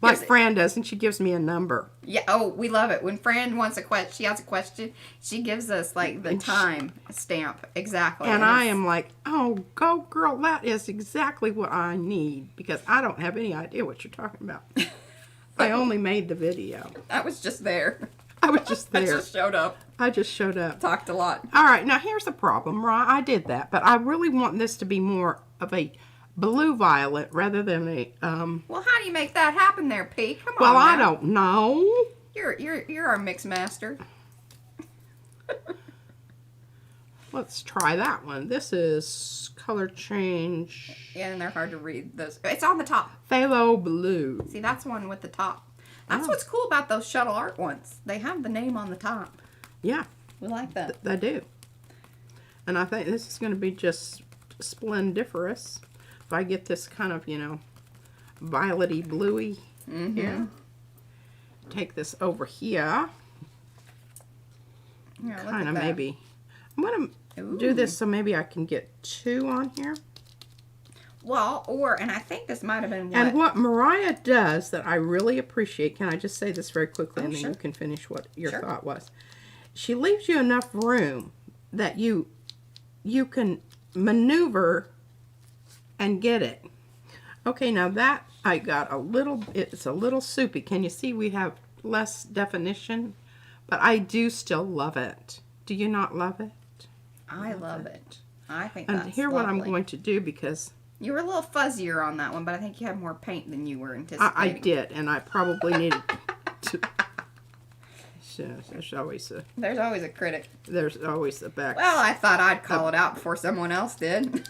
Like Fran does, and she gives me a number. Yeah. Oh, we love it. When Fran wants a question, she has a question, she gives us like the time stamp exactly. And I am like, oh, go girl, that is exactly what I need, because I don't have any idea what you're talking about. I only made the video. I was just there. I was just there. I just showed up. I just showed up. Talked a lot. All right, now here's the problem, right? I did that, but I really want this to be more of a blue violet rather than a Well, how do you make that happen there, Pete? Come on. Well, now. I don't know. You're our mix master. Let's try that one. This is color change. Yeah, and they're hard to read. Those. It's on the top. Phthalo blue. See, that's one with the top. That's what's cool about those Shuttle art ones. They have the name on the top. Yeah. We like that. They do. And I think this is going to be just splendiferous. If I get this kind of, you know, violet-y, bluey here. Take this over here. Yeah, Kind of maybe. I'm going to do this so maybe I can get 2 on here. Well, and I think this might have been what... And what Mariah does that I really appreciate, can I just say this very quickly, and then sure. you can finish what your thought was. She leaves you enough room that you can maneuver and get it. Okay, now that I got it's a little soupy. Can you see we have less definition? But I do still love it. Do you not love it? I love it. I think and that's here lovely. what I'm going to do, because you were a little fuzzier on that one, but I think you had more paint than you were anticipating. I did, and I probably needed to. There's always a critic. There's always the back. Well, I thought I'd call it out before someone else did.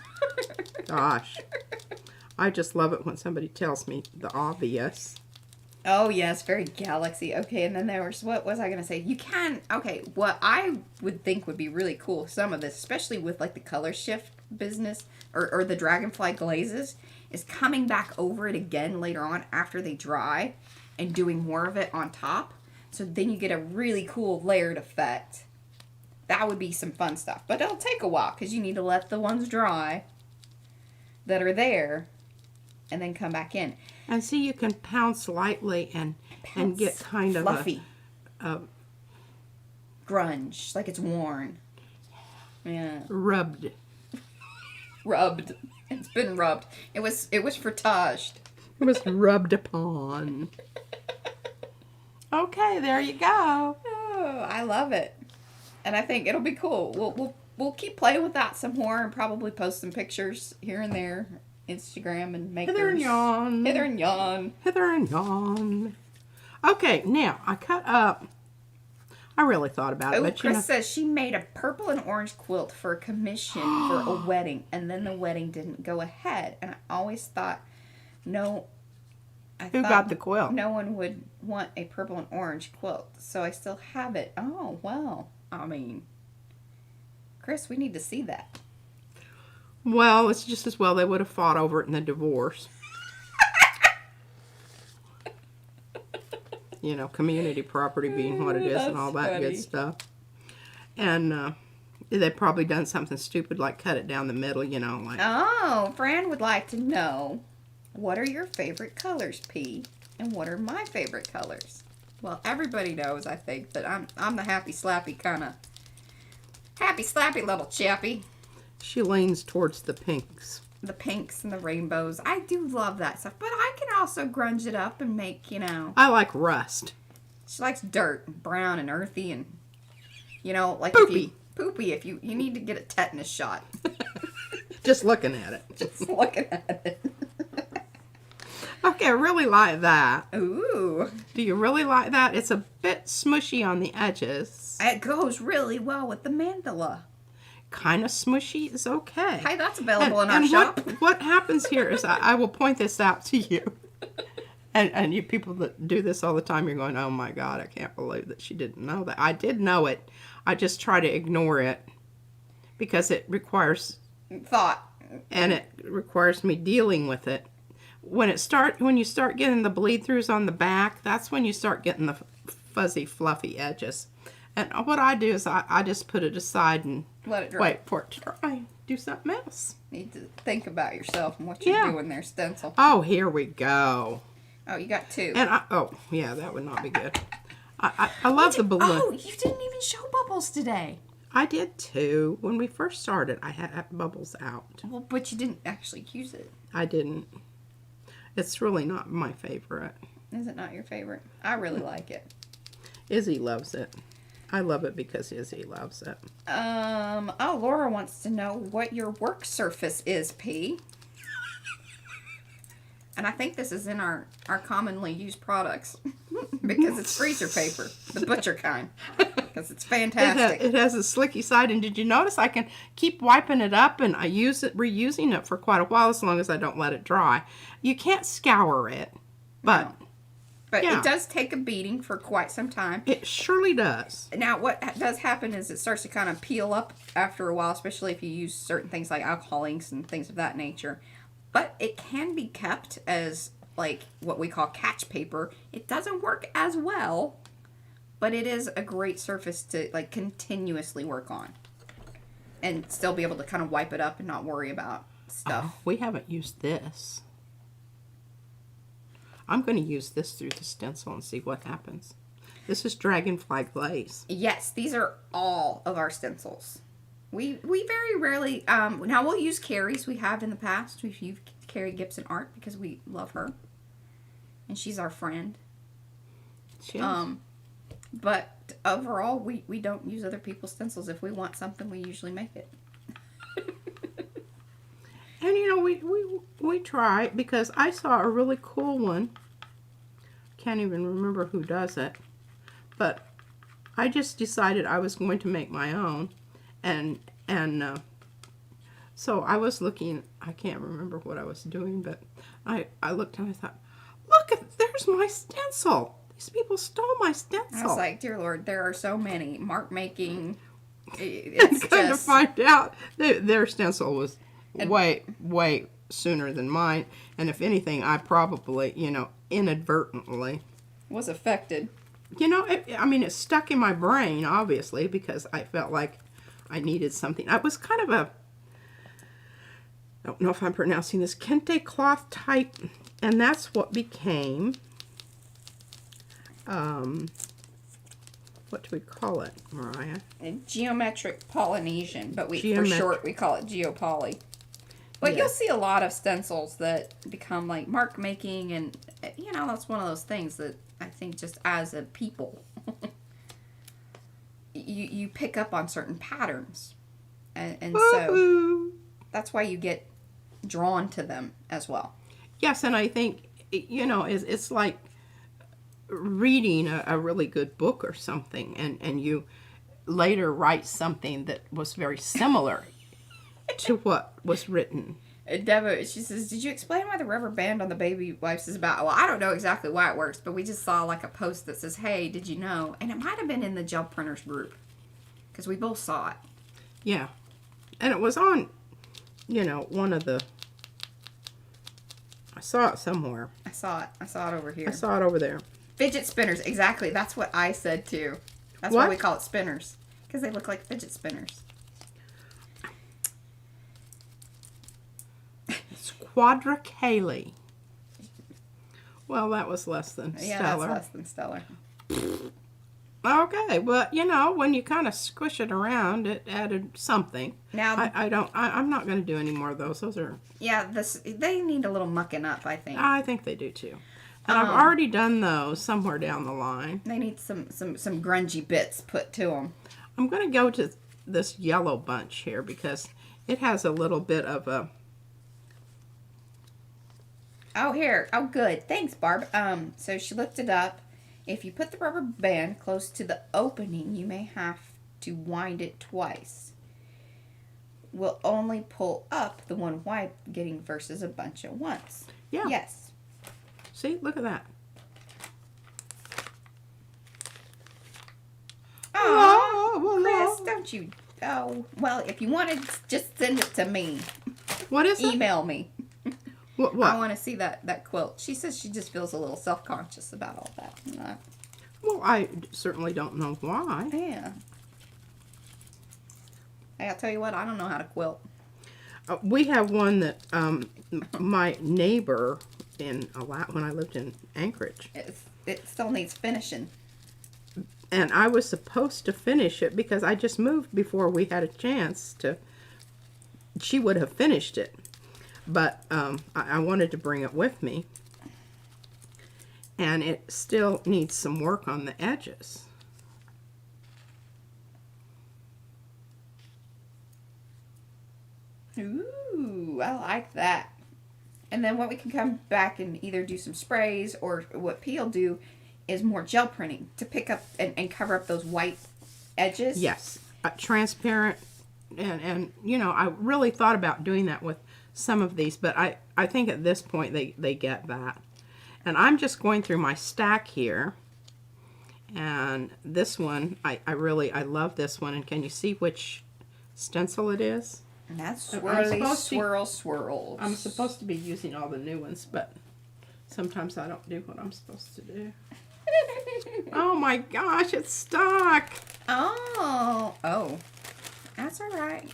Gosh. I just love it when somebody tells me the obvious. Oh, yes, very galaxy. Okay, and then there was, what was I going to say? You can, okay, what I would think would be really cool, some of this, especially with like the color shift business or the dragonfly glazes, is coming back over it again later on after they dry and doing more of it on top. So then you get a really cool layered effect. That would be some fun stuff. But it'll take a while because you need to let the ones dry that are there and then come back in. And see, you can pounce lightly and get kind of fluffy. a Grunge, like it's worn. Yeah. rubbed. Rubbed. It's been rubbed. It was frotaged. It was rubbed upon. Okay, there you go. Oh, I love it. And I think it'll be cool. We'll keep playing with that some more and probably post some pictures here and there. Instagram and makers. Hither and yon. Hither and yon. Hither and yon. Okay, now I cut up. I really thought about it, Oh, but Chris says she made a purple and orange quilt for a commission for a wedding, and then the wedding didn't go ahead. And I always thought, who got the quilt? No one would want a purple and orange quilt, so I still have it. Oh, well, I mean, Chris, we need to see that. Well, it's just as well they would have fought over it in the divorce. You know, community property being what it is and all that funny. good stuff. And they've probably done something stupid like cut it down the middle, you know. Like. Oh, Fran would like to know, what are your favorite colors, P? And what are my favorite colors? Well, everybody knows, I think, that I'm the happy, slappy kind of... Happy, slappy little chappy. She leans towards the pinks. The pinks and the rainbows. I do love that stuff. But I can also grunge it up and make, you know... I like rust. She likes dirt, brown and earthy and, you know, like Poopy. Poopy if you need to get a tetanus shot. Just looking at it. Just looking at it. Okay, I really like that. Ooh. Do you really like that? It's a bit smushy on the edges. It goes really well with the mandala. Kind of smushy is okay. Hey, that's available in our shop. What happens here is I will point this out to you. And you people that do this all the time, you're going, oh my God, I can't believe that she didn't know that. I did know it. I just try to ignore it because it requires Thought. And it requires me dealing with it. When you start getting the bleed throughs on the back, that's when you start getting the fuzzy, fluffy edges. And what I do is I just put it aside and Let it dry. wait for it to dry. Do something else. Need to think about yourself and what you're doing there, Stencil. Oh, here we go. Oh, you got two. And yeah, that would not be good. I love the balloon. Oh, you didn't even show bubbles today. I did too. When we first started, I had bubbles out. Well, but you didn't actually use it. I didn't. It's really not my favorite. Is it not your favorite? I really like it. Izzy loves it. I love it because Izzy loves it. Oh, Laura wants to know what your work surface is, P. And I think this is in our commonly used products because it's freezer paper, the butcher kind, because it's fantastic. It has a slicky side, and did you notice I can keep wiping it up and I reusing it for quite a while as long as I don't let it dry. You can't scour it, but... No. But yeah. It does take a beating for quite some time. It surely does. Now, what does happen is it starts to kind of peel up after a while, especially if you use certain things like alcohol inks and things of that nature. But it can be kept as, like, what we call catch paper. It doesn't work as well, but it is a great surface to, like, continuously work on. And still be able to kind of wipe it up and not worry about stuff. Oh, we haven't used this. I'm going to use this through the stencil and see what happens. This is Dragonfly Glaze. Yes, these are all of our stencils. We very rarely, now we'll use Carrie's. We have in the past. We've used Carrie Gibson Art because we love her. And she's our friend. She is. But overall, we don't use other people's stencils. If we want something, we usually make it. And you know, we try because I saw a really cool one. Can't even remember who does it. But I just decided I was going to make my own. And so I was looking, I can't remember what I was doing, but I looked and I thought, Look, there's my stencil. These people stole my stencil. I was like, dear Lord, there are so many. Mark making. And It's come to just. find out, their stencil was way sooner than mine. And if anything, I probably, inadvertently. Was affected. It stuck in my brain, obviously, because I felt like I needed something. I was kind of I don't know if I'm pronouncing this, kente cloth type, and that's what became, what do we call it, Mariah? Geometric Polynesian, but for short we call it Geopoly. But Yeah. you'll see a lot of stencils that become like mark making, and that's one of those things that I think just as a people, you pick up on certain patterns, and so Woo-hoo. that's why you get drawn to them as well. Yes, and I think, it's like reading a really good book or something, and you later write something that was very similar to what was written. Deva, she says, did you explain why the rubber band on the baby wipes is about? Well, I don't know exactly why it works, but we just saw like a post that says, hey, did you know? And it might have been in the gel printers group, because we both saw it. Yeah. And it was on, one of the, I saw it somewhere. I saw it over here. I saw it over there. Fidget spinners, exactly. That's what I said too. That's What? why we call it spinners, because they look like fidget spinners. Quadricale. Well, that was less than Yeah, stellar. that's less than stellar. Okay, but when you kind of squish it around, it added something. Now, I'm not going to do any more of those. Those are, yeah, they need a little mucking up, I think. I think they do too. And I've already done those somewhere down the line. They need some grungy bits put to them. I'm going to go to this yellow bunch here because it has a little bit of a, Oh, here. Oh, good. Thanks, Barb. So she looked it up. If you put the rubber band close to the opening, you may have to wind it twice. We'll only pull up the one wipe getting versus a bunch at once. yeah. Yes. See, look at that. Oh, Chris, don't you? Oh, well, if you want to, just send it to me. What is it? Email me. What? I want to see that quilt. She says she just feels a little self-conscious about all that. Well, I certainly don't know why. Yeah. Hey, I'll tell you what, I don't know how to quilt. We have one that my neighbor when I lived in Anchorage. It still needs finishing. And I was supposed to finish it because I just moved before we had a chance to. She would have finished it. But I wanted to bring it with me. And it still needs some work on the edges. Ooh, I like that. And then what we can come back and either do some sprays, or what P'll do is more gel printing to pick up and cover up those white edges. Yes. Transparent. And I really thought about doing that with some of these, but I think at this point they get that. And I'm just going through my stack here. And this one, I love this one. And can you see which stencil it is? And that's So swirls. I'm supposed to be using all the new ones, but sometimes I don't do what I'm supposed to do. Oh my gosh, it's stuck. Oh. That's all right.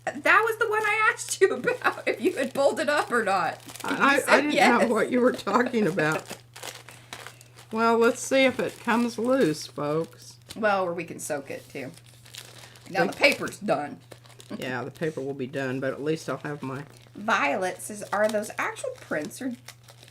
That was the one I asked you about, if you had pulled it up or not. I didn't know what you were talking about. Well, let's see if it comes loose, folks. Well, or we can soak it too. Now the paper's done. Yeah, the paper will be done, but at least I'll have my... Violet says, are those actual prints or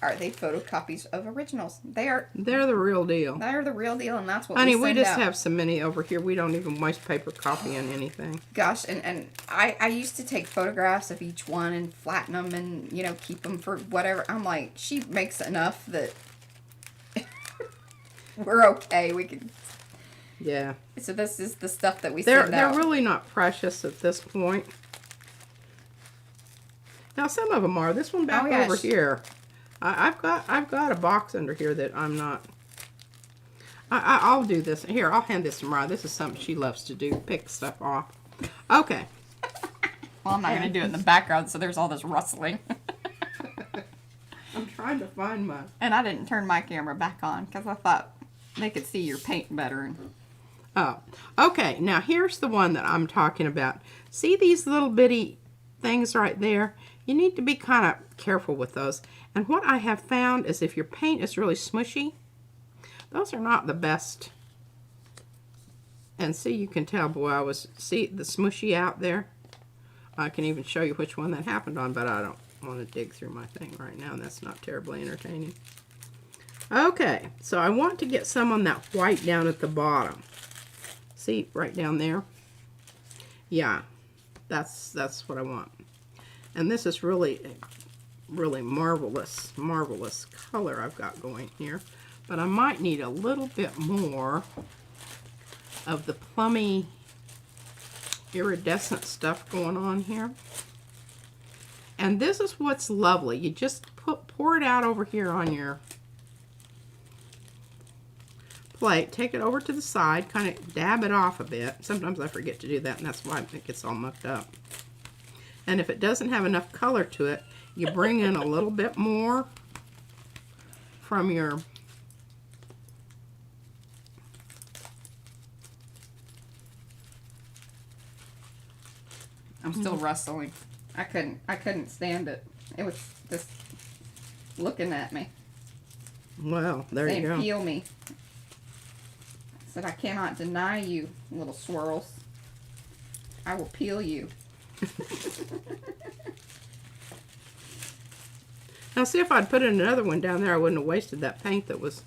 are they photocopies of originals? They're They're the real deal. the real deal, and that's what Honey, we we send just out. have so many over here. We don't even waste paper copying anything. Gosh, and I used to take photographs of each one and flatten them and, keep them for whatever. I'm like, she makes enough that we're okay. We can. Yeah. So this is the stuff that we They're send out. really not precious at this point. Now, some of them are. This one back Oh, yeah, over here, I've got a box under here that I'm not. I'll do this. Here, I'll hand this to Mariah. This is something she loves to do, pick stuff off. Okay. Well, I'm not going to do it in the background, so there's all this rustling. I'm trying to find my... And I didn't turn my camera back on because I thought they could see your paint better. Oh, okay. Now, here's the one that I'm talking about. See these little bitty things right there? You need to be kind of careful with those. And what I have found is if your paint is really smushy, those are not the best. And see, you can tell, boy, see the smushy out there? I can even show you which one that happened on, but I don't want to dig through my thing right now, and that's not terribly entertaining. Okay, so I want to get some on that white down at the bottom. See, right down there? Yeah, that's what I want. And this is really marvelous color I've got going here. But I might need a little bit more of the plummy iridescent stuff going on here. And this is what's lovely. You just pour it out over here on your plate. Take it over to the side, kind of dab it off a bit. Sometimes I forget to do that, and that's why it gets all mucked up. And if it doesn't have enough color to it, you bring in a little bit more from your I'm still rustling. I couldn't stand it. It was just looking at me. Well, there you go. Peel me. I said, I cannot deny you, little swirls. I will peel you. Now, see, if I'd put in another one down there, I wouldn't have wasted that paint that was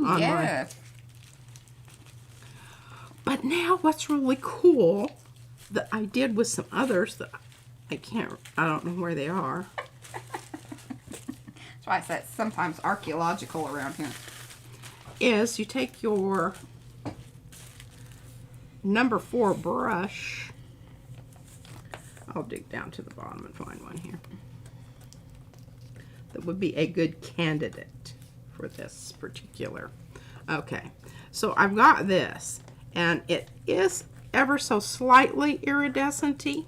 on yeah. But now, what's really cool that I did with some others that I don't know where they are. That's why I said sometimes archaeological around here. Is you take your number 4 brush. I'll dig down to the bottom and find one here. That would be a good candidate for this particular. Okay, so I've got this, and it is ever so slightly iridescent-y,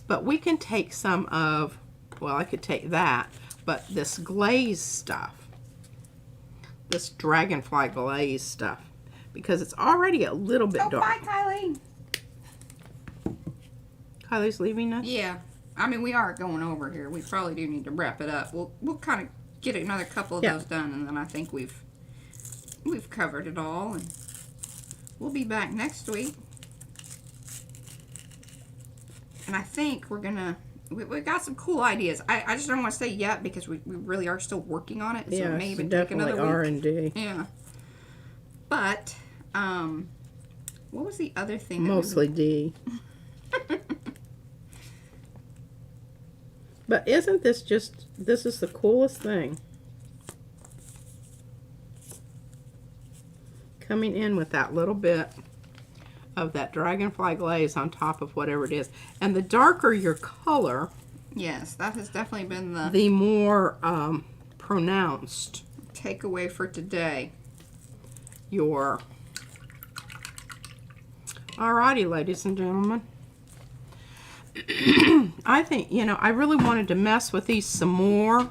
but we can take some of, well, I could take that, but this glaze stuff, this dragonfly glaze stuff, because it's already a little bit dark. Bye, Kylie. Kylie's leaving us? Yeah. I mean, we are going over here. We probably do need to wrap it up. We'll kind of get another couple of those done, and then I think we've covered it all, and we'll be back next week. And I think we're gonna we got some cool ideas. I just don't want to say yet because we really are still working on it. So it may even take another week. R&D. Yeah. But what was the other thing? Mostly D. But isn't this this is the coolest thing. Coming in with that little bit of that dragonfly glaze on top of whatever it is. And the darker your color, yes, that has definitely been the more pronounced takeaway for today. Your alrighty, ladies and gentlemen. I think, I really wanted to mess with these some more,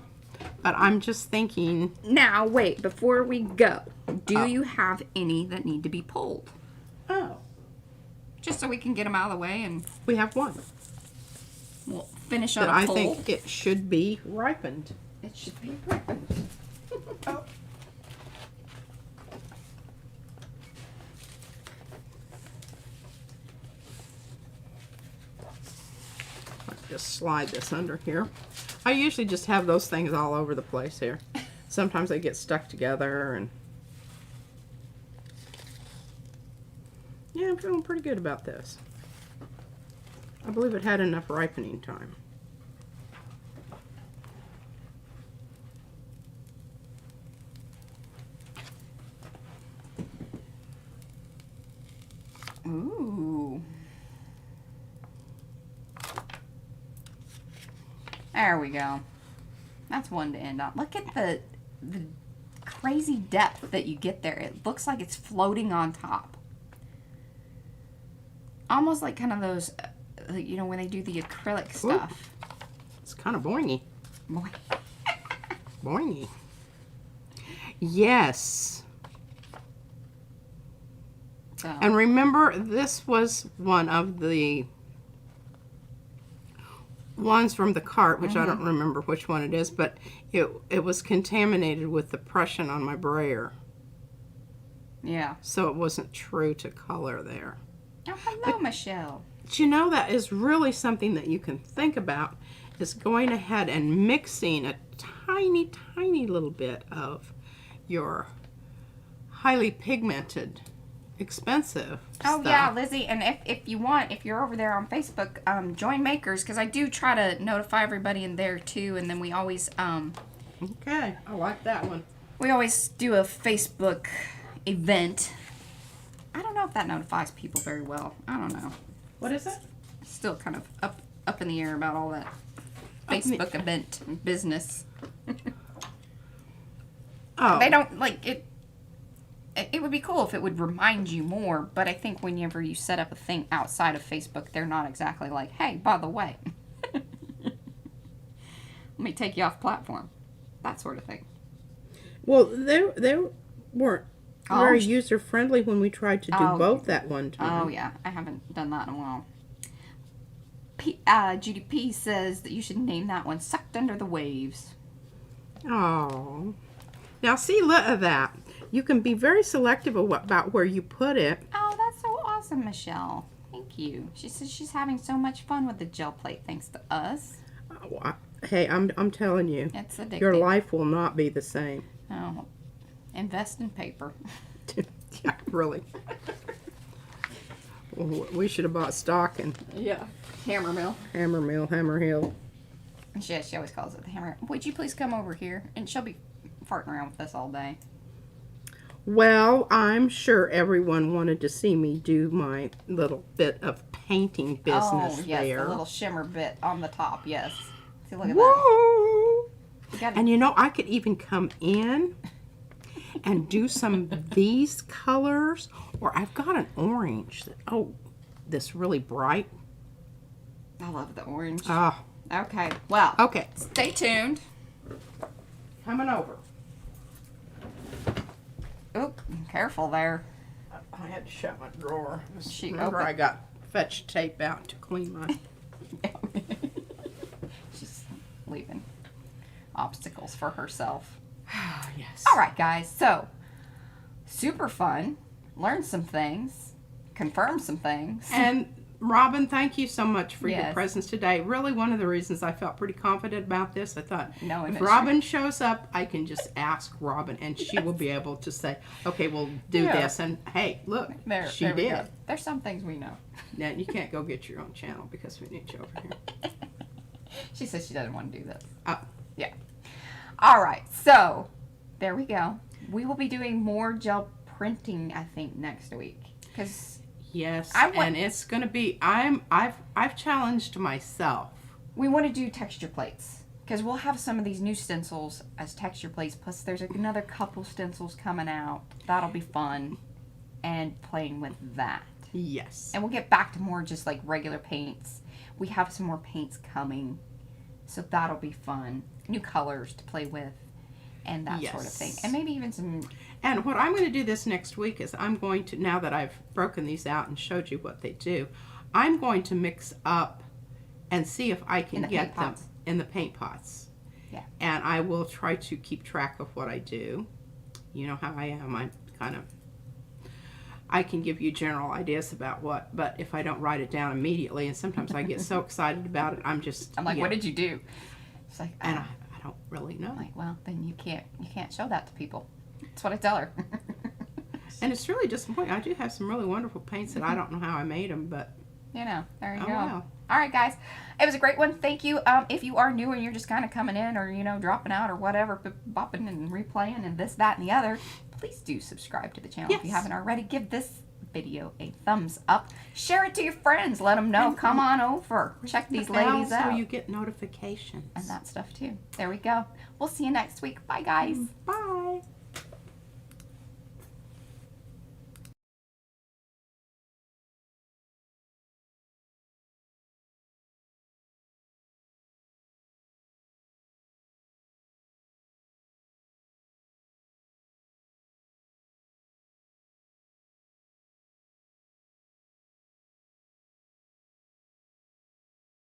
but I'm just thinking. Now, wait, before we go, do you have any that need to be pulled? Oh. Just so we can get them out of the way, and we have one. We'll finish on but a pull. I think it should be ripened. It should be ripened. Oh. Just slide this under here. I usually just have those things all over the place here. Sometimes they get stuck together, and yeah, I'm feeling pretty good about this. I believe it had enough ripening time. Ooh. There we go. That's one to end on. Look at the crazy depth that you get there. It looks like it's floating on top. Almost like kind of those, you know, when they do the acrylic stuff. It's kind of boingy. Boy. Boingy. Yes. So, And remember, this was one of the ones from the cart, which I don't remember which one it is, but it was contaminated with the Prussian on my brayer. yeah. So it wasn't true to color there. Oh, hello, Michelle. But you know, that is really something that you can think about, is going ahead and mixing a tiny, tiny little bit of your highly pigmented, expensive Oh, stuff. yeah, Lizzie. And if you want, if you're over there on Facebook, join Makers, because I do try to notify everybody in there, too. And then we always, Okay, I like that one. we always do a Facebook event. I don't know if that notifies people very well. I don't know. What is it? Still kind of up in the air about all that Facebook event business. Oh, They don't, like, it would be cool if it would remind you more, but I think whenever you set up a thing outside of Facebook, they're not exactly like, hey, by the way, let me take you off platform. That sort of thing. well, they weren't Oh, very user friendly when we tried to do Oh. both at one time. Oh, yeah. I haven't done that in a while. Judy P says that you should name that one Sucked Under the Waves. Oh. Now, see, look at that. You can be very selective about where you put it. Oh, that's so awesome, Michelle. Thank you. She says she's having so much fun with the gel plate thanks to us. Oh, hey, I'm telling you, It's addictive. your life will not be the same. Oh, invest in paper. Yeah, really. Well, we should have bought stock in Yeah. Hammer mill. Hammer Hill. She always calls it the hammer. Would you please come over here? And she'll be farting around with us all day. Well, I'm sure everyone wanted to see me do my little bit of painting business Oh, yes, there. the little shimmer bit on the top, yes. See, look at that. Whoa! You gotta- And you know, I could even come in and do some of these colors, or I've got an orange. This really bright. I love the orange. Ah, Okay, well, okay. stay tuned. Coming over. Oop, careful there. I had to shut my drawer. She Remember, opened- I got fetch tape out to clean my. She's leaving obstacles for herself. Yes. All right, guys. So, super fun. Learned some things. Confirmed some things. And Robin, thank you so much for your Yes. presence today. Really, one of the reasons I felt pretty confident about this, I thought, Knowing if that Robin shows up, I can just ask Robin, and she will be able to say, okay, we'll do Yeah. this. And hey, look, she there we did. go. There's some things we know. Now, you can't go get your own channel because we need you over here. She says she doesn't want to do this. Oh. Yeah. All right. So, there we go. We will be doing more gel printing, I think, next week. Because Yes, I want- and it's going to be, I've challenged myself. we want to do texture plates. Because we'll have some of these new stencils as texture plates. Plus, there's another couple stencils coming out. That'll be fun. And playing with that. Yes. And we'll get back to more just like regular paints. We have some more paints coming. So that'll be fun. New colors to play with. And that sort of thing. Yes. And maybe even some... And what I'm going to do this next week is I'm going to, now that I've broken these out and showed you what they do, I'm going to mix up and see if I can In the get paint them pots. in the paint pots. Yeah. And I will try to keep track of what I do. You know how I am. I'm kind of, I can give you general ideas about what, but if I don't write it down immediately, and sometimes I get so excited about it, I'm like, you what know, did you do? It's like, and I don't really know. I'm like, well, then you can't show that to people. That's what I tell her. And it's really disappointing. I do have some really wonderful paints that I don't know how I made them, but You know, there you oh go. well. All right, guys. It was a great one. Thank you. If you are new and you're just kind of coming in or, dropping out or whatever, bopping and replaying and this, that, and the other, please do subscribe to the channel if you Yes. haven't already. Give this video a thumbs up. Share it to your friends. Let them know. Come on over. Check these ladies So out. you get notifications. And that stuff too. There we go. We'll see you next week. Bye, guys. Bye.